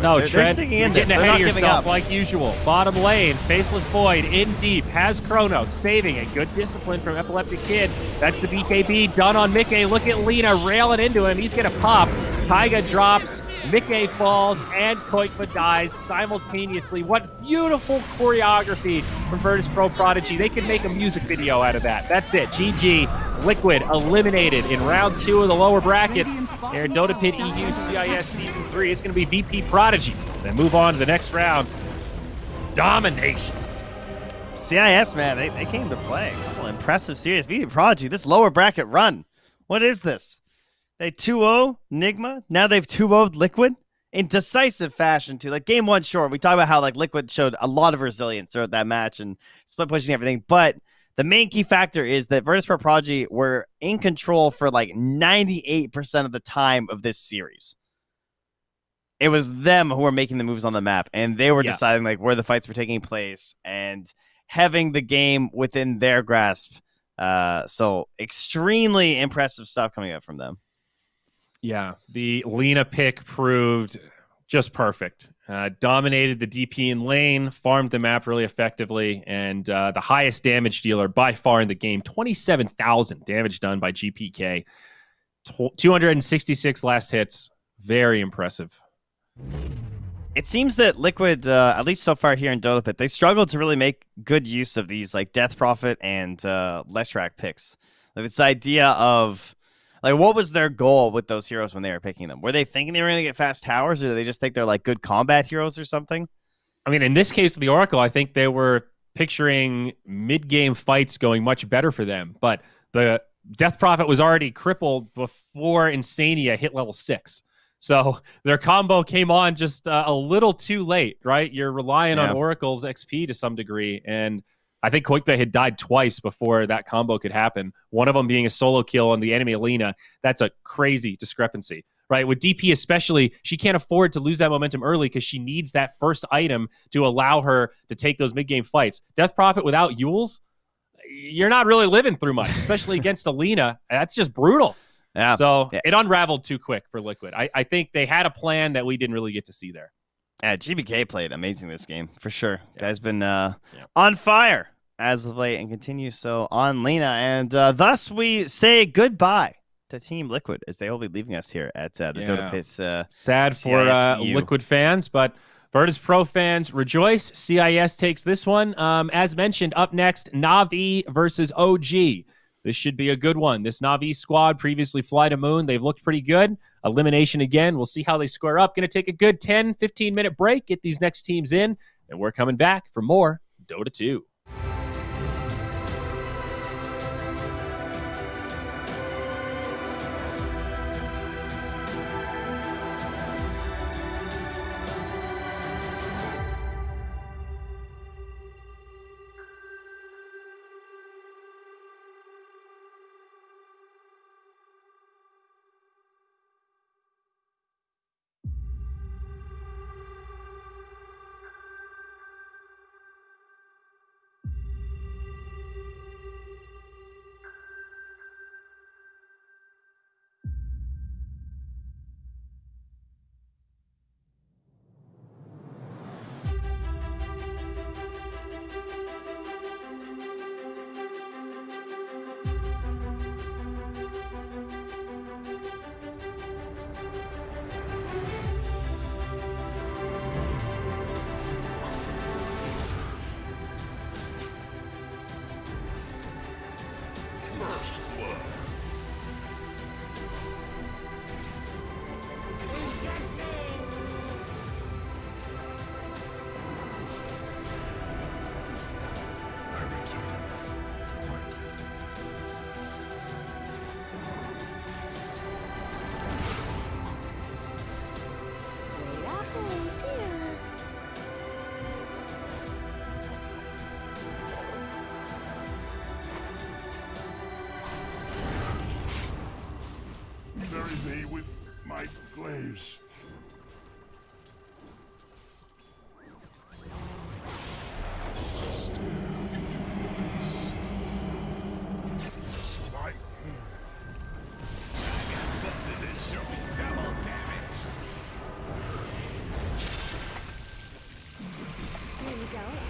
No, they're Trent, sticking you're in getting this. ahead of They're not giving yourself up. like usual. Bottom lane, Faceless Void in deep, has Chronos, saving it. Good discipline from Epileptic Kid. That's the BKB done on Mickey. Look at Lena railing into him. He's going to pop. Taiga drops, Mickey falls, and Koikma dies simultaneously. What beautiful choreography from Virtus Pro Prodigy. They could make a music video out of that. That's it. GG. Liquid eliminated in round 2 of the lower bracket. Here, Dota Pit EU CIS Season 3. It's going to be VP Prodigy. Then move on to the next round. Domination. CIS, man, they came to play. Well, impressive series. VP Prodigy, this lower bracket run. What is this? They 2-0 Nigma. Now they've 2-0'd Liquid in decisive fashion, too. Like, game 1 short, we talked about how, like, Liquid showed a lot of resilience throughout that match and split pushing everything. But the main key factor is that Virtus Pro Prodigy were in control for, like, 98% of the time of this series. It was them who were making the moves on the map, and they were deciding, like, where the fights were taking place and having the game within their grasp. So extremely impressive stuff coming out from them. Yeah, the Lena pick proved just perfect. Dominated the DP in lane, farmed the map really effectively, and the highest damage dealer by far in the game. 27,000 damage done by GPK. 266 last hits. Very impressive. It seems that Liquid, at least so far here in Dota Pit, they struggled to really make good use of these like Death Prophet and Leshrac picks. Like this idea of like what was their goal with those heroes when they were picking them? Were they thinking they were going to get fast towers, or did they just think they're like good combat heroes or something? I mean, in this case with the Oracle, I think they were picturing mid-game fights going much better for them. But the Death Prophet was already crippled before Insania hit level 6. So their combo came on just a little too late, right? You're relying on Oracle's XP to some degree, and I think Koikve had died twice before that combo could happen. One of them being a solo kill on the enemy Alina. That's a crazy discrepancy, right? With DP especially, she can't afford to lose that momentum early because she needs that first item to allow her to take those mid-game fights. Death Prophet without Yules, you're not really living through much, especially against Alina. That's just brutal. Yeah. So it unraveled too quick for Liquid. I think they had a plan that we didn't really get to see there. Yeah, GBK played amazing this game, for sure. Guy's been on fire as of late and continues so on Lena. And thus we say goodbye to Team Liquid as they will be leaving us here at the Dota Pits. Sad for Liquid fans, but Virtus Pro fans, rejoice. CIS takes this one. As mentioned, up next, NAVI versus OG. This should be a good one. This Navi squad previously fly to moon. They've looked pretty good. Elimination again. We'll see how they square up. Going to take a good 10, 15-minute break, get these next teams in, and we're coming back for more Dota 2. slaves. Slight. I got something to show me double damage. Where are you going?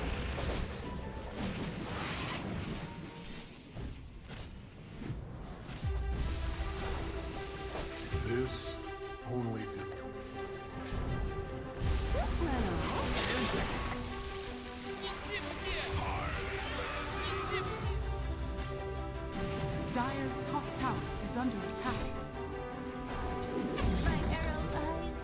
This only do. Dire's top tower is under attack. My arrow eyes.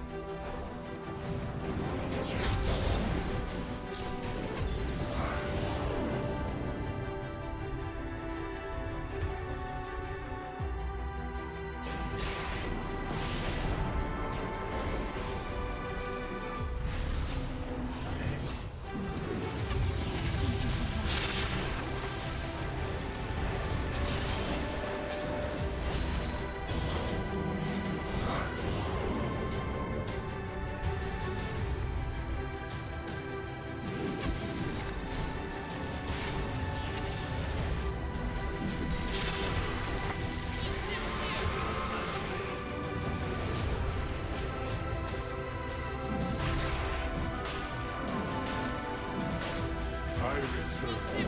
I return.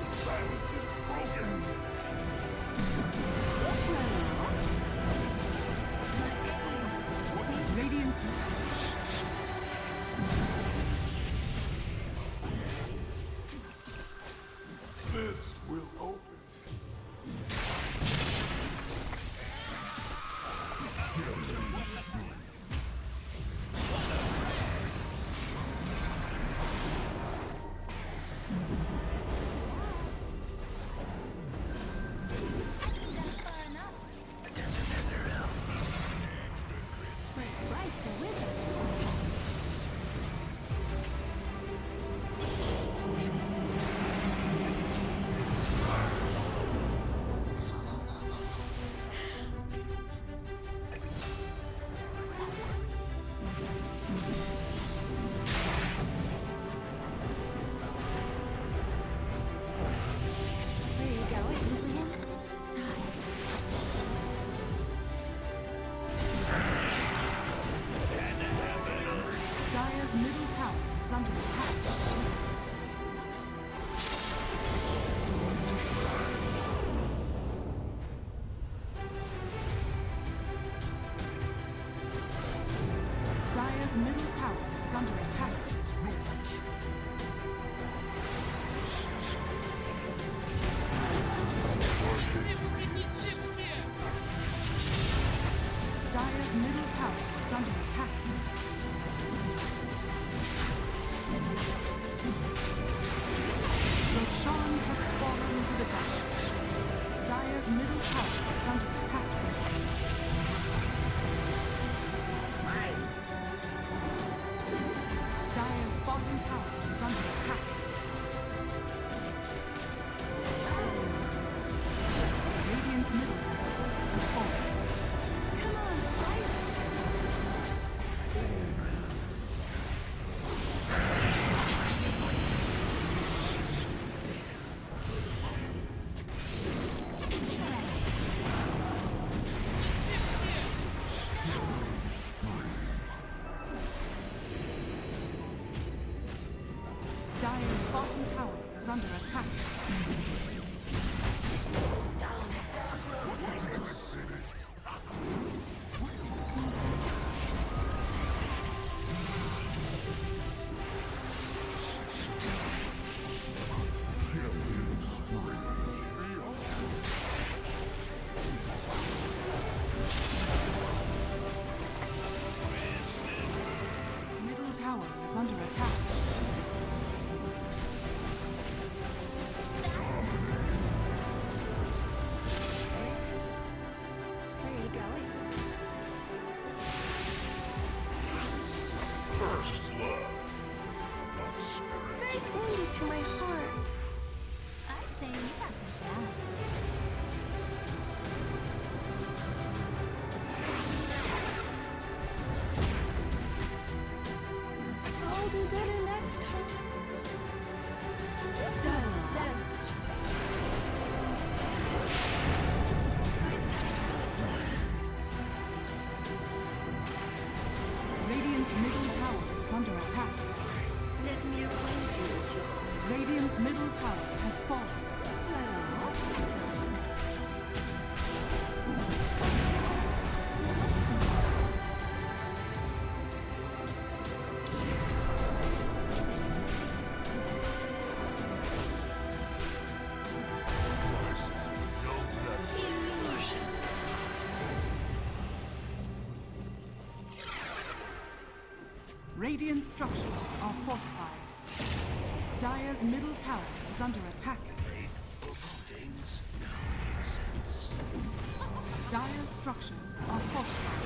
Silence is broken. Radiant's This will open. That's far enough. My sprites are with us. Where are you going? Dire's middle tower is under attack. Dire's middle tower is under attack. Dire's middle tower is under attack. Roshan has fallen to the dark. Dire's middle tower is under attack. Dire's bottom tower is under attack. Radiant's middle barracks has fallen. Come on, sprites. Dire's bottom tower is under attack. Middle tower is under attack. Where are you going? First love, not spirit. There's Andy to my heart. I'd say you got the shaft. Radiant structures are fortified. Dire's middle tower is under attack. Dire's structures are fortified.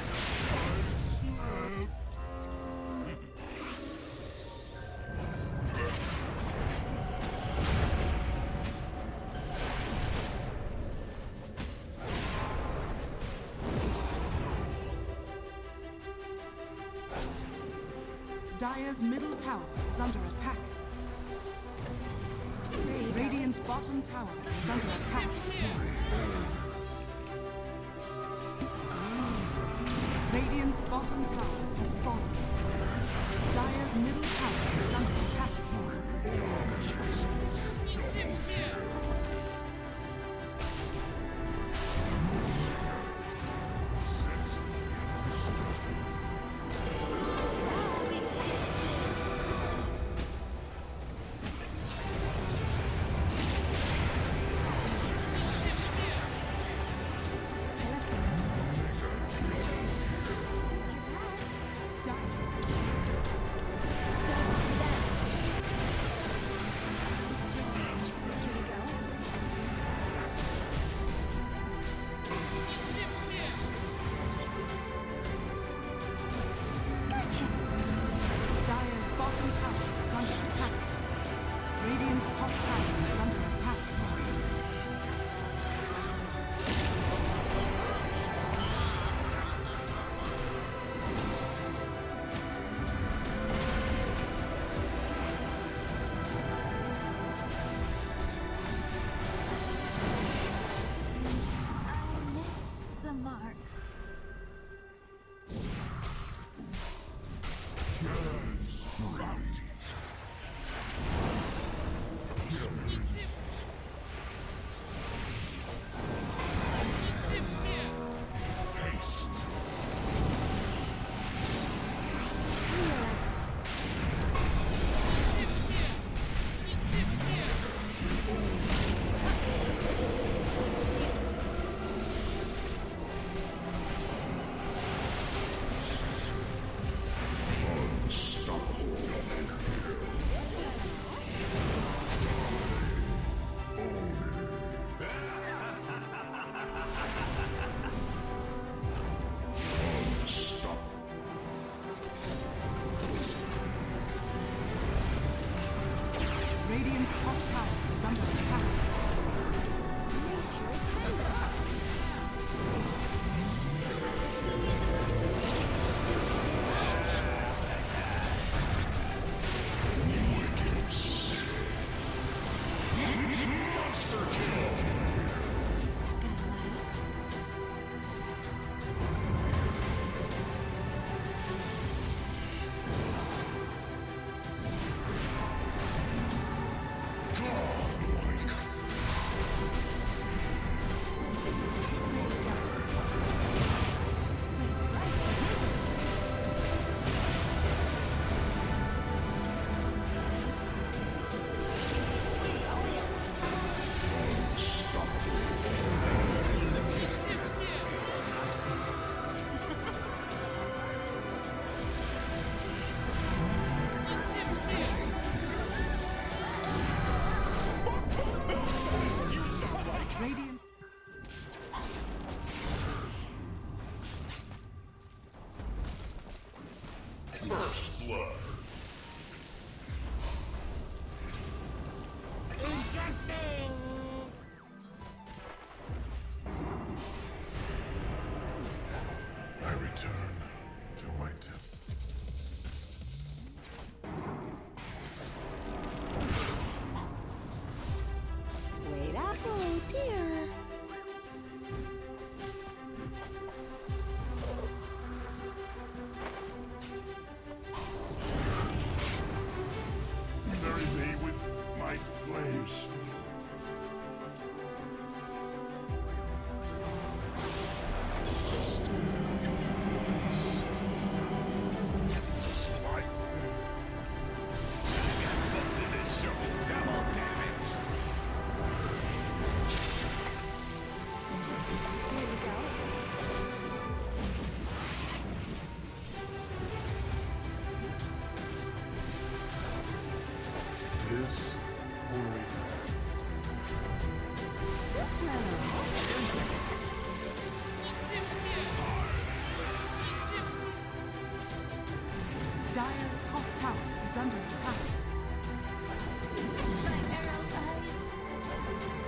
Dire's middle tower is under attack. Radiant's bottom tower is under attack. Radiant's bottom tower has fallen. Dire's middle tower is under attack. Dire's bottom tower is under attack. Radiant's top tower is under attack. I missed the mark. Yes, bounty. Haste. Radiant's top tower is under attack. Monster kill. Radiant's First blood. I return to my temple. Wait up, oh dear. Bury me with my flames. under attack. My arrow eyes.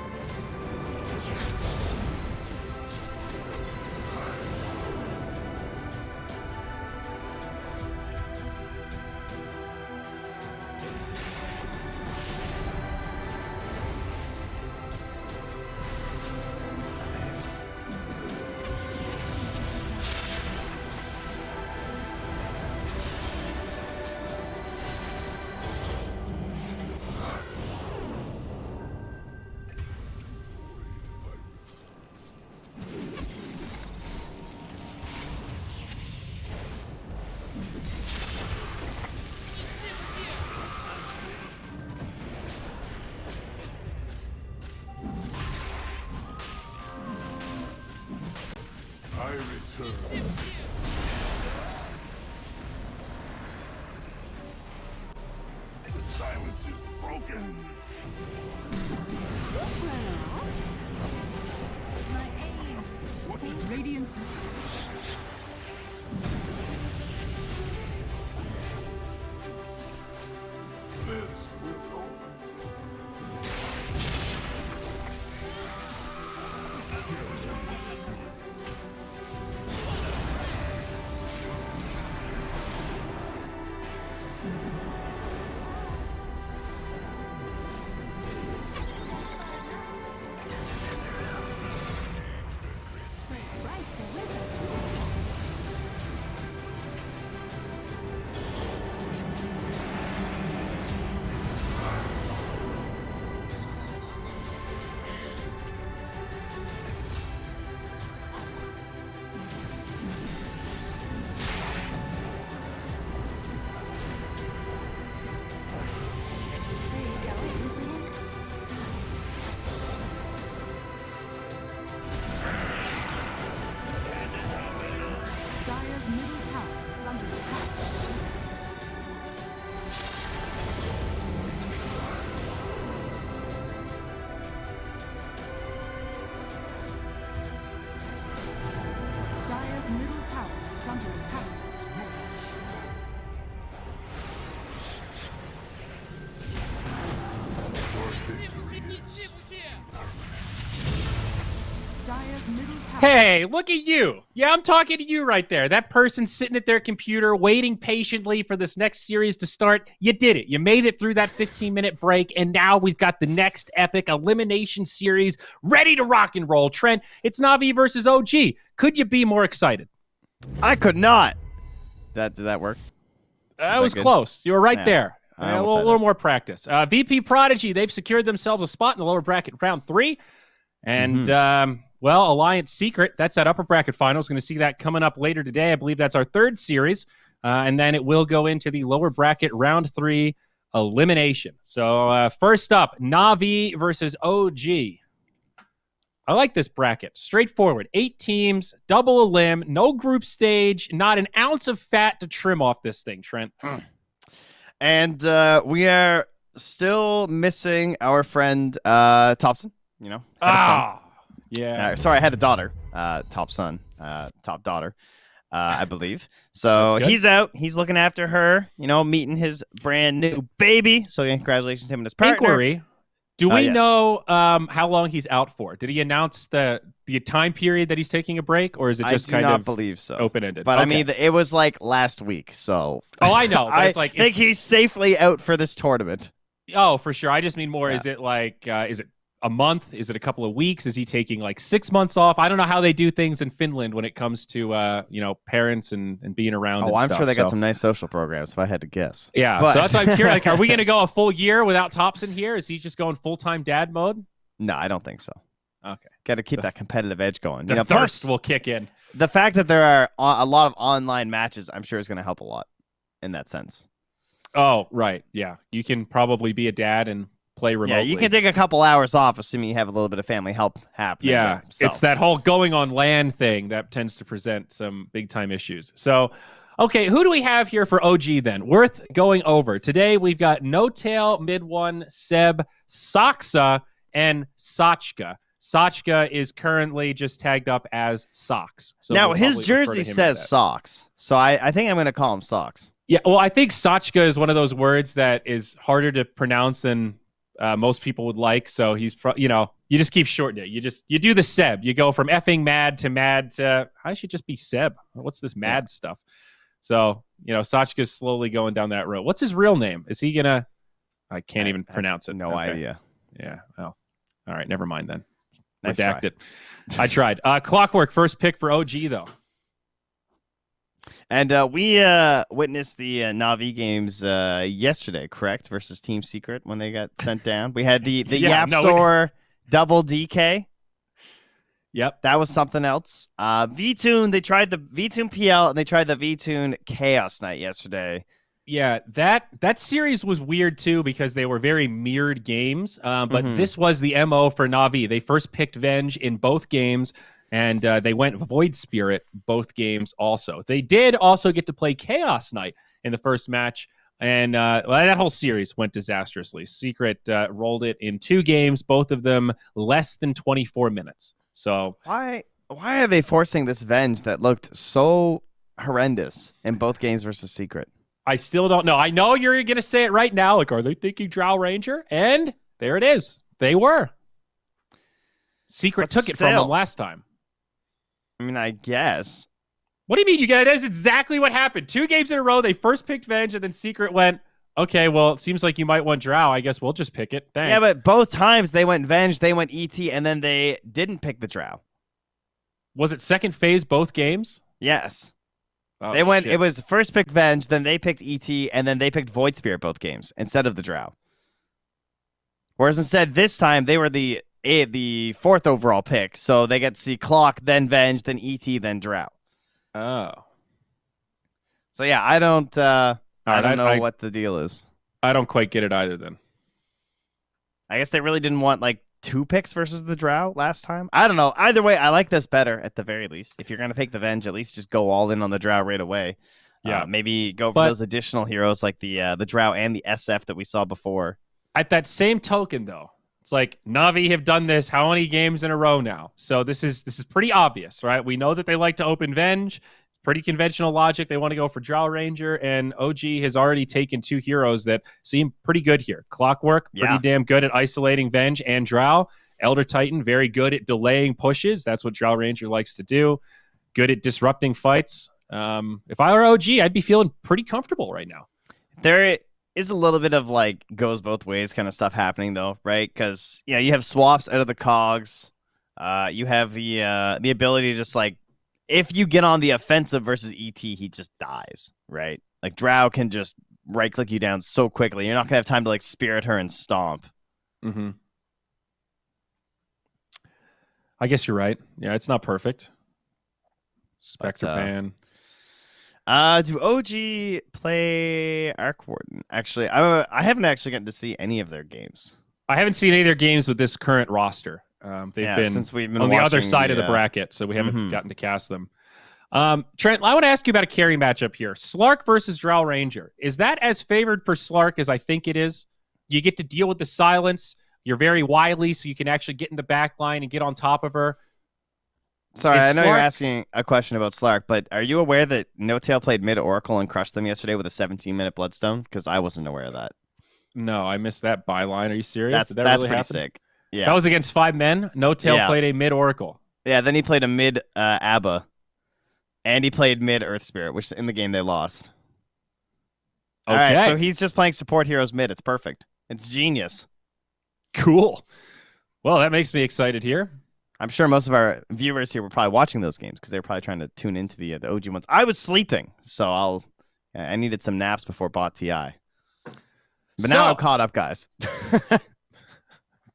I return. The silence is broken. My aim. Radiant's This will open. My sprites are with us. There you go, Link. Dire's middle tower is under attack. Dire's middle tower is under attack. Dire's middle tower. Hey, look at you. Yeah, I'm talking to you right there. That person sitting at their computer waiting patiently for this next series to start. You did it. You made it through that 15-minute break, and now we've got the next epic elimination series ready to rock and roll. Trent, it's Navi versus OG. Could you be more excited? I could not. Did that work? That that was good? close. You were right Yeah, there. I A almost said little it. more practice. VP Prodigy, they've secured themselves a spot in the lower bracket round 3. And, well, Alliance Secret, that's that upper bracket finals. Going to see that coming up later today. I believe that's our 3rd series. And then it will go into the lower bracket round 3 elimination. So first up, Navi versus OG. I like this bracket. Straightforward. 8 teams, double elim, no group stage, not an ounce of fat to trim off this thing, Trent. And we are still missing our friend Thompson. You know, had a son. Yeah. Sorry, I had a daughter. Top son, top daughter, I believe. So That's good. he's out. He's looking after her. You know, meeting his brand new baby. So congratulations to him and his partner. Inquiry. Do we Yes. know how long he's out for? Did he announce the time period that he's taking a break, or is it just I do kind not of believe so. open-ended? But I Okay. mean, it was like last week. So Oh, I know. But I it's like, think he's safely out for this tournament. oh, for sure. I just mean more. Yeah. Is it like, is it a month? Is it a couple of weeks? Is he taking like 6 months off? I don't know how they do things in Finland when it comes to, parents and being around. Oh, and I'm stuff. sure they got So, some nice social programs. If I had to guess. Yeah. But- So that's why I'm curious. Like, are we going to go a full year without Thompson here? Is he just going full-time dad mode? No, I don't think so. Okay. Got to keep that competitive edge going. The You know, thirst plus, will kick in. the fact that there are a lot of online matches, I'm sure is going to help a lot in that sense. Oh, right. Yeah. You can probably be a dad and play remotely. Yeah, you can take a couple hours off, assuming you have a little bit of family help happening. Yeah, there. So, it's that whole going on LAN thing that tends to present some big time issues. So, okay, who do we have here for OG then? Worth going over. Today we've got No Tail, Mid One, Seb, Saksa, and Sachka. Sachka is currently just tagged up as Socks. So now we'll his probably refer to jersey him as says that. Socks, so I think I'm going to call him Socks. Yeah, well, I think Sachka is one of those words that is harder to pronounce than most people would like. So he's, you just keep shortening it. You do the Seb. You go from effing mad to I should just be Seb. What's this mad stuff? So Sachka's slowly going down that road. What's his real name? Is he gonna? I can't even pronounce it. No idea. Yeah. Oh, all right. Never mind then. Nice Redact try. it. I tried. Clockwork first pick for OG though. And we witnessed the Navi games yesterday, correct? Versus Team Secret when they got sent down. We had the Yapsor double DK. Yep. That was something else. VTune, they tried the VTune PL and they tried the VTune Chaos Knight yesterday. Yeah, that series was weird too because they were very mirrored games. But this was the MO for Navi. They first picked Venge in both games, and they went Void Spirit both games also. They did also get to play Chaos Knight in the first match, and that whole series went disastrously. Secret rolled it in 2 games, both of them less than 24 minutes. So why are they forcing this Venge that looked so horrendous in both games versus Secret? I still don't know. I know you're going to say it right now. Like, are they thinking Drow Ranger? And there it is. They were. Secret took it from them last time. I mean, I guess. What do you mean you guys? That's exactly what happened. 2 games in a row. They first picked Venge, and then Secret went, okay, well, it seems like you might want Drow. I guess we'll just pick it. Thanks. Yeah, but both times they went Venge, they went ET, and then they didn't pick the Drow. Was it second phase both games? Yes. Oh, they went. shit. It was first picked Venge, then they picked ET, and then they picked Void Spirit both games instead of the Drow. Whereas instead this time they were the 4th overall pick, so they get to see Clock, then Venge, then ET, then Drow. Oh. So yeah, I don't know what the deal is. I don't quite get it either. Then I guess they really didn't want like 2 picks versus the Drow last time. I don't know. Either way, I like this better at the very least. If you're gonna pick the Venge, at least just go all in on the Drow right away. Yeah, maybe go for those additional heroes like the Drow and the SF that we saw before. At that same token, though, it's like Navi have done this how many games in a row now? So this is pretty obvious, right? We know that they like to open Venge. It's pretty conventional logic. They want to go for Drow Ranger, and OG has already taken 2 heroes that seem pretty good here. Clockwork, pretty damn good at isolating Venge and Drow. Elder Titan, very good at delaying pushes. That's what Drow Ranger likes to do. Good at disrupting fights. If I were OG, I'd be feeling pretty comfortable right now. There is a little bit of like goes both ways kind of stuff happening though, right? Because you have swaps out of the cogs. You have the ability to just like if you get on the offensive versus ET, he just dies, right? Like Drow can just right click you down so quickly. You're not gonna have time to like spirit her and stomp. Mm-hmm. I guess you're right. Yeah, it's not perfect. Spectre ban. Do OG play Arc Warden? Actually, I haven't actually gotten to see any of their games. I haven't seen any of their games with this current roster. They've been since we've been on the other watching side of the bracket, so we haven't gotten to cast them. Trent, I want to ask you about a carry matchup here. Slark versus Drow Ranger. Is that as favored for Slark as I think it is? You get to deal with the silence. You're very wily, so you can actually get in the back line and get on top of her. Sorry, I know you're asking a question about Slark, but are you aware that No Tail played mid Oracle and crushed them yesterday with a 17-minute Bloodstone? Because I wasn't aware of that. No, I missed that byline. Are you serious? That's really pretty happen? sick. Yeah, that was against 5 men. No Tail played a mid Oracle. Yeah, then he played a mid Abba, and he played mid Earth Spirit, which in the game they lost. Okay, all right, so he's just playing support heroes mid. It's perfect. It's genius. Cool. Well, that makes me excited here. I'm sure most of our viewers here were probably watching those games because they were probably trying to tune into the OG ones. I was sleeping, so I needed some naps before bot TI. But now I'm caught up, guys.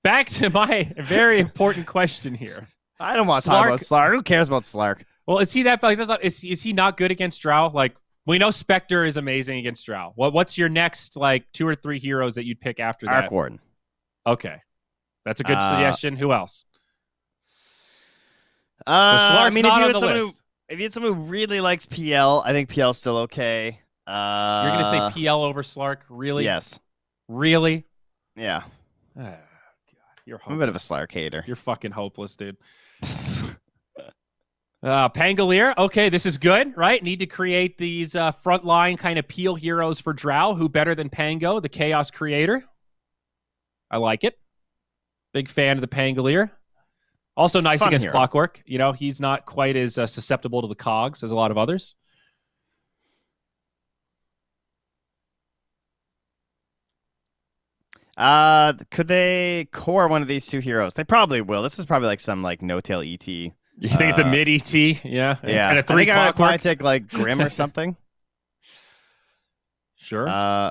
Back to my very important question here. I don't want to talk about Slark. Who cares about Slark? Well, is he that like? Is he not good against Drow? Like we know Spectre is amazing against Drow. What's your next like 2 or 3 heroes that you'd pick after that? Arc Warden. Okay, that's a good suggestion. Who else? So I mean, not on the list. If you had someone who really likes PL, I think PL's still okay. You're going to say PL over Slark? Really? Yes. Really? Yeah. Oh, God. You're hopeless. I'm a bit of a Slark hater. You're fucking hopeless, dude. Pangolier. Okay, this is good, right? Need to create these frontline kind of peel heroes for Drow. Who better than Pango, the Chaos Creator? I like it. Big fan of the Pangolier. Also nice Fun against hero. Clockwork. You know, he's not quite as susceptible to the cogs as a lot of others. Could they core one of these two heroes? They probably will. This is probably like some like no-tail ET. You think it's a mid ET? Yeah. Yeah. And a I 3 think I would probably Clockwork? take like Grim or something. Sure.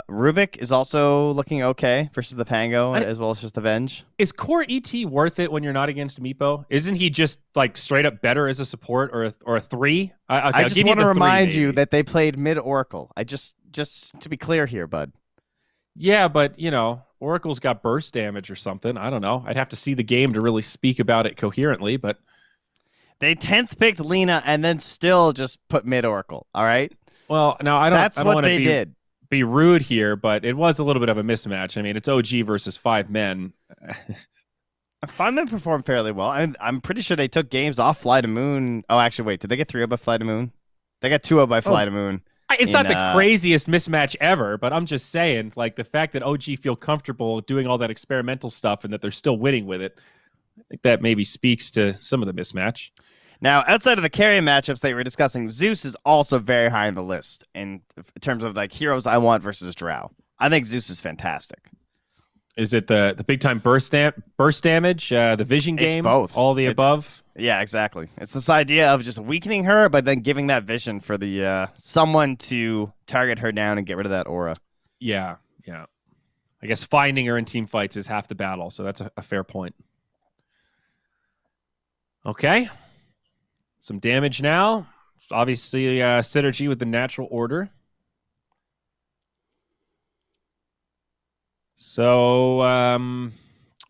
Rubik is also looking okay versus the Pango as well as just the Venge. Is core ET worth it when you're not against Meepo? Isn't he just like straight up better as a support or a 3? I just want to remind you that they played mid Oracle. I just to be clear here, bud. Yeah, but you know, Oracle's got burst damage or something. I don't know. I'd have to see the game to really speak about it coherently, but they 10th picked Lena and then still just put mid Oracle. All right. Well, now I don't. That's I don't what wanna they did. Be rude here, but it was a little bit of a mismatch. I mean, it's OG versus 5 men. 5 men performed fairly well. I'm pretty sure they took games off Fly to Moon. Oh, actually, wait. Did they get 3-0 by Fly to Moon? They got 2-0 by Fly to Moon. It's not the craziest mismatch ever, but I'm just saying, like, the fact that OG feel comfortable doing all that experimental stuff and that they're still winning with it, I think that maybe speaks to some of the mismatch. Now, outside of the carry matchups that we were discussing, Zeus is also very high on the list in terms of like heroes I want versus Drow. I think Zeus is fantastic. Is it the big time burst damage, the vision game? It's both. All the above? Yeah, exactly. It's this idea of just weakening her, but then giving that vision for the someone to target her down and get rid of that aura. Yeah. I guess finding her in team fights is half the battle, so that's a fair point. Okay. Some damage now. Obviously, synergy with the natural order. So,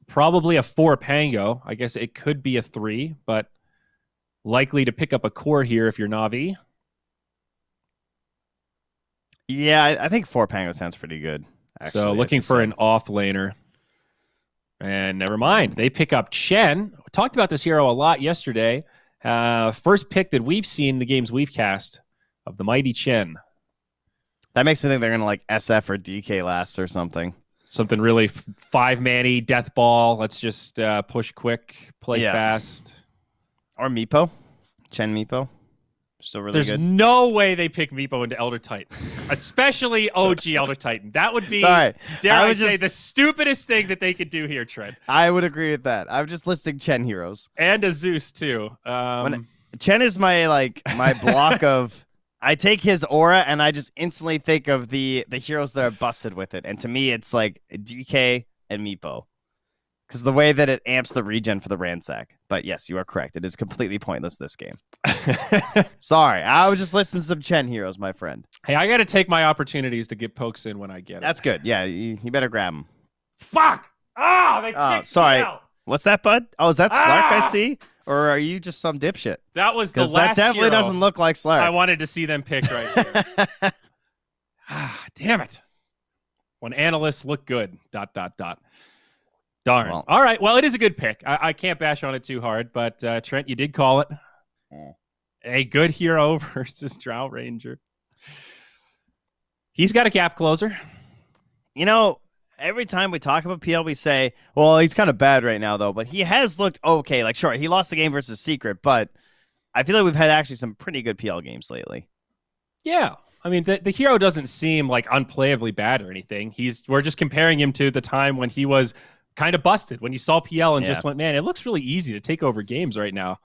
probably a 4 Pango. I guess it could be a 3, but likely to pick up a core here if you're Navi. Yeah, I think 4 Pango sounds pretty good. Actually, so looking for an off laner. And never mind. They pick up Chen. We talked about this hero a lot yesterday. First pick that we've seen in the games we've cast of the mighty Chen. That makes me think they're going to like SF or DK last or something. Something really 5-manny, death ball. Let's just push quick, play fast. Or Meepo. Chen Meepo. Still really There's good. no way they pick Meepo into Elder Titan. Especially OG Elder Titan. That would be, dare I say, the stupidest thing that they could do here, Trent. I would agree with that. I'm just listing Chen heroes. And a Zeus, too. Chen is my block of... I take his aura and I just instantly think of the heroes that are busted with it. And to me, it's like DK and Meepo. Because the way that it amps the regen for the ransack. But yes, you are correct. It is completely pointless this game. Sorry, I was just listing some Chen heroes, my friend. Hey, I got to take my opportunities to get pokes in when I get it. That's good. Yeah, you better grab them. Fuck! Oh, they picked sorry. me out. What's that, bud? Oh, is that Slark I see? Or are you just some dipshit? That was the last that definitely hero doesn't look like Slark. I wanted to see them pick right here. Damn it. When analysts look good. ... Darn. Well, all right. Well, it is a good pick. I can't bash on it too hard, but Trent, you did call it. A good hero versus Drow Ranger. He's got a gap closer. You know, every time we talk about PL, we say, well, he's kind of bad right now, though, but he has looked okay. Like, sure, he lost the game versus Secret, but I feel like we've had actually some pretty good PL games lately. Yeah. I mean, the hero doesn't seem like unplayably bad or anything. We're just comparing him to the time when he was kind of busted, when you saw PL and just went, man, it looks really easy to take over games right now.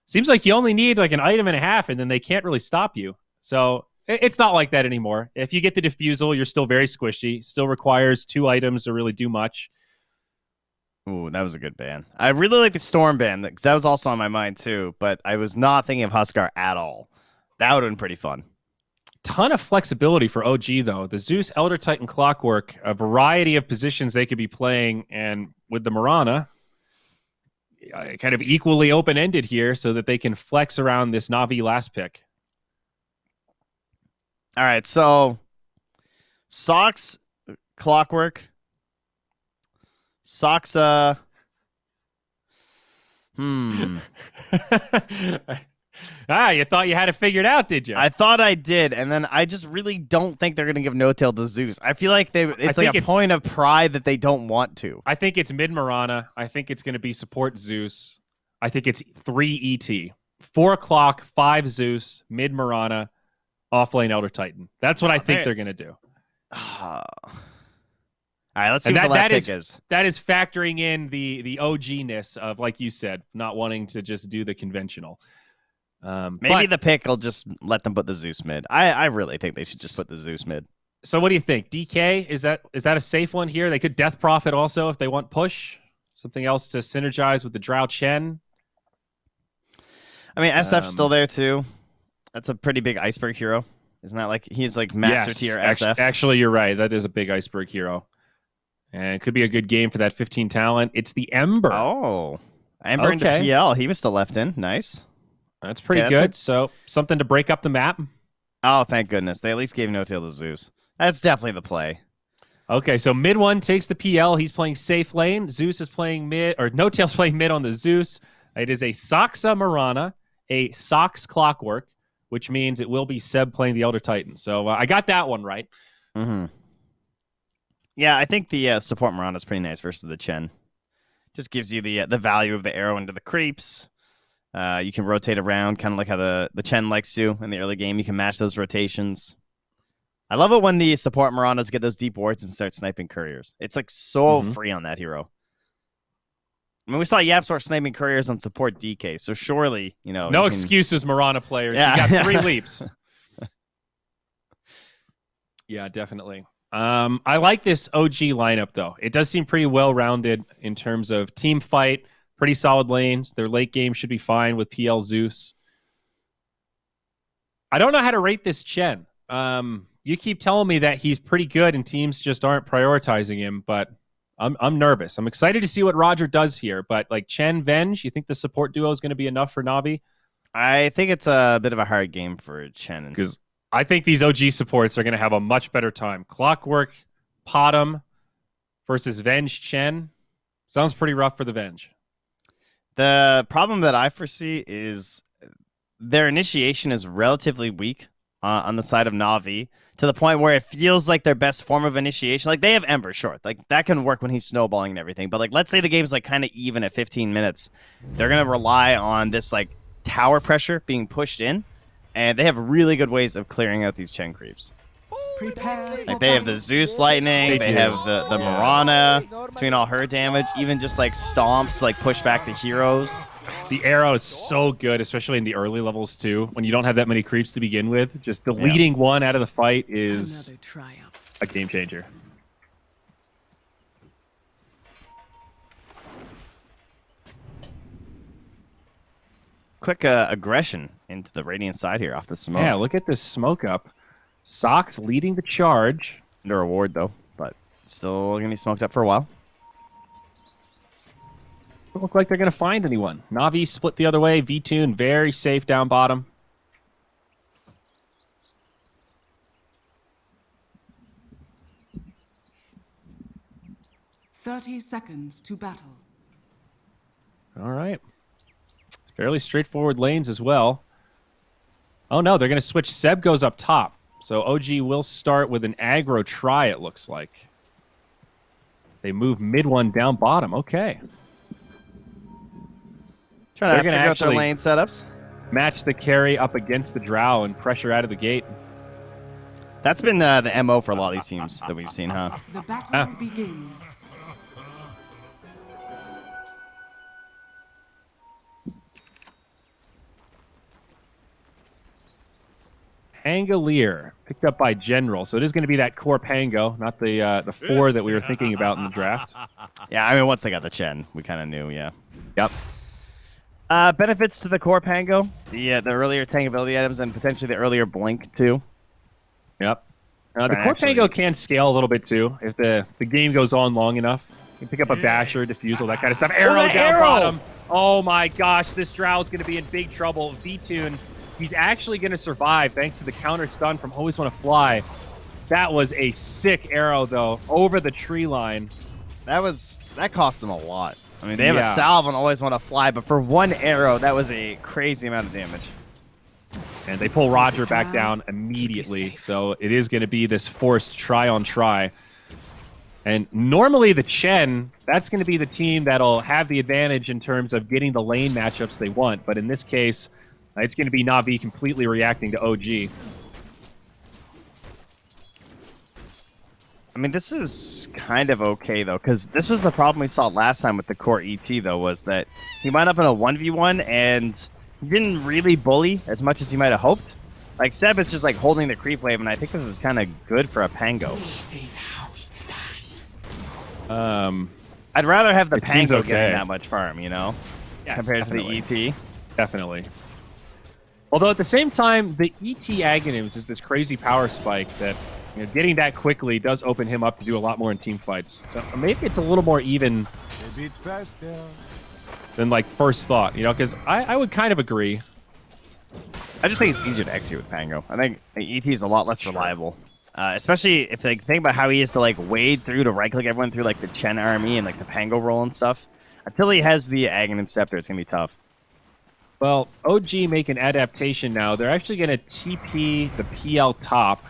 Seems like you only need like an item and a half, and then they can't really stop you. So it's not like that anymore. If you get the defusal, you're still very squishy. Still requires 2 items to really do much. Ooh, that was a good ban. I really like the Storm ban, because that was also on my mind too, but I was not thinking of Huskar at all. That would have been pretty fun. Ton of flexibility for OG, though. The Zeus, Elder Titan, Clockwork, a variety of positions they could be playing, and with the Mirana, kind of equally open-ended here so that they can flex around this Navi last pick. All right, so Socks, Clockwork, Socks, You thought you had it figured out, did you? I thought I did, and then I just really don't think they're going to give no-tail to Zeus. I feel like it's like a point of pride that they don't want to. I think it's mid Mirana. I think it's going to be support Zeus. I think it's 3 ET. 4 o'clock, 5 Zeus, mid Mirana, offlane Elder Titan. That's what I think they're going to do. All right, let's see what the last pick is. That is factoring in the OG-ness of, like you said, not wanting to just do the conventional. Maybe the pick will just let them put the Zeus mid. I really think they should just put the Zeus mid. So what do you think? DK, is that a safe one here? They could Death Prophet also if they want push. Something else to synergize with the Drow Chen. I mean, SF's still there too. That's a pretty big iceberg hero. Isn't that like he's like master tier SF? Actually, you're right. That is a big iceberg hero. And it could be a good game for that 15 talent. It's the Ember. Oh. Ember into PL. He was still left in. Nice. That's pretty good. So something to break up the map. Oh, thank goodness. They at least gave no-tail to Zeus. That's definitely the play. Okay, so mid one takes the PL. He's playing safe lane. Zeus is playing mid, or no-tail's playing mid on the Zeus. It is a Soxa Mirana, a Sox Clockwork, which means it will be Seb playing the Elder Titan. So I got that one right. Mm-hmm. Yeah, I think the support Mirana is pretty nice versus the Chen. Just gives you the value of the arrow into the creeps. You can rotate around, kind of like how the Chen likes to in the early game. You can match those rotations. I love it when the support Miranas get those deep wards and start sniping couriers. It's like so free on that hero. I mean, we saw YapzOr sniping couriers on support DK, so surely, no excuses, Mirana players. Yeah. You got 3 leaps. Yeah, definitely. I like this OG lineup, though. It does seem pretty well-rounded in terms of team fight, pretty solid lanes. Their late game should be fine with PL Zeus. I don't know how to rate this Chen. You keep telling me that he's pretty good and teams just aren't prioritizing him, but I'm nervous. I'm excited to see what Roger does here, but like Chen, Venge, you think the support duo is going to be enough for Navi? I think it's a bit of a hard game for Chen. Because I think these OG supports are going to have a much better time. Clockwork, Potom versus Venge Chen. Sounds pretty rough for the Venge. The problem that I foresee is their initiation is relatively weak on the side of Navi, to the point where it feels like their best form of initiation. Like, they have Ember, sure. Like, that can work when he's snowballing and everything. But, like, let's say the game's, like, kind of even at 15 minutes. They're going to rely on this, like, tower pressure being pushed in. And they have really good ways of clearing out these Chen creeps. Like, they have the Zeus Lightning. They have the Mirana between all her damage. Even just, like, stomps, like, push back the heroes. The arrow is so good, especially in the early levels, too. When you don't have that many creeps to begin with, just deleting one out of the fight is a game changer. Quick aggression into the Radiant side here off the smoke. Yeah, look at this smoke up. Sox leading the charge. No reward, though, but still going to be smoked up for a while. Don't look like they're going to find anyone. Navi split the other way. V-Tune very safe down bottom. "30 seconds to battle." All right. Fairly straightforward lanes as well. Oh, no, they're going to switch. Seb goes up top. So OG will start with an aggro try, it looks like. They move mid one down bottom. Okay. Trying to figure out their lane setups. Match the carry up against the Drow and pressure out of the gate. That's been the MO for a lot of these teams that we've seen, huh? The battle begins. Pangolier, picked up by General. So it is going to be that core Pango, not the 4 that we were thinking about in the draft. Yeah, I mean, once they got the Chen, we kind of knew, yeah. Yep. Benefits to the core Pango, the earlier tankability items, and potentially the earlier Blink, too. Yep. The core Pango can scale a little bit, too, if the game goes on long enough. You can pick up a Basher, Diffusal, that kind of stuff. Arrow down bottom. Oh, my gosh. This Drow is going to be in big trouble. V-Tune. He's actually going to survive thanks to the counter stun from Always Want to Fly. That was a sick arrow, though, over the tree line. That cost them a lot. I mean, they have a salve and Always Want to Fly, but for one arrow, that was a crazy amount of damage. And they pull Roger back down immediately. So it is going to be this forced try-on-try. And normally the Chen, that's going to be the team that'll have the advantage in terms of getting the lane matchups they want. But in this case, it's going to be Na'Vi completely reacting to OG. I mean, this is kind of okay, though, because this was the problem we saw last time with the core ET, though, was that he wound up in a 1v1, and he didn't really bully as much as he might have hoped. Like, Seb is just, like, holding the creep wave, and I think this is kind of good for a Pango. I'd rather have the Pango getting that much farm, you know, compared to the ET. Definitely. Although, at the same time, the ET Aghanims is this crazy power spike that... You know, getting that quickly does open him up to do a lot more in team fights. So maybe it's a little more even than like first thought, you know, because I would kind of agree. I just think it's easier to execute with Pango. I think ET is a lot less reliable. Especially if they think about how he is to like wade through to right-click everyone through like the Chen army and like the Pango roll and stuff. Until he has the Aghanim Scepter, it's going to be tough. Well, OG make an adaptation now. They're actually going to TP the PL top.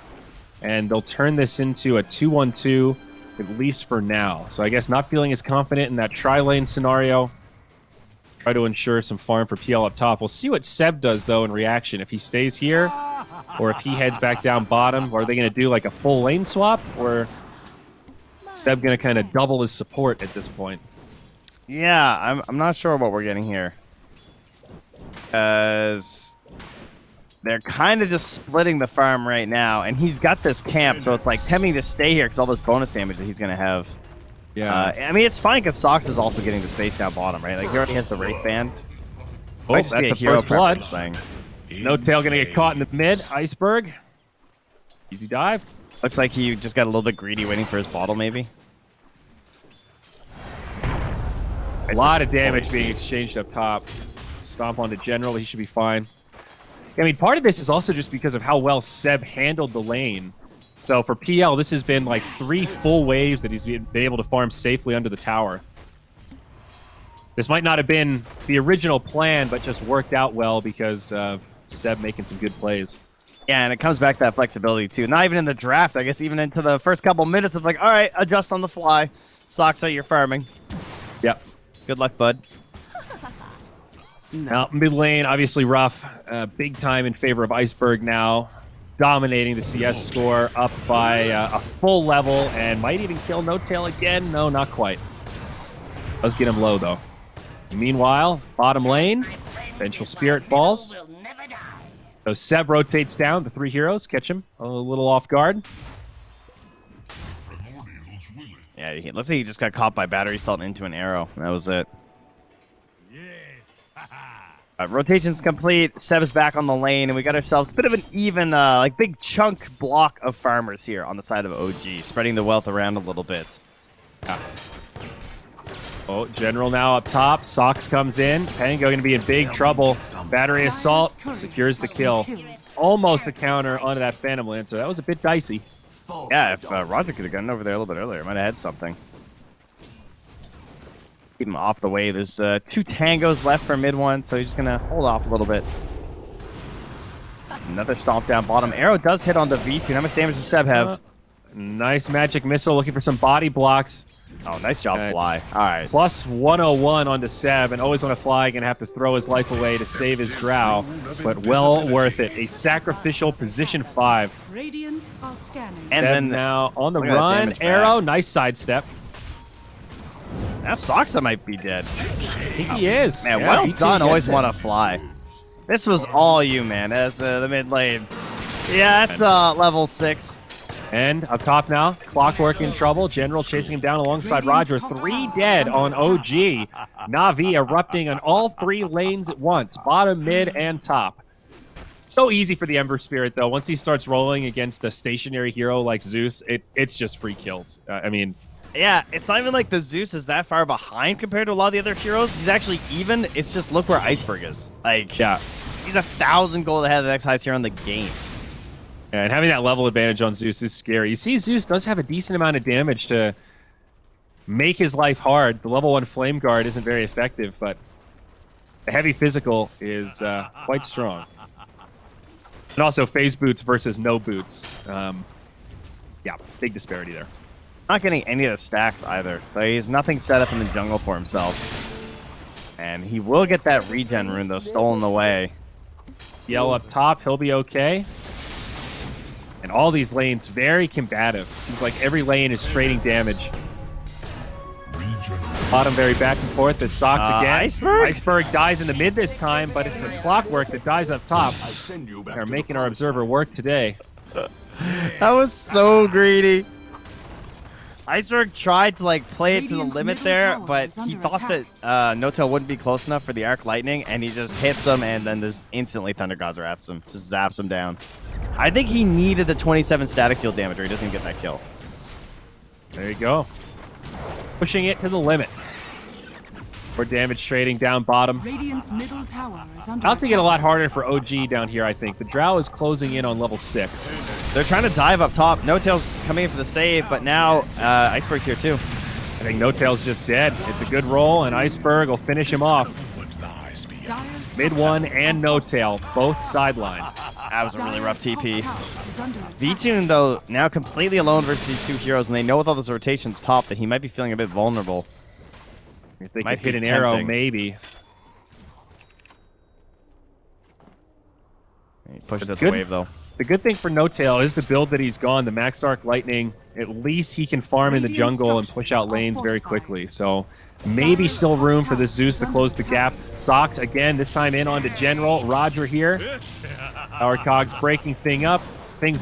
And they'll turn this into a 2-1-2, at least for now. So I guess not feeling as confident in that tri-lane scenario. Try to ensure some farm for PL up top. We'll see what Seb does, though, in reaction. If he stays here, or if he heads back down bottom. Or are they going to do, like, a full lane swap? Or Seb going to kind of double his support at this point? Yeah, I'm not sure what we're getting here. Because... they're kind of just splitting the farm right now, and he's got this camp, so it's like tempting to stay here because all this bonus damage that he's going to have. Yeah. I mean, it's fine because Sox is also getting the space down bottom, right? Like, he already has the Wraith Band. Oh, that's a first blood. Thing. No tail going to get caught in the mid. Iceberg. Easy dive. Looks like he just got a little bit greedy waiting for his bottle, maybe. A lot of damage being exchanged up top. Stomp onto General. He should be fine. I mean, part of this is also just because of how well Seb handled the lane. So for PL, this has been like 3 full waves that he's been able to farm safely under the tower. This might not have been the original plan, but just worked out well because of Seb making some good plays. Yeah, and it comes back to that flexibility, too. Not even in the draft, I guess, even into the first couple minutes of like, all right, adjust on the fly. Socks out, you're farming. Yep. Good luck, bud. Now, mid lane, obviously rough. Big time in favor of Iceberg now. Dominating the CS score up by a full level and might even kill No Tail again. No, not quite. Does get him low, though. Meanwhile, bottom lane, Vengeful Spirit falls. So Seb rotates down. The 3 heroes catch him a little off guard. Yeah, it looks like he just got caught by battery salt into an arrow. That was it. Rotation's complete. Seb's back on the lane, and we got ourselves a bit of an even, like, big chunk block of farmers here on the side of OG, spreading the wealth around a little bit. Yeah. Oh, General now up top. Sox comes in. Pango going to be in big trouble. Battery Assault secures the kill. Almost a counter onto that Phantom Lance, so that was a bit dicey. Yeah, if Roger could have gotten over there a little bit earlier, might have had something. Keep him off the way. There's 2 tangos left for mid one, so he's just going to hold off a little bit. Another stomp down bottom. Arrow does hit on the V2. How much damage does Seb have? Nice magic missile, looking for some body blocks. Oh, nice job, Fly. All right. Plus 101 onto Seb, and always on a Fly, going to have to throw his life away to save his drow, but well worth it. A sacrificial position 5. Radiant are scanning. And Seb then now on the run. Arrow, nice sidestep. Now Soxa might be dead. I think he is. Man, yeah, well BT done. Always gets want it. to fly. This was all you, man, as the mid lane. Yeah, that's level 6. And up top now, Clockwork in trouble. General chasing him down alongside Roger. 3 dead on OG. Na'Vi erupting on all 3 lanes at once, bottom, mid, and top. So easy for the Ember Spirit, though. Once he starts rolling against a stationary hero like Zeus, it's just free kills. I mean... Yeah, it's not even like the Zeus is that far behind compared to a lot of the other heroes. He's actually even. It's just look where Iceberg is. Like, yeah, he's 1,000 gold ahead of the next highest hero in the game. Yeah, and having that level advantage on Zeus is scary. You see, Zeus does have a decent amount of damage to make his life hard. The level 1 Flame Guard isn't very effective, but the heavy physical is quite strong. And also phase boots versus no boots. Yeah, big disparity there. Not getting any of the stacks either. So he's nothing set up in the jungle for himself. And he will get that regen rune, though, stolen away. Yell up top, he'll be okay. And all these lanes very combative. Seems like every lane is trading damage. Bottom very back and forth as Sox again. Iceberg dies in the mid this time, but it's a Clockwork that dies up top. They're making our observer work today. That was so greedy. Iceberg tried to like play it to the limit there, but he thought that No-Tail wouldn't be close enough for the Arc Lightning, and he just hits him, and then just instantly Thunder God's Wraths him. Just zaps him down. I think he needed the 27 static field damage, or he doesn't get that kill. There you go. Pushing it to the limit. More damage trading down bottom. Radiant's middle tower is under About to get a lot harder for OG down here, I think. The Drow is closing in on level 6. They're trying to dive up top. No-Tail's coming in for the save, but now Iceberg's here too. I think No-Tail's just dead. It's a good roll, and Iceberg will finish him off. Dire's Mid one and No-Tail, both sideline. That was a really rough TP. top tower is under attack. V-Tune, though, now completely alone versus these two heroes, and they know with all those rotations top that he might be feeling a bit vulnerable. If they Might could hit be an arrow, tempting. maybe. He pushes But out the good- wave, though. The good thing for No-Tail is the build that he's gone, the Max Arc Lightning. At least he can farm in the Radiant jungle and push out structures are lanes very fortified. quickly. So maybe still room for the Zeus to close the gap. Sox again, this time in onto General. Roger here. Our cogs breaking things up, and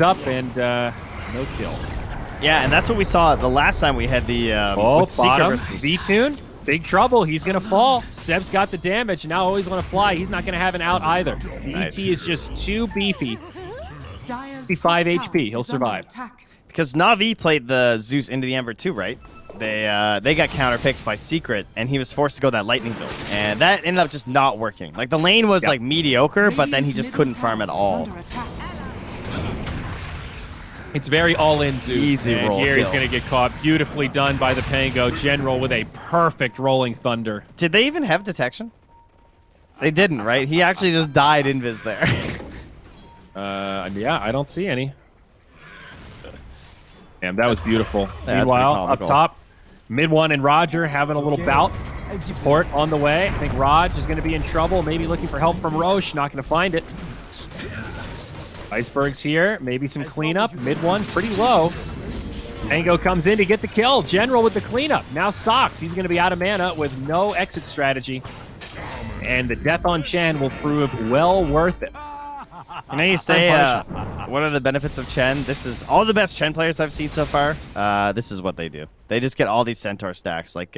no kill. Yeah, and that's what we saw the last time we had the with Seeker Bottom. versus- V-Tune. Big trouble. He's going to fall. Seb's got the damage. Now always want to fly. He's not going to have an out either. The Nice. ET is just too beefy. Dire's 65 top HP, he'll tower is under survive. attack. Because Na'Vi played the Zeus into the Ember too, right? They got counterpicked by Secret, and he was forced to go that Lightning build. And that ended up just not working. Like, the lane was, Yep. like, mediocre, but then he Radiant's just middle couldn't farm at tower all. is under attack. It's very all-in Zeus. Easy and roll here he's kill. going to get caught. Beautifully done by the Pango General with a perfect rolling thunder. Did they even have detection? They didn't, right? He actually just died invis there. Yeah, I don't see any. Damn, that was beautiful. That's Meanwhile, pretty up comical. top, mid one and Roger having a little bout. Support on the way. I think Raj is going to be in trouble. Maybe looking for help from Roche. Not going to find it. Iceberg's here. Maybe some cleanup. Mid one, pretty low. Tango comes in to get the kill. General with the cleanup. Now Sox. He's going to be out of mana with no exit strategy. And the death on Chen will prove well worth it. You know, you say, what are the benefits of Chen? This is all the best Chen players I've seen so far. This is what they do. They just get all these Centaur stacks. Like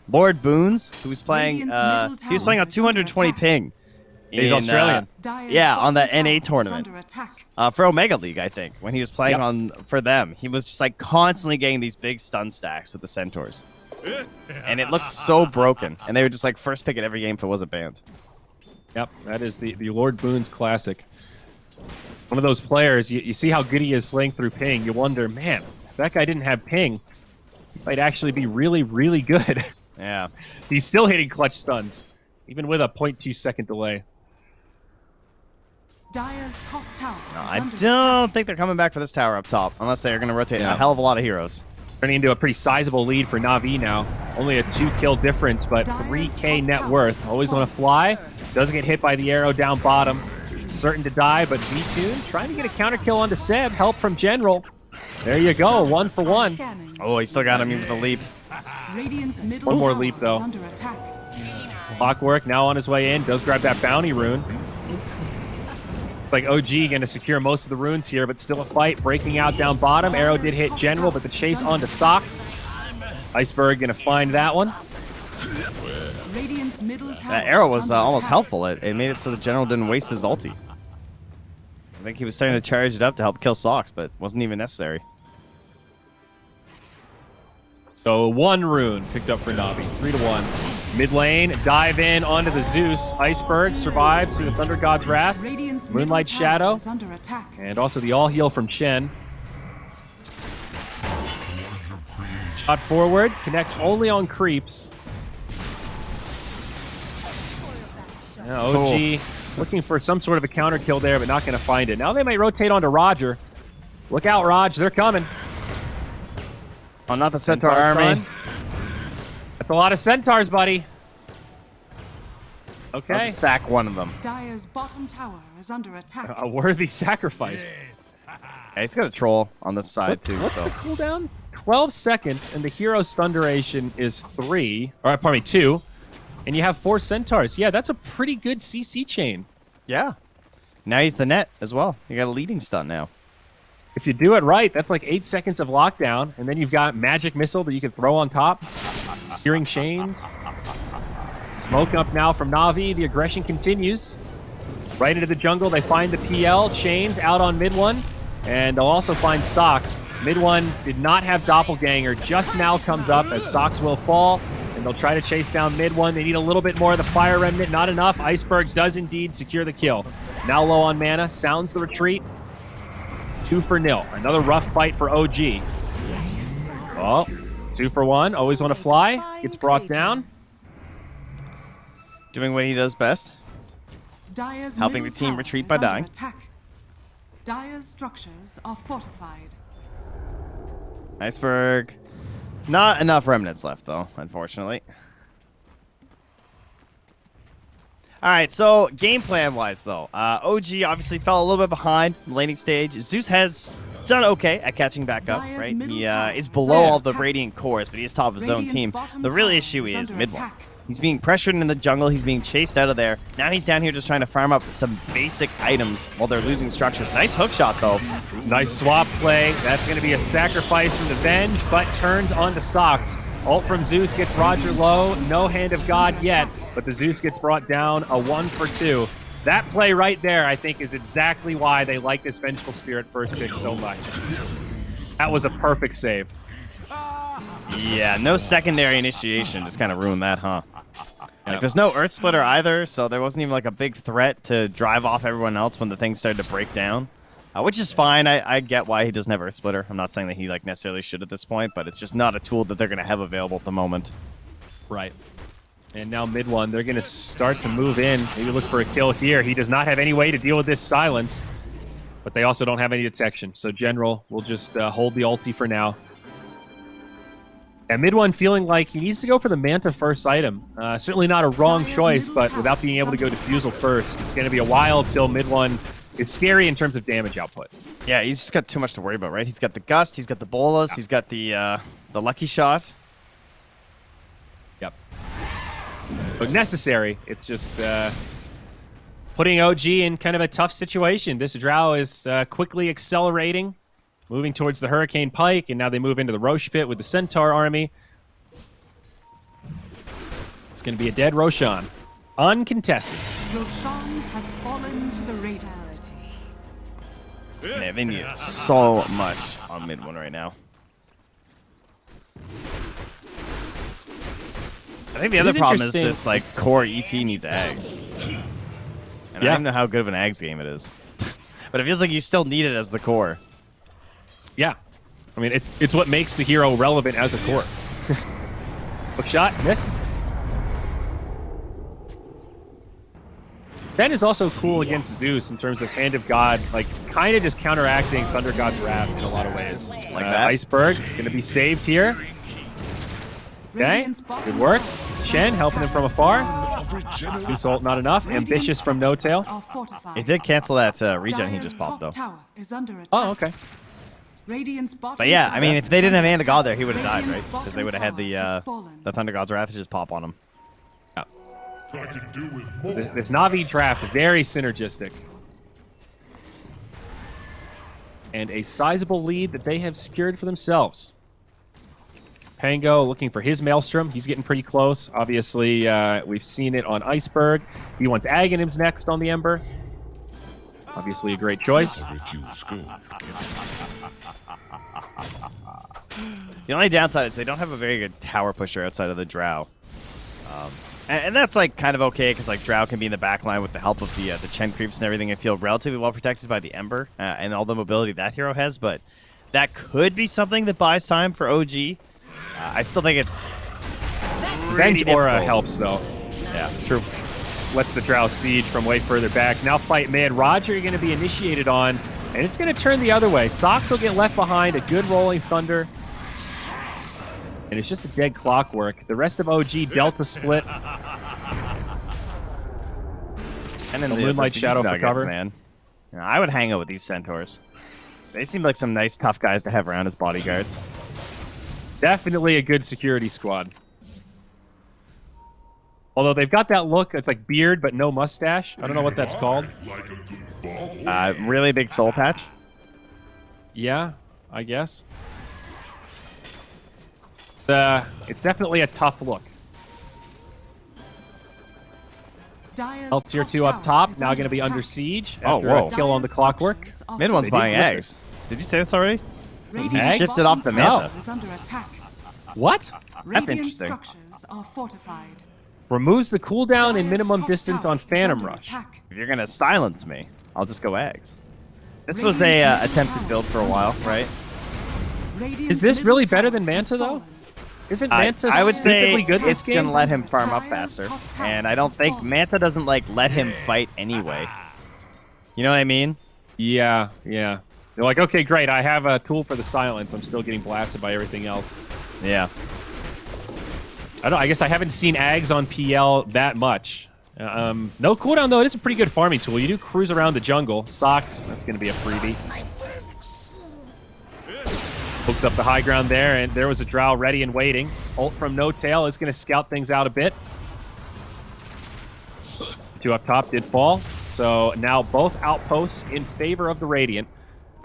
Lord Boons, who was playing, Radiant's middle he was playing on tower is under 220 attack. ping. He's in, Australian. Dire's Yeah, on the bottom NA tower is tournament. under attack. For Omega League, I think, when he was playing Yep. on for them, he was just like constantly getting these big stun stacks with the Centaurs. And it looked so broken. And they would just like first pick it every game if it wasn't banned. Yep, that is the Lord Boons classic. One of those players, you see how good he is playing through ping. You wonder, man, if that guy didn't have ping, he might actually be really, really good. Yeah. He's still hitting clutch stuns, even with a 0.2 second delay. Dire's top tower is I under don't attack. think they're coming back for this tower up top, unless they're going to rotate Yeah. a hell of a lot of heroes. Turning into a pretty sizable lead for Na'Vi now. Only a 2-kill difference, but 3k net worth. Always want to fly. Doesn't get hit by the arrow down bottom. Certain to die, but V-Tune trying to get a counter kill onto Seb. Help from General. There you go, 1 for 1. Scanning. Oh, he still got him with the leap. Radiant's middle One more tower leap, is though. under attack. Clockwork now on his way in. Does grab that bounty rune. It's like OG going to secure most of the runes here, but still a fight. Breaking out down bottom. Arrow did hit General, but the chase onto Sox. Iceberg going to find that one. Radiant's middle tower That arrow is was under almost attack. helpful. It made it so the general didn't waste his ulti. I think he was starting to charge it up to help kill Sox, but wasn't even necessary. So 1 rune picked up for Na'Vi. 3-1. Mid lane, dive in onto the Zeus. Iceberg survives through the Thunder God's Wrath. Radiant's Moonlight middle tower Shadow. is under attack. And also the all heal from Chen. Shot forward, connects only on creeps. Now OG looking for some sort of a counter kill there, but not going to find it. Now they might rotate onto Roger. Look out, Raj. They're coming. Oh, not the Centaur Centaur army. son. That's a lot of Centaurs, buddy. Okay. Let's sack one of them. Dire's bottom tower is under attack. A worthy sacrifice. Yeah, he's got a troll on the side, too. What's So. the cooldown? 12 seconds, and the hero's stun duration is 3. Or, pardon me, 2. And you have 4 Centaurs. Yeah, that's a pretty good CC chain. Yeah. Now he's the net as well. You got a leading stun now. If you do it right, that's like 8 seconds of lockdown, and then you've got magic missile that you can throw on top. Searing chains. Smoke up now from Navi. The aggression continues. Right into the jungle. They find the PL. Chains out on mid one. And they'll also find Socks. Mid one did not have Doppelganger. Just now comes up as Socks will fall. And they'll try to chase down mid one. They need a little bit more of the Fire Remnant. Not enough. Iceberg does indeed secure the kill. Now low on mana. Sounds the retreat. 2-0. Another rough fight for OG. Oh, 2 for 1. Always want to fly. Gets brought down. Doing what he does best. Dire's Helping middle the team tower retreat is by under dying. Attack. Dire's structures are fortified. Iceberg. Not enough remnants left, though, unfortunately. All right, so game plan-wise, though, OG obviously fell a little bit behind in the laning stage. Zeus has done okay at catching back up, Dire's right? middle He tower is is below under all the attack. Radiant cores, but he is top of his own Radiant's team. bottom The real tower issue is is under mid one. attack. He's being pressured in the jungle. He's being chased out of there. Now he's down here just trying to farm up some basic items while they're losing structures. Nice hook shot, though. Nice swap play. That's going to be a sacrifice from the Venge, but turns onto Socks. Ult from Zeus gets Roger low. No Hand of God yet, but the Zeus gets brought down. A 1 for 2. That play right there, I think, is exactly why they like this Vengeful Spirit first pick so much. That was a perfect save. Yeah, no secondary initiation. Just kind of ruined that, huh? Like, Yep. there's no Earth Splitter either, so there wasn't even like a big threat to drive off everyone else when the thing started to break down. Which is fine. I get why he doesn't have Earth Splitter. I'm not saying that he like necessarily should at this point, but it's just not a tool that they're going to have available at the moment. Right. And now mid one, they're going to start to move in. Maybe look for a kill here. He does not have any way to deal with this silence, but they also don't have any detection. So General will just hold the ulti for now. And mid one feeling like he needs to go for the Manta first item. Certainly not a wrong choice, but without being able to go Diffusal first, it's going to be a while till mid one is scary in terms of damage output. Yeah, he's just got too much to worry about, right? He's got the Gust, he's got the Bolas, he's got the Lucky Shot. Yep. But necessary. It's just putting OG in kind of a tough situation. This Drow is quickly accelerating, moving towards the Hurricane Pike, and now they move into the Roche Pit with the Centaur army. It's going to be a dead Roshan. Uncontested. Roshan has fallen to the Radiant. Man, they need so much on mid one right now. I think the other is problem is interesting. this like core ET needs Ags. And I don't even know how good of an Ags game it is. But it feels like you still need it as the core. Yeah. I mean, it's what makes the hero relevant as a core. Hook shot, missed. Ben is also cool against Zeus in terms of Hand of God, like kind of just counteracting Thunder God's Wrath in a lot of ways. Like that? Iceberg going to be saved here. Okay, Radiant's bottom good work. tower Chen helping him from afar. Of regeneration. Zeus ult not enough. Radiant's Ambitious from No Tail. structures are fortified. It did cancel that regen he Dire's just popped, top though. tower is under attack. Oh, okay. Radiant's bottom But yeah, I tower mean, if they is didn't have under Hand of God attack. there, he would have died, right? Radiant's Because they would have had bottom the tower has fallen. Thunder God's Wrath to just pop on him. I can do with more. This Navi draft, very synergistic. And a sizable lead that they have secured for themselves. Pango looking for his Maelstrom. He's getting pretty close. Obviously, we've seen it on Iceberg. He wants Aghanims next on the Ember. Obviously a great choice. Refuse good. The only downside is they don't have a very good tower pusher outside of the Drow. And that's like kind of okay because like Drow can be in the back line with the help of the Chen creeps and everything and feel relatively well protected by the Ember and all the mobility that hero has. But that could be something that buys time for OG. I still think it's Venge pretty Aura difficult. helps, though. Yeah, true. lets the Drow siege from way further back. Now fight mid. Roger, you're going to be initiated on, and it's going to turn the other way. Sox will get left behind. A good rolling thunder. And it's just a dead clockwork. The rest of OG Delta split. And then the Moonlight Shadow for cover. Man. You know, I would hang out with these Centaurs. They seem like some nice, tough guys to have around as bodyguards. Definitely a good security squad. Although they've got that look, it's like beard but no mustache. I don't know what that's called. Really big soul patch. Yeah, I guess. It's definitely a tough look. Dire's Health tier top 2 up tower top, is now going to be attack. under siege Oh, after whoa. a kill on the Dire's clockwork. structures are Mid one's They buying didn't lift eggs. Did you say this already? Radiant's Eggs? Shifted off to bottom Manta. tower is under attack. What? Radiant interesting. structures are fortified. Removes the cooldown and Dire's minimum top distance tower on is Phantom under Rush. attack. If you're gonna silence me, I'll just go eggs. This was a Radiant's attempted tower build for a is while, under right? attack. Radiant's Is this middle really better tower than has Manta, though? fallen. Isn't I Manta would say stupidly good this it's gonna game? let him farm up faster, and I don't think Manta doesn't like let him fight anyway. You know what I mean? Yeah, yeah. They're like, okay, great, I have a tool for the silence. I'm still getting blasted by everything else. Yeah. I guess I haven't seen Ags on PL that much. No cooldown, though. It is a pretty good farming tool. You do cruise around the jungle. Socks, that's going to be a freebie. Hooks up the high ground there, and there was a Drow ready and waiting. Ult from No Tail is going to scout things out a bit. 2 up top did fall. So now both outposts in favor of the Radiant.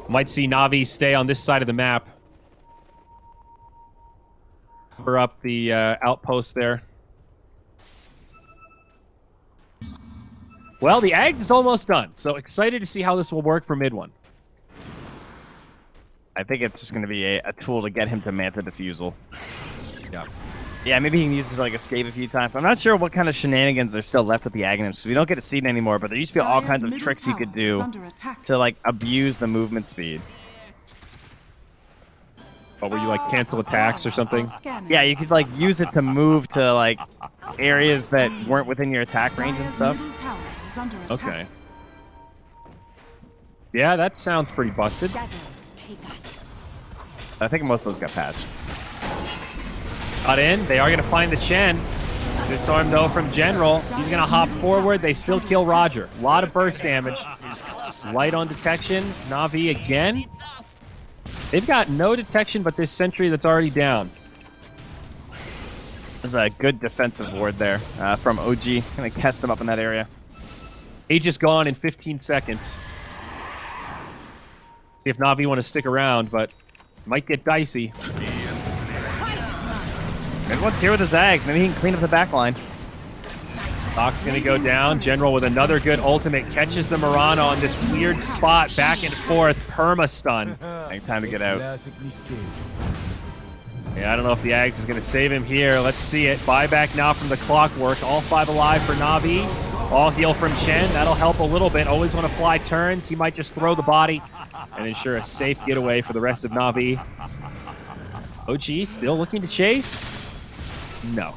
Might see Navi stay on this side of the map. Cover up the outpost there. Well, the Ags is almost done, so excited to see how this will work for mid one. I think it's just going to be a tool to get him to Manta Diffusal. Yeah. Yeah, maybe he can use it to like escape a few times. I'm not sure what kind of shenanigans are still left with the Aghanims. We don't get to see it anymore, but there used to be all Dire's kinds of middle tricks you could tower is do under attack. to like abuse the movement speed. But were you like cancel attacks or something? Scanning. Yeah, you could like use it to move to like areas that weren't within your attack range and Dire's stuff. middle tower is under attack. Okay. Yeah, that sounds pretty busted. Shadows take us. I think most of those got patched. Got in. They are going to find the Chen. Disarm, though, from General. He's going to hop forward. They still kill Roger. A lot of burst damage. Light on detection. Navi again. They've got no detection but this sentry that's already down. There's a good defensive ward there from OG. Gonna cast them up in that area. Age is gone in 15 seconds. See if Navi want to stick around, but might get dicey. Everyone's here with the Zags. Maybe he can clean up the back line. Sock's going to go down. General with another good ultimate. Catches the Mirana on this weird spot. Back and forth. Perma-stun. Take time to get out. Yeah, I don't know if the Ags is going to save him here. Let's see it. Buyback now from the Clockwork. All 5 alive for Navi. All heal from Chen. That'll help a little bit. Always want to fly turns. He might just throw the body and ensure a safe getaway for the rest of Navi. OG still looking to chase? No.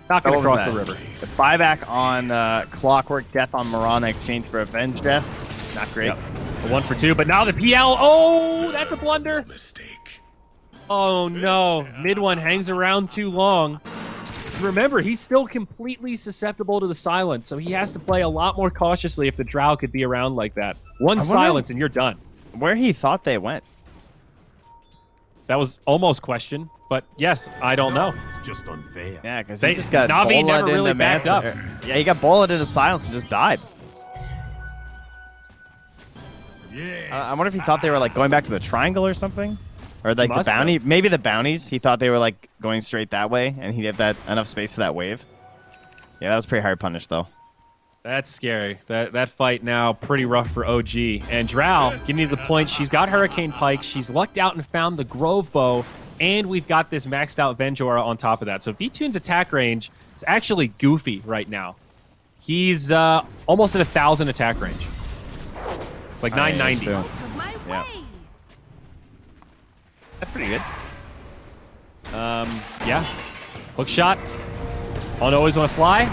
Not going to What was cross the that? river. The buyback on Clockwork, death on Mirana, exchange for Avenge death. Not great. Yep. A 1 for 2, but now the PL. Oh, that's a blunder. Mistake. Oh, no. Mid one hangs around too long. Remember, he's still completely susceptible to the silence, so he has to play a lot more cautiously if the Drow could be around like that. One wonder- silence and you're done. Where he thought they went. That was almost question, but yes, I don't know. It's just unfair. Yeah, because They- he just got Navi never bulleted really into backed up. Yeah, he got bulleted into silence and just died. I wonder if he thought they were like going back to the triangle or something, or like the Must bounty. have. Maybe the bounties. He thought they were like going straight that way, and he'd have that enough space for that wave. Yeah, that was pretty hard punish though. That's scary. That fight now pretty rough for OG. And Drow, getting to the point, she's got Hurricane Pike. She's lucked out and found the Grove Bow. And we've got this maxed out Venjora on top of that. So V-Tune's attack range is actually goofy right now. He's almost at 1,000 attack range. Like 990. Yeah, Out of my Yeah. way. that's pretty good. Yeah. Hook shot. On always want to fly.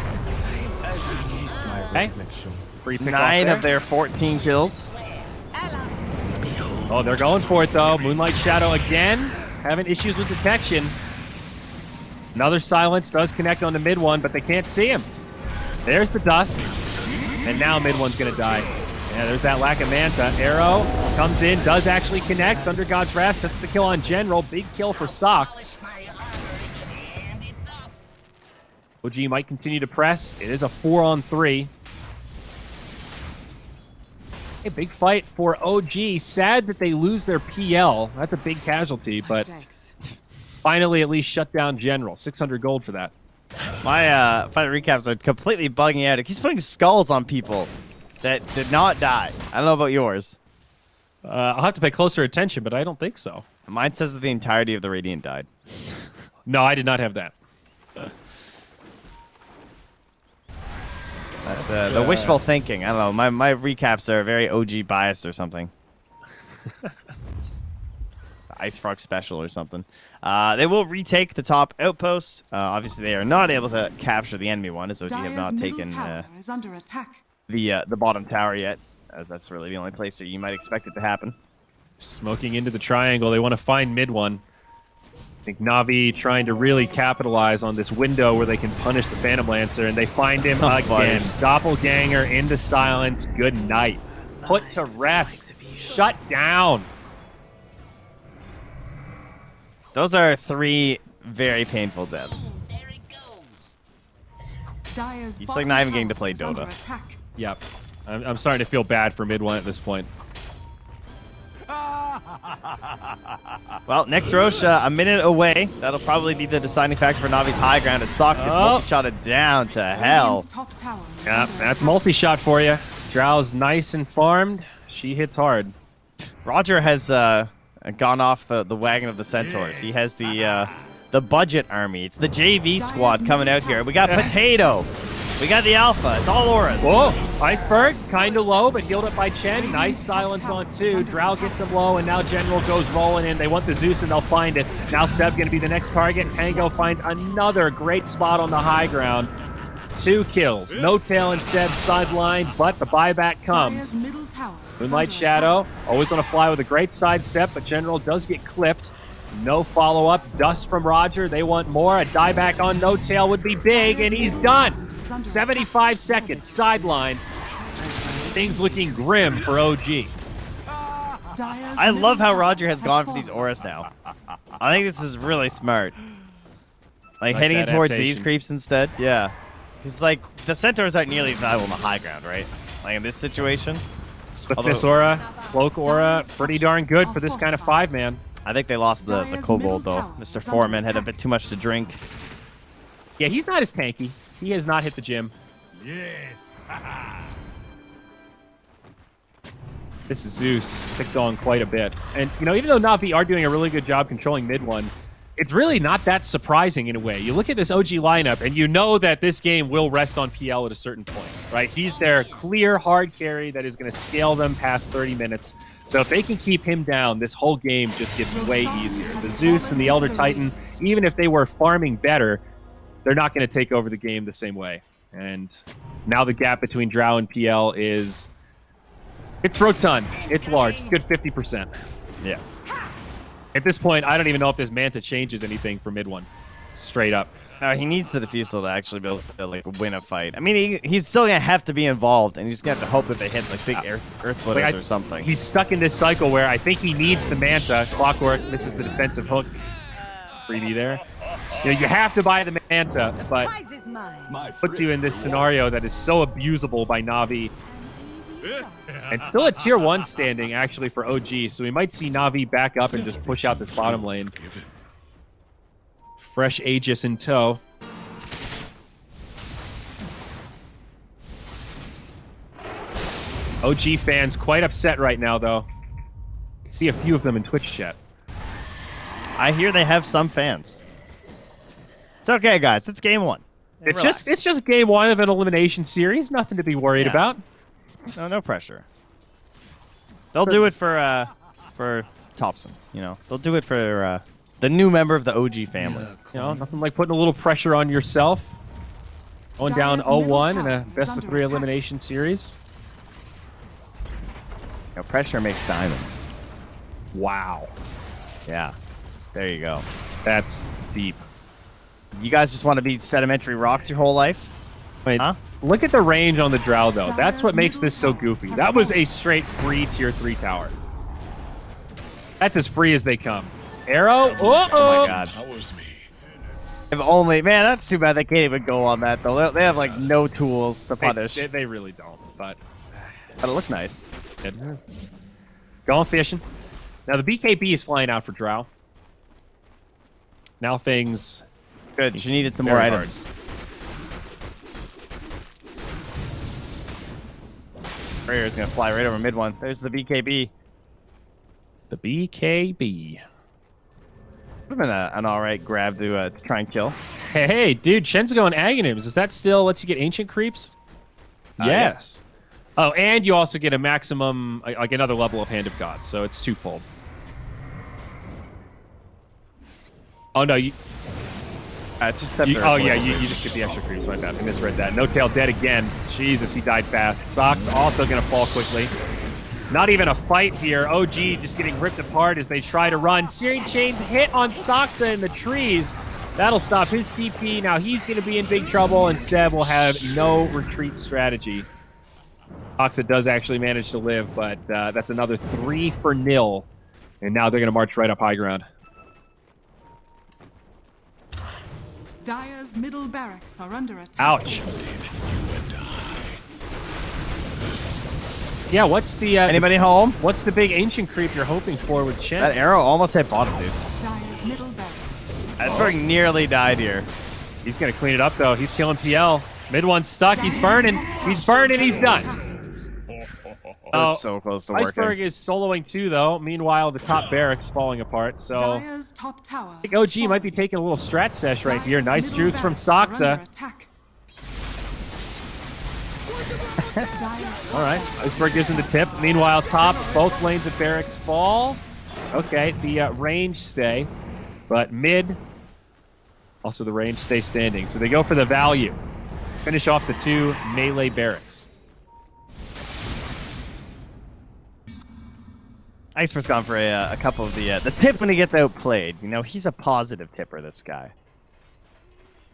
Okay. Free pick off 9 there. of their 14 kills. Oh, they're going for it, though. Moonlight Shadow again. Having issues with detection. Another silence does connect on the mid one, but they can't see him. There's the dust. And now mid one's going to die. Yeah, there's that lack of Manta. Arrow comes in, does actually connect. Thunder God's Wrath sets the kill on General. Big kill for Socks. OG might continue to press. It is a 4-on-3. A big fight for OG. Sad that they lose their PL. That's a big casualty, but finally at least shut down General. 600 gold for that. My fight recaps are completely bugging out. It keeps putting skulls on people that did not die. I don't know about yours. I'll have to pay closer attention, but I don't think so. Mine says that the entirety of the Radiant died. No, I did not have that. That's the wishful thinking. I don't know. My recaps are very OG biased or something. Ice Frog special or something. They will retake the top outposts. Obviously, they are not able to capture the enemy one, as OG have not taken is under attack. the bottom tower yet, as that's really the only place where you might expect it to happen. Smoking into the triangle. They want to find mid one. I think Navi trying to really capitalize on this window where they can punish the Phantom Lancer, and they find him again. Doppelganger into silence. Good night. Put to rest. Shut down. Those are 3 very painful deaths. He's like not even getting to play Dota. Yep. I'm starting to feel bad for mid one at this point. Well, next Roche, a minute away. That'll probably be the deciding factor for Navi's high ground as Sox gets multi-shotted down to hell. Yeah, that's multi-shot for you. Drow's nice and farmed. She hits hard. Roger has gone off the wagon of the Centaurs. He has the budget army. It's the JV squad coming out here. We got Potato. We got the Alpha. It's all auras. Whoa! Iceberg, kind of low, but healed up by Chen. Nice silence on 2. Drow gets him low, and now General goes rolling in. They want the Zeus, and they'll find it. Now Seb going to be the next target. Tango finds another great spot on the high ground. 2 kills. No tail in Seb's sideline, but the buyback comes. Moonlight Shadow, always on a fly with a great sidestep, but General does get clipped. No follow-up. Dust from Roger. They want more. A dieback on No Tail would be big, and he's done. 75 seconds. Sideline. Things looking grim for OG. I love how Roger has gone for these auras now. I think this is really smart. Like, Nice heading towards these adaptation. creeps instead. Yeah. Because, like, the Centaurs aren't nearly as valuable on the high ground, right? Like, in this situation. Swiftness aura, Cloak aura, pretty darn good for this kind of 5-man. I think they lost the Kobold, though. Mr. Foreman had a bit too much to drink. Yeah, he's not as tanky. He has not hit the gym. Yes. This is Zeus picked on quite a bit. And, you know, even though Navi are doing a really good job controlling mid one, it's really not that surprising in a way. You look at this OG lineup, and you know that this game will rest on PL at a certain point, right? He's their clear hard carry that is going to scale them past 30 minutes. So if they can keep him down, this whole game just gets way easier. The Zeus and the Elder Titan, even if they were farming better, they're not going to take over the game the same way. And now the gap between Drow and PL is... it's rotund. It's large. It's a good 50%. Yeah. At this point, I don't even know if this Manta changes anything for mid one. Straight up. No, he needs the Diffusal to actually be able to, like, win a fight. I mean, he's still going to have to be involved, and he's going to have to hope that they hit, like, big Earth Splitters or something. He's stuck in this cycle where I think he needs the Manta. Clockwork misses the defensive hook. Freebie there. You know, you have to buy the Manta, but Prize is mine. puts you in this scenario that is so abusable by Navi. And still a tier 1 standing, actually, for OG. So we might see Navi back up and just push out this bottom lane. Fresh Aegis in tow. OG fans quite upset right now, though. I see a few of them in Twitch chat. I hear they have some fans. It's okay, guys. It's game 1. It's just game 1 of an elimination series. Nothing to be worried about. No pressure. They'll do it for Thompson. You know, they'll do it for the new member of the OG family. You know, nothing like putting a little pressure on yourself. Going down Dire's middle 0-1 in a tower is best of under 3 attack. elimination series. You know, pressure makes diamonds. Wow. Yeah. There you go. That's deep. You guys just want to be sedimentary rocks your whole life? Wait, Huh? look at the range on the Drow, though. That's what Dire's makes middle this so tower goofy. has That was fallen. a straight free tier 3 tower. That's as free as they come. Arrow. Uh-oh. Oh my god. Powers me. If only, man, that's too bad they can't even go on that though. They have like no tools to punish. They really don't, but But it looked nice. it is. Going fishing. Now the BKB is flying out for Drow. Now things. Good. She needed some more Very items. Barrier's gonna fly right over mid one. There's the BKB. The BKB. Would have been an all right grab to try and kill. Hey, dude, Shen's going Aghanims. Is that still lets you get ancient creeps? Yes. Oh, and you also get a maximum, like another level of Hand of God, so it's twofold. Oh no, you It's just Scepter. oh yeah, you just get the extra creeps. My bad, I misread that. No Tail dead again. Jesus, he died fast. Sock's also gonna fall quickly. Not even a fight here. OG just getting ripped apart as they try to run. Searing Chain hit on Soxa in the trees. That'll stop his TP. Now he's going to be in big trouble, and Seb will have no retreat strategy. Soxa does actually manage to live, but that's another 3-0. And now they're going to march right up high ground. Dire's middle barracks are under attack. Ouch. Yeah, what's the Anybody home? what's the big ancient creep you're hoping for with Shen? That arrow almost hit bottom, dude. Dire's middle barracks. Iceberg nearly died here. He's going to clean it up, though. He's killing PL. Mid one's stuck. He's burning. He's burning. He's done. That was so close to working. Iceberg is soloing too, though. Meanwhile, the top barracks falling apart. So I Dire's top tower. think OG might be taking a little strat sesh right here. Nice jukes from Soxa. All right, Iceberg gives him the tip. Meanwhile, top, both lanes of barracks fall. Okay, the range stay, but mid, also the range stay standing. So they go for the value. Finish off the 2 melee barracks. Iceberg's gone for a couple of the tips when he gets outplayed. You know, he's a positive tipper, this guy.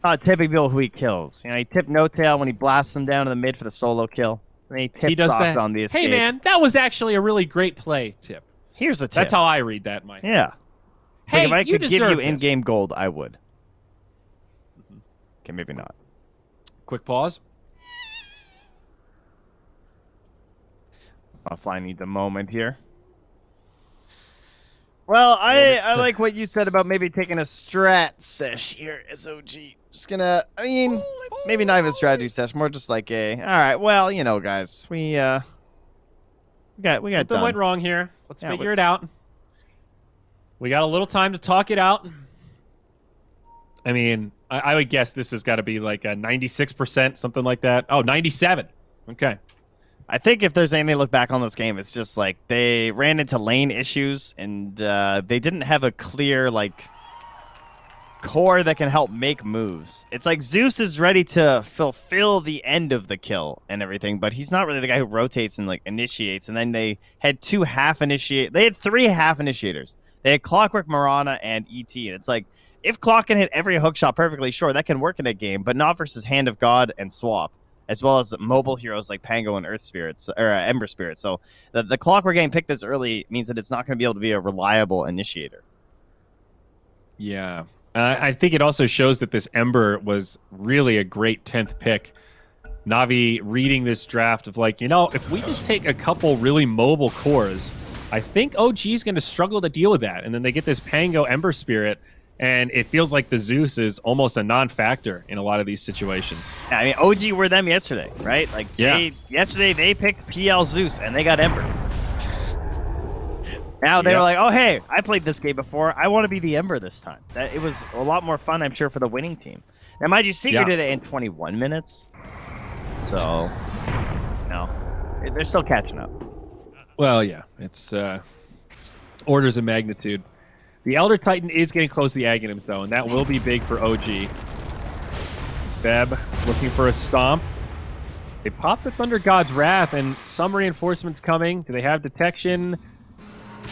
Not tipping people who he kills. You know, he tipped No Tail when he blasts them down to the mid for the solo kill. And he tipped does Socks that. on the escape. Hey, man, that was actually a really great play tip. Here's the tip. That's how I read that, Mike. Yeah. It's Hey, like if I you could give deserve you this. in-game gold, I would. Okay, maybe not. Quick pause. Offline needs a moment here. Well, I like what you said about maybe taking a strat sesh here, SOG. Just gonna, I mean, maybe not even a strategy sesh, more just like a, all right, well, you know, guys, we got Something done. went wrong here. Let's Yeah, figure it out. We got a little time to talk it out. I mean, I would guess this has got to be like a 96%, something like that. Oh, 97. Okay. I think if there's anything to look back on this game, it's just like they ran into lane issues and they didn't have a clear like core that can help make moves. It's like Zeus is ready to fulfill the end of the kill and everything, but he's not really the guy who rotates and like initiates. And then they had 2 half initiate. They had 3 half initiators. They had Clockwork, Marana, and ET. And it's like if Clock can hit every hook shot perfectly, sure, that can work in a game, but not versus Hand of God and Swap, as well as mobile heroes like Pango and Earth Spirits or Ember Spirits. So the clock we're getting picked this early means that it's not going to be able to be a reliable initiator. Yeah. I think it also shows that this Ember was really a great 10th pick. Navi reading this draft of like, you know, if we just take a couple really mobile cores, I think OG is going to struggle to deal with that. And then they get this Pango Ember Spirit, and it feels like the Zeus is almost a non-factor in a lot of these situations. Yeah, I mean, OG were them yesterday, right? Like, Yeah. yesterday they picked PL Zeus, and they got Ember. Now they Yep. were like, oh, hey, I played this game before. I want to be the Ember this time. It was a lot more fun, I'm sure, for the winning team. Now, mind you, Seeker Yeah. did it in 21 minutes. So, no, they're still catching up. Well, yeah. It's orders of magnitude. The Elder Titan is getting close to the Aghanims, though, and that will be big for OG. Beb looking for a stomp. They popped the Thunder God's Wrath, and some reinforcements coming. Do they have detection?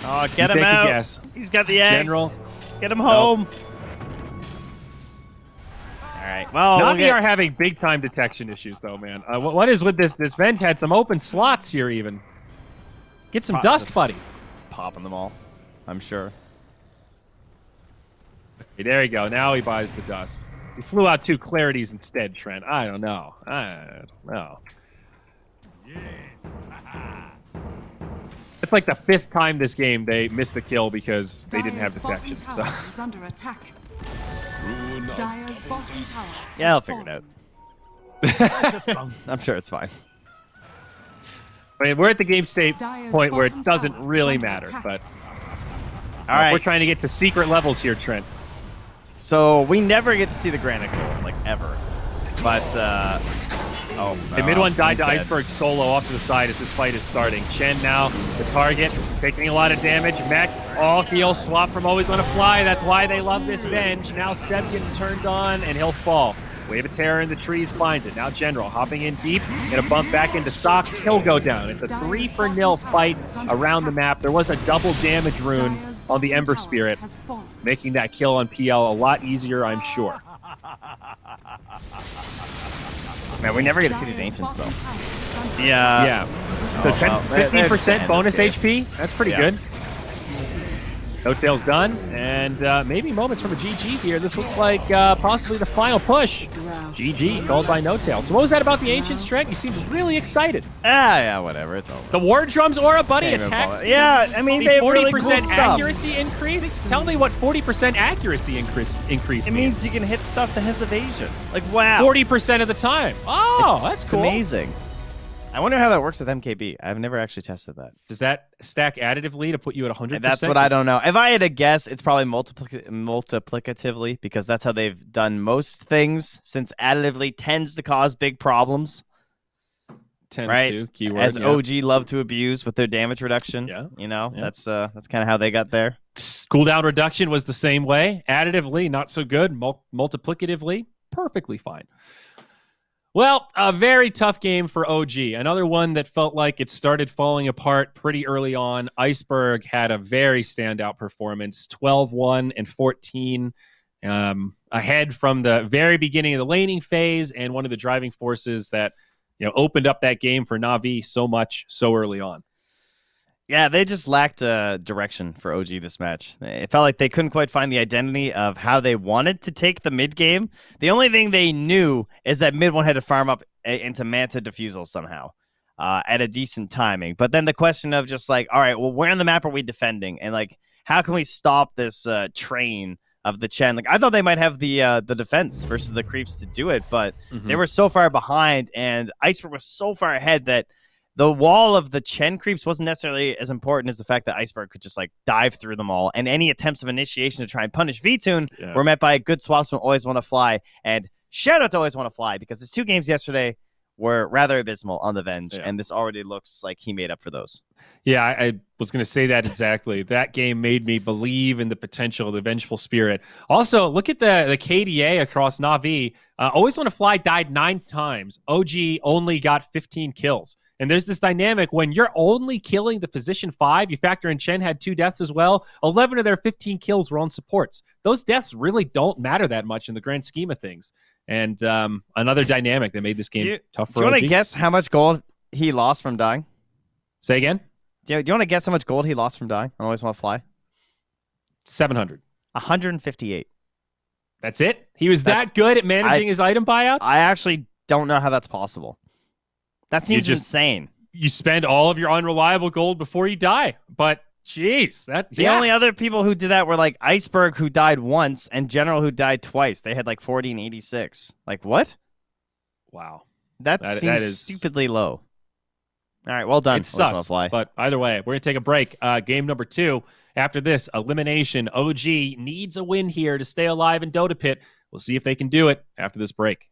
Oh, get him Take a out. guess. He's got the eggs. General. Get him home. All right. Well, Navi are having big time detection issues, though, man. What is with this? This vent had some open slots here, even. Get some dust, buddy. Popping them all, I'm sure. Okay, there you go. Now he buys the dust. He flew out 2 clarities instead, Trent. I don't know. It's like the 5th time this game they missed a kill because they didn't have Dire's detection. bottom So. tower is under attack. Ruin of Dire's bottom tower. Yeah, I'll has figure it fallen. out. I'm sure it's fine. I mean, we're at the game state Dire's point where it bottom doesn't tower really is under matter, attack. but All right. we're trying to get to secret levels here, Trent. So we never get to see the granite gold, like ever. But oh, The mid one died he's to dead. Iceberg solo off to the side as this fight is starting. Chen now, the target, taking a lot of damage. Mech, all heal, swap from Always Wanna Fly. That's why they love this Venge. Now Seb gets turned on, and he'll fall. Wave of Terror in the trees finds it. Now General hopping in deep, gonna bump back into Socks. He'll go down. It's a 3-for-0 fight around the map. There was a double damage rune on the Ember Spirit, Has fallen. making that kill on PL a lot easier, I'm sure. Man, we never get to see these ancients though. Yeah. Yeah. So Oh, 10, well, they're just 15% endless bonus game. HP. That's pretty Yeah. good. No tails done, and maybe moments from a GG here. This looks like possibly the final push. GG, called by No Tail. So what was that about the Ancients, Trent? You seemed really excited. Yeah, whatever. It's over. The War Drums aura, buddy, Can't even attacks. follow it. Yeah, I mean, The they have 40% really cool stuff. accuracy increase? Tell me what 40% accuracy increase It means. means you can hit stuff that has evasion. Like, wow. 40% of the time. Oh, that's It's cool. amazing. I wonder how that works with MKB. I've never actually tested that. Does that stack additively to put you at 100%? That's what I don't know. If I had to guess, it's probably multiplicatively because that's how they've done most things, since additively tends to cause big problems. Tends right? to, keyword. As yeah. OG love to abuse with their damage reduction. Yeah. You know, Yeah. that's kind of how they got there. Cooldown reduction was the same way. Additively, not so good. Multiplicatively, perfectly fine. Well, a very tough game for OG. Another one that felt like it started falling apart pretty early on. Iceberg had a very standout performance, 12-1 and 14, ahead from the very beginning of the laning phase, and one of the driving forces that opened up that game for Navi so much so early on. Yeah, they just lacked direction for OG this match. It felt like they couldn't quite find the identity of how they wanted to take the mid game. The only thing they knew is that mid one had to farm up into Manta Diffusal somehow at a decent timing. But then the question of just like, all right, well, where on the map are we defending? And like, how can we stop this train of the Chen? Like, I thought they might have the defense versus the creeps to do it, but they were so far behind, and Iceberg was so far ahead that the wall of the Chen creeps wasn't necessarily as important as the fact that Iceberg could just like dive through them all, and any attempts of initiation to try and punish VTune were met by good swaps from Always Wanna Fly. And shout out to Always Wanna Fly, because his 2 games yesterday were rather abysmal on the Venge, and this already looks like he made up for those. Yeah, I was going to say that exactly. That game made me believe in the potential of the Vengeful Spirit. Also, look at the KDA across Navi. Always Wanna Fly died 9 times. OG only got 15 kills. And there's this dynamic when you're only killing the position 5, you factor in Chen had 2 deaths as well. 11 of their 15 kills were on supports. Those deaths really don't matter that much in the grand scheme of things. And another dynamic that made this game tough for Do you want OG. to guess how much gold he lost from dying? Say again? Do you want to guess how much gold he lost from dying on Always Wanna Fly? 700. 158. That's it? He was that good at managing his item buyouts? I actually don't know how that's possible. That seems insane. You spend all of your unreliable gold before you die. But, jeez. The only other people who did that were like Iceberg, who died once, and General, who died twice. They had like 40 and 86. Like, what? Wow. That seems stupidly low. All right, well done. It's sus, but either way, we're going to take a break. Game number 2. After this, elimination. OG needs a win here to stay alive in Dota Pit. We'll see if they can do it after this break.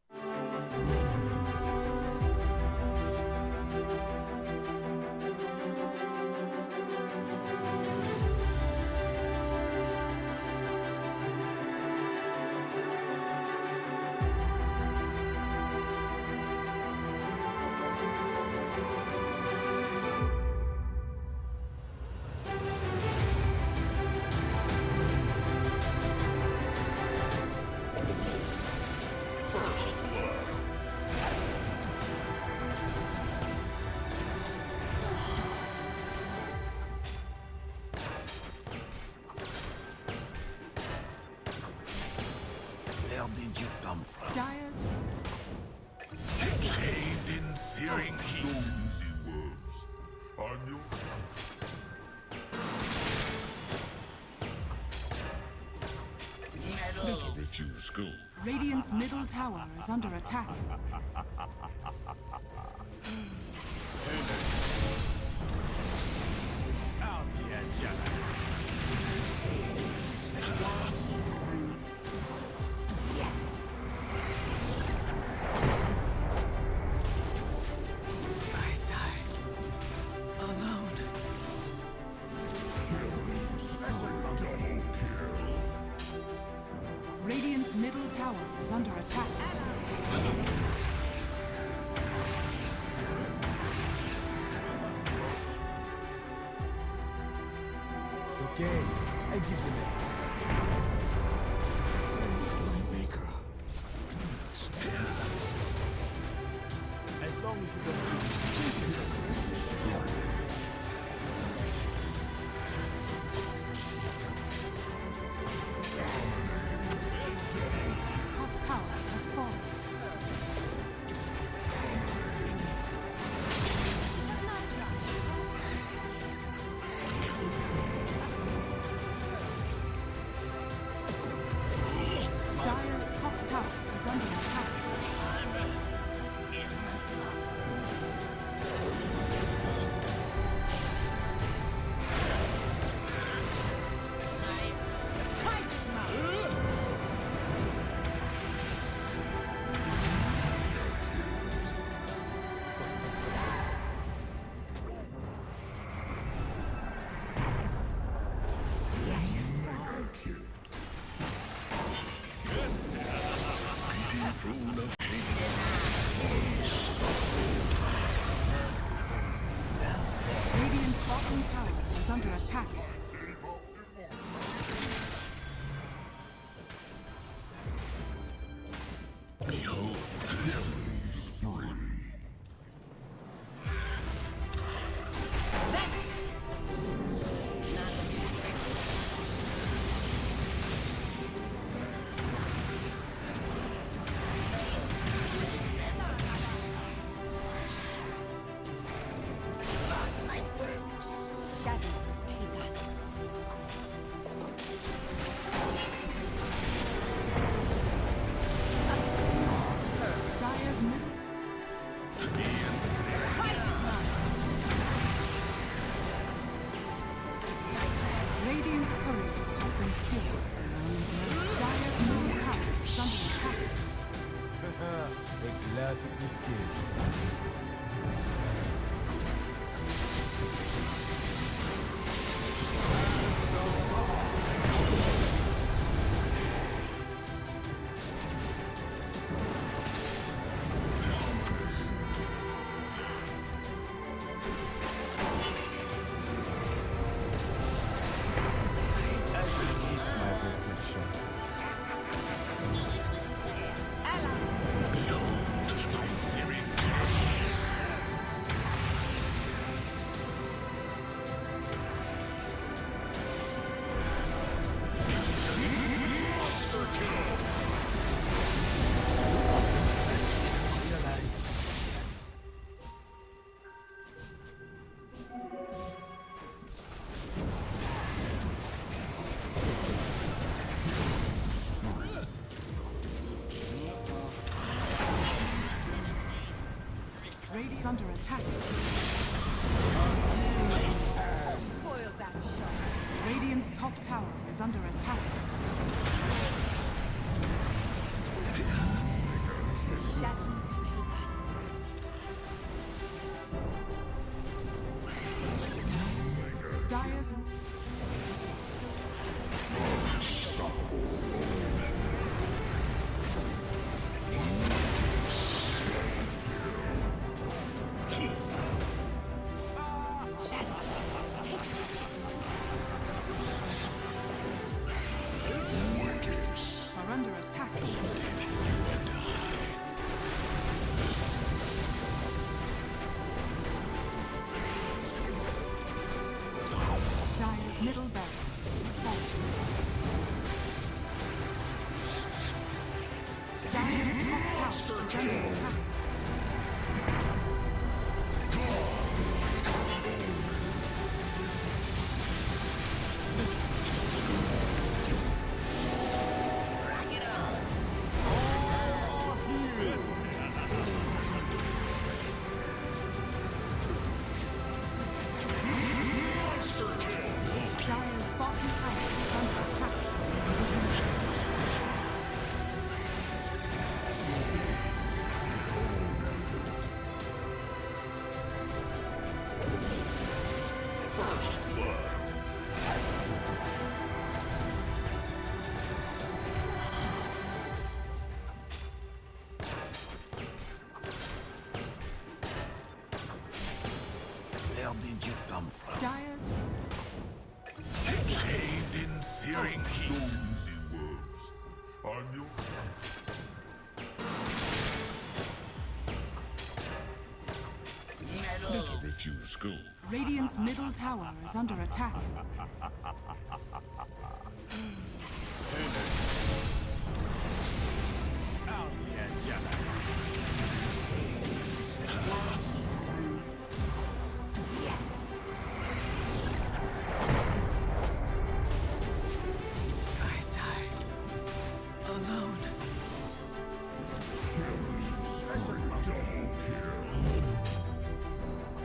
did you come from? Dire's Shaved in searing heat. Easy words. On your never refuse school. Radiant's middle tower is under attack. I die alone. Radiant's middle tower is under attack. Okay, I give them it. My maker. As long as you don't Top tower has fallen. Dire's top tower is under attack. Radiant's bottom tower is under attack. Behold. Shadows take us. Dire's middle. Radiant's courier has been killed. Dire's middle tower is under attack. A classic mistake. Release my reflection. Radiant's under attack. Spoil that shot. Radiant's top tower is under attack. Shadows take us. Dire's are under attack. Dire's middle barracks is falling. tower is under attack. Dire's bottom tower is under attack. Where did you come from? Dire's Shaved in searing heat. Easy words. On your never refuse school. Radiant's middle tower is under attack. I die alone.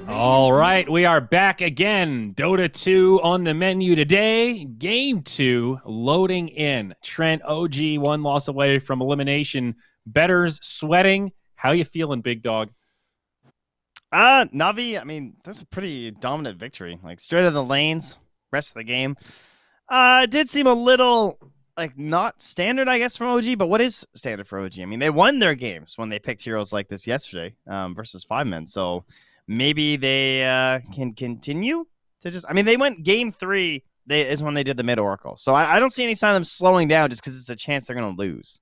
All right, we are back again. Dota 2 on the menu today. Game 2 loading in. Trent OG, one loss away from elimination. Betters sweating. How you feeling, big dog? Navi, I mean, that's a pretty dominant victory. Like, straight out of the lanes, rest of the game. It did seem a little, like, not standard, I guess, from OG, but what is standard for OG? I mean, they won their games when they picked heroes like this yesterday versus 5-men, so maybe they can continue to just... I mean, they went game 3 is when they did the mid-Oracle, so I don't see any sign of them slowing down just because it's a chance they're going to lose.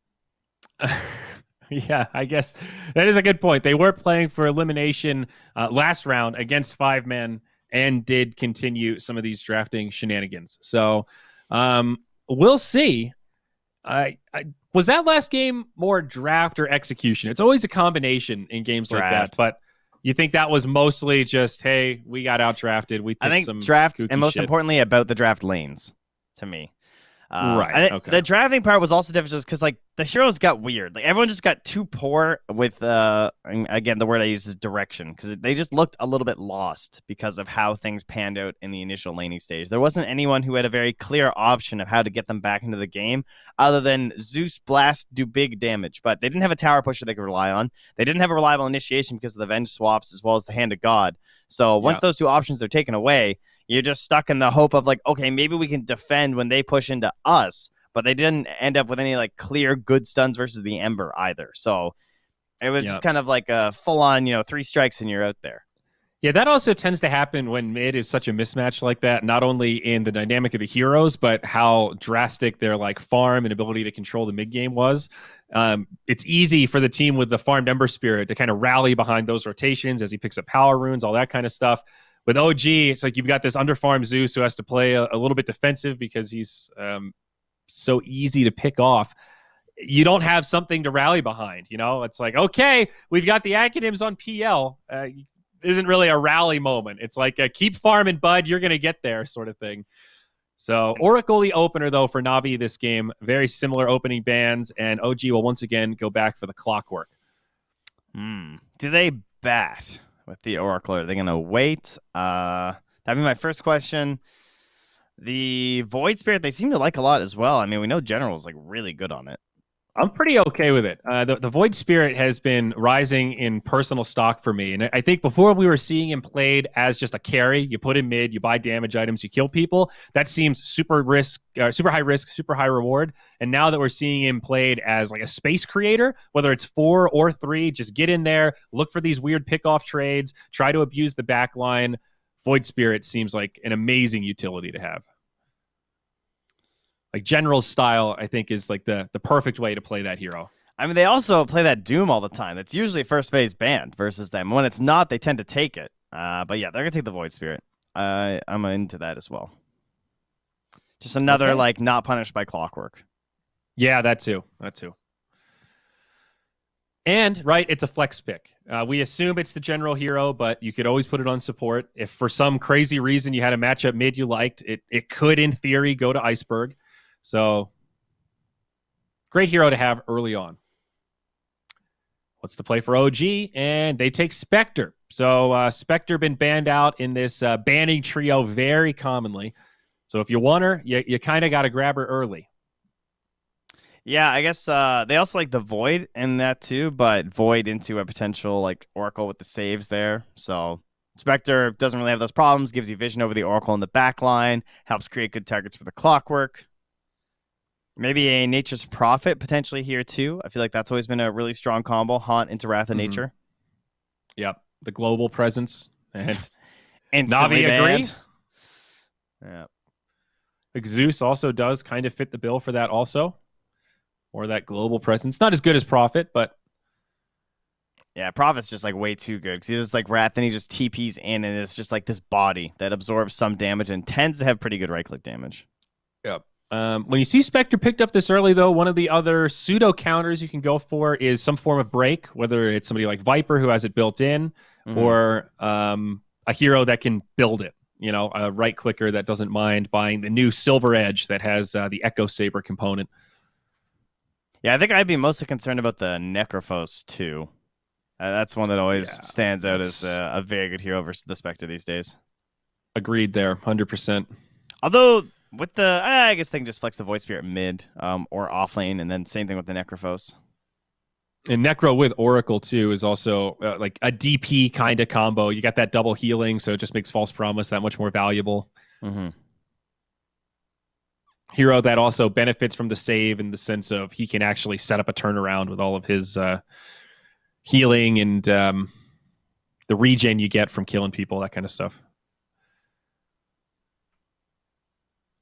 Yeah, I guess that is a good point. They were playing for elimination last round against 5-men and did continue some of these drafting shenanigans. So we'll see. Was that last game more draft or execution? It's always a combination in games like that. But you think that was mostly just, hey, we got out-drafted. We picked I think some draft, kooky and most shit. importantly, about the draft lanes, to me. Right. Okay. The drafting part was also different just because, like, the heroes got weird. Like, everyone just got too poor with, again, the word I use is direction, because they just looked a little bit lost because of how things panned out in the initial laning stage. There wasn't anyone who had a very clear option of how to get them back into the game other than Zeus Blast do big damage, but they didn't have a tower pusher they could rely on. They didn't have a reliable initiation because of the Venge swaps as well as the Hand of God. So once those two options are taken away, you're just stuck in the hope of, like, okay, maybe we can defend when they push into us, but they didn't end up with any, like, clear good stuns versus the Ember either. So it was just kind of like a full-on, 3 strikes and you're out there. Yeah, that also tends to happen when mid is such a mismatch like that, not only in the dynamic of the heroes, but how drastic their, like, farm and ability to control the mid game was. It's easy for the team with the farmed Ember Spirit to kind of rally behind those rotations as he picks up power runes, all that kind of stuff. With OG, it's like you've got this underfarmed Zeus who has to play a little bit defensive because he's so easy to pick off. You don't have something to rally behind, It's like, okay, we've got the acronyms on PL. Isn't really a rally moment. It's like keep farming, bud. You're going to get there sort of thing. So Oracle, the opener, though, for Navi this game. Very similar opening bands, and OG will once again go back for the clockwork. Do they bat with the Oracle? Are they going to wait? That'd be my first question. The Void Spirit, they seem to like a lot as well. I mean, we know General's, like, really good on it. I'm pretty okay with it. The Void Spirit has been rising in personal stock for me. And I think before we were seeing him played as just a carry. You put him mid, you buy damage items, you kill people. That seems super high risk, super high reward. And now that we're seeing him played as like a space creator, whether it's 4 or 3, just get in there, look for these weird pickoff trades, try to abuse the back line. Void Spirit seems like an amazing utility to have. Like General's style, I think, is like the perfect way to play that hero. I mean, they also play that Doom all the time. It's usually first phase banned versus them. When it's not, they tend to take it. But yeah, they're going to take the Void Spirit. I'm into that as well. Just another, like, not punished by clockwork. Yeah, that too. And, right, it's a flex pick. We assume it's the general hero, but you could always put it on support. If for some crazy reason you had a matchup mid you liked, it could, in theory, go to Iceberg. So, great hero to have early on. What's the play for OG? And they take Spectre. So, Spectre been banned out in this banning trio very commonly. So, if you want her, you kind of got to grab her early. Yeah, I guess they also like the Void in that too, but Void into a potential like Oracle with the saves there. So Spectre doesn't really have those problems, gives you vision over the Oracle in the back line, helps create good targets for the Clockwork. Maybe a Nature's Prophet potentially here too. I feel like that's always been a really strong combo, Haunt into Wrath of Nature. Yep, the global presence. And Instantly Navi agree? banned. Yeah. Like Zeus also does kind of fit the bill for that also. Or that global presence. Not as good as Prophet, but... Yeah, Prophet's just like way too good because he just like Wrath and he just TPs in and it's just like this body that absorbs some damage and tends to have pretty good right-click damage. Yep. When you see Spectre picked up this early, though, one of the other pseudo counters you can go for is some form of break, whether it's somebody like Viper who has it built in, or a hero that can build it. You know, a right clicker that doesn't mind buying the new Silver Edge that has the Echo Saber component. Yeah, I think I'd be mostly concerned about the Necrophos too. That's one that always stands out as a very good hero versus the Spectre these days. Agreed there, 100%. Although with the, I guess they can just flex the Void Spirit mid or off lane, and then same thing with the Necrophos. And Necro with Oracle too is also like a DP kind of combo. You got that double healing, so it just makes False Promise that much more valuable. Hero that also benefits from the save in the sense of he can actually set up a turnaround with all of his healing and the regen you get from killing people, that kind of stuff.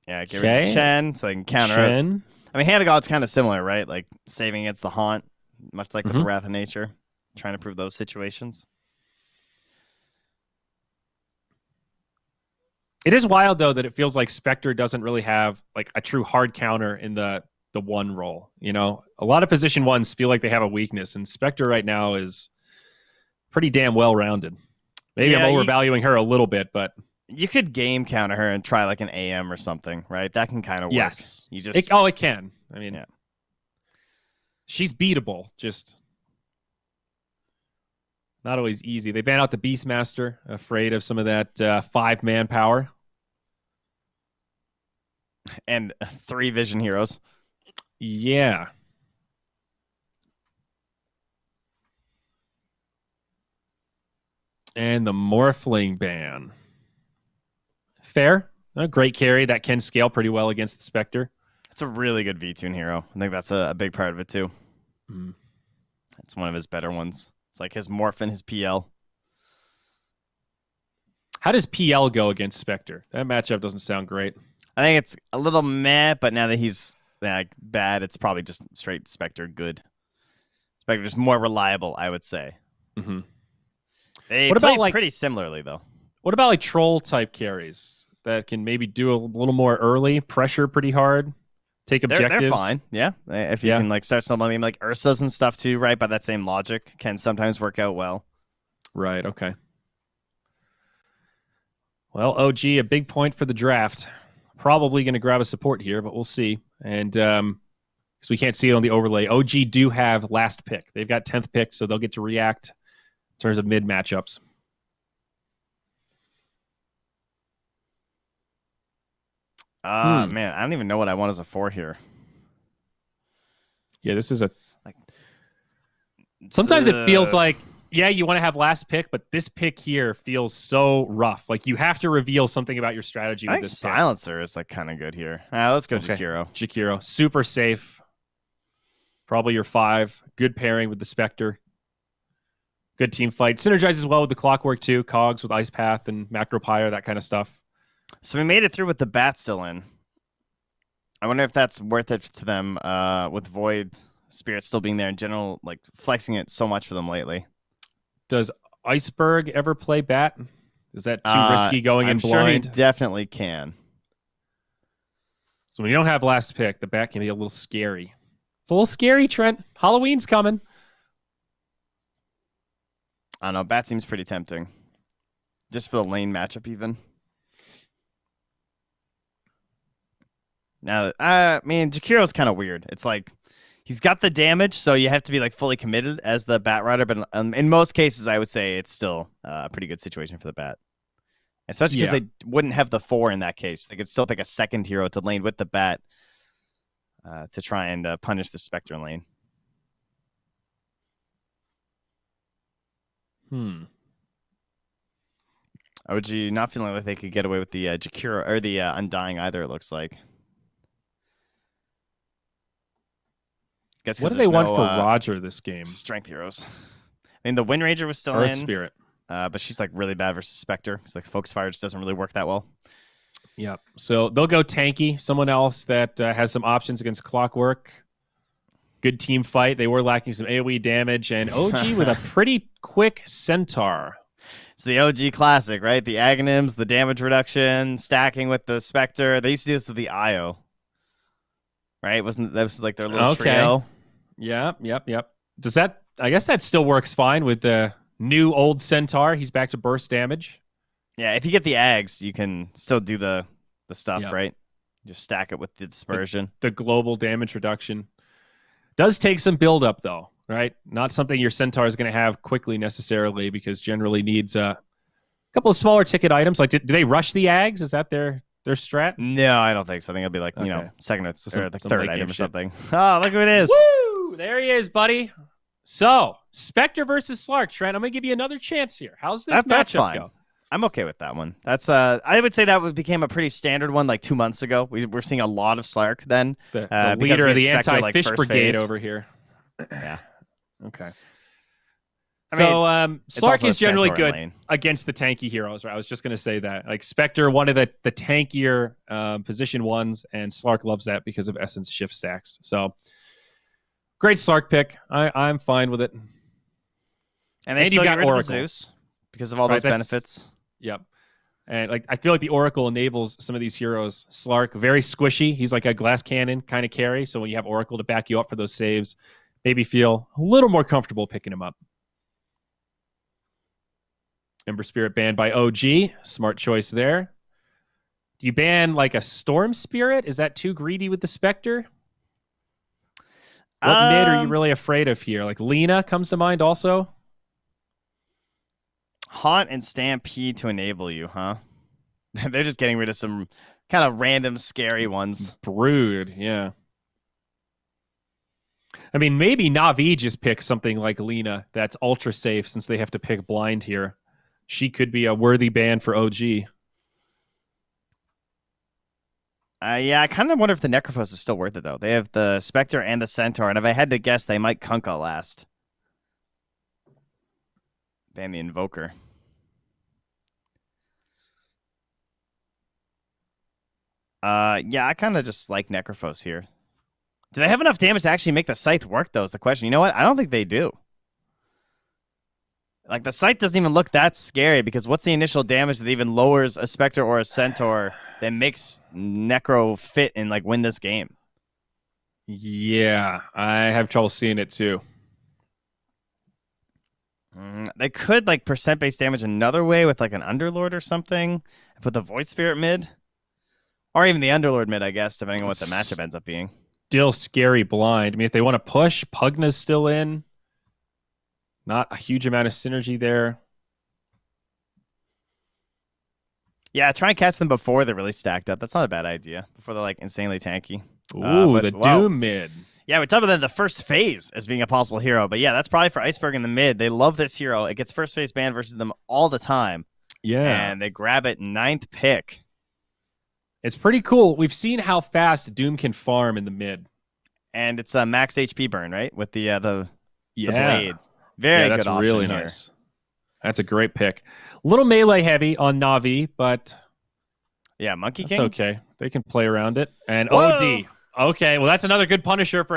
Yeah, get rid of Chen so they can counter it. I mean, Hand of God's kind of similar, right? Like saving against the Haunt, much like with the Wrath of Nature, trying to prove those situations. It is wild, though, that it feels like Spectre doesn't really have like a true hard counter in the one role. You know, a lot of position ones feel like they have a weakness, and Spectre right now is pretty damn well-rounded. Maybe I'm overvaluing her a little bit, but... You could game counter her and try like an AM or something, right? That can kind of work. Yes. You just... it can. I mean, she's beatable, just... Not always easy. They ban out the Beastmaster, afraid of some of that 5-man power. And 3 vision heroes. Yeah. And the Morphling ban. Fair. A great carry that can scale pretty well against the Spectre. It's a really good V-Tune hero. I think that's a big part of it, too. It's one of his better ones. It's like his Morph and his PL. How does PL go against Spectre? That matchup doesn't sound great. I think it's a little meh, but now that he's bad, it's probably just straight Spectre good. Spectre just more reliable, I would say. They play pretty similarly, though. What about like troll type carries that can maybe do a little more early, pressure pretty hard, take objectives? They're fine, yeah. If you can like start stumbling like Ursa's and stuff too, right? By that same logic, can sometimes work out well. Right. Okay. Well, OG, a big point for the draft. Probably going to grab a support here, but we'll see. And because we can't see it on the overlay, OG do have last pick. They've got 10th pick, so they'll get to react in terms of mid matchups. Man, I don't even know what I want as a 4 here. Yeah, this is a... Sometimes it feels like, yeah, you want to have last pick, but this pick here feels so rough. Like, you have to reveal something about your strategy with this pick. Silencer is like kind of good here. Let's go Jakiro. Jakiro. Super safe. Probably your 5. Good pairing with the Spectre. Good team fight. Synergizes well with the Clockwork, too. Cogs with Ice Path and Macropyre, that kind of stuff. So we made it through with the bat still in. I wonder if that's worth it to them with Void Spirit still being there in general, like flexing it so much for them lately. Does Iceberg ever play bat? Is that too risky going in blind? I'm sure he definitely can. So when you don't have last pick, the bat can be a little scary. It's a little scary, Trent. Halloween's coming. I don't know. Bat seems pretty tempting. Just for the lane matchup, even. Now, I mean, Jakiro's kind of weird. It's like he's got the damage, so you have to be like fully committed as the Bat Rider. But in most cases, I would say it's still a pretty good situation for the Bat, especially because they wouldn't have the 4 in that case. They could still pick a second hero to lane with the Bat to try and punish the Spectre lane. OG not feeling like they could get away with the Jakiro or the Undying either. It looks like. What do they want for Roger this game? Strength heroes. I mean, the Wind Ranger was still Earth in. Spirit. But she's like really bad versus Spectre. It's like Focus Fire just doesn't really work that well. Yep. So they'll go tanky. Someone else that has some options against Clockwork. Good team fight. They were lacking some AoE damage. And OG with a pretty quick Centaur. It's the OG classic, right? The Aghanims, the damage reduction, stacking with the Spectre. They used to do this with the Io. Right? That was like their little trio? Yep. Does that... I guess that still works fine with the new old Centaur. He's back to burst damage. Yeah, if you get the Ags, you can still do the stuff, right? Just stack it with the dispersion. The global damage reduction. Does take some build up though, right? Not something your Centaur is going to have quickly necessarily, because generally needs a couple of smaller ticket items. Like, do they rush the Ags? Is that their strat? No, I don't think so. I think it'll be like, you know, second or the third item or shit. something. Oh, look who it is. Woo! There he is, buddy. So, Spectre versus Slark, Trent. I'm going to give you another chance here. How's this that's matchup fine. go? I'm okay with that one. That's I would say that became a pretty standard one like 2 months ago. We're seeing a lot of Slark then. The leader of the anti-fish like, brigade over here. Yeah. Okay. I So it's Slark also is a generally Centaur good lane. against the tanky heroes. Right? I was just going to say that. Like Spectre, one of the tankier position ones, and Slark loves that because of Essence shift stacks. So great Slark pick. I'm fine with it. And they you still got get rid of the Oracle Zeus because of all those benefits. Yep. And like I feel like the Oracle enables some of these heroes. Slark, very squishy. He's like a glass cannon kind of carry. So when you have Oracle to back you up for those saves, maybe feel a little more comfortable picking him up. Ember Spirit banned by OG. Smart choice there. Do you ban like a Storm Spirit? Is that too greedy with the Spectre? What mid are you really afraid of here? Like Lena comes to mind also. Haunt and Stampede to enable you, huh? They're just getting rid of some kind of random scary ones. Brood, yeah. I mean, maybe Navi just pick something like Lena that's ultra safe since they have to pick blind here. She could be a worthy ban for OG. Yeah, I kind of wonder if the Necrophos is still worth it, though. They have the Spectre and the Centaur, and if I had to guess, they might Kunkka last. Ban the Invoker. Yeah, I kind of just like Necrophos here. Do they have enough damage to actually make the Scythe work, though, is the question. You know what? I don't think they do. Like, the Scythe doesn't even look that scary, because what's the initial damage that even lowers a Spectre or a Centaur that makes Necro fit and, like, win this game? Yeah, I have trouble seeing it, too. They could, like, percent-based damage another way with, like, an Underlord or something. And put the Void Spirit mid. Or even the Underlord mid, I guess, depending on what the matchup ends up being. Still scary blind. I mean, if they want to push, Pugna's still in. Not a huge amount of synergy there. Yeah, try and catch them before they're really stacked up. That's not a bad idea. Before they're, like, insanely tanky. Ooh, the Doom mid. Yeah, we talked about the first phase as being a possible hero. But yeah, that's probably for Iceberg in the mid. They love this hero. It gets first phase banned versus them all the time. Yeah. And they grab it 9th pick. It's pretty cool. We've seen how fast Doom can farm in the mid. And it's a max HP burn, right? With the yeah. blade. Very that's good option really here. nice. That's a great pick. A little melee heavy on Navi, but yeah, Monkey King. King. It's okay. They can play around it. And Whoa! OD. Okay, well, that's another good Punisher for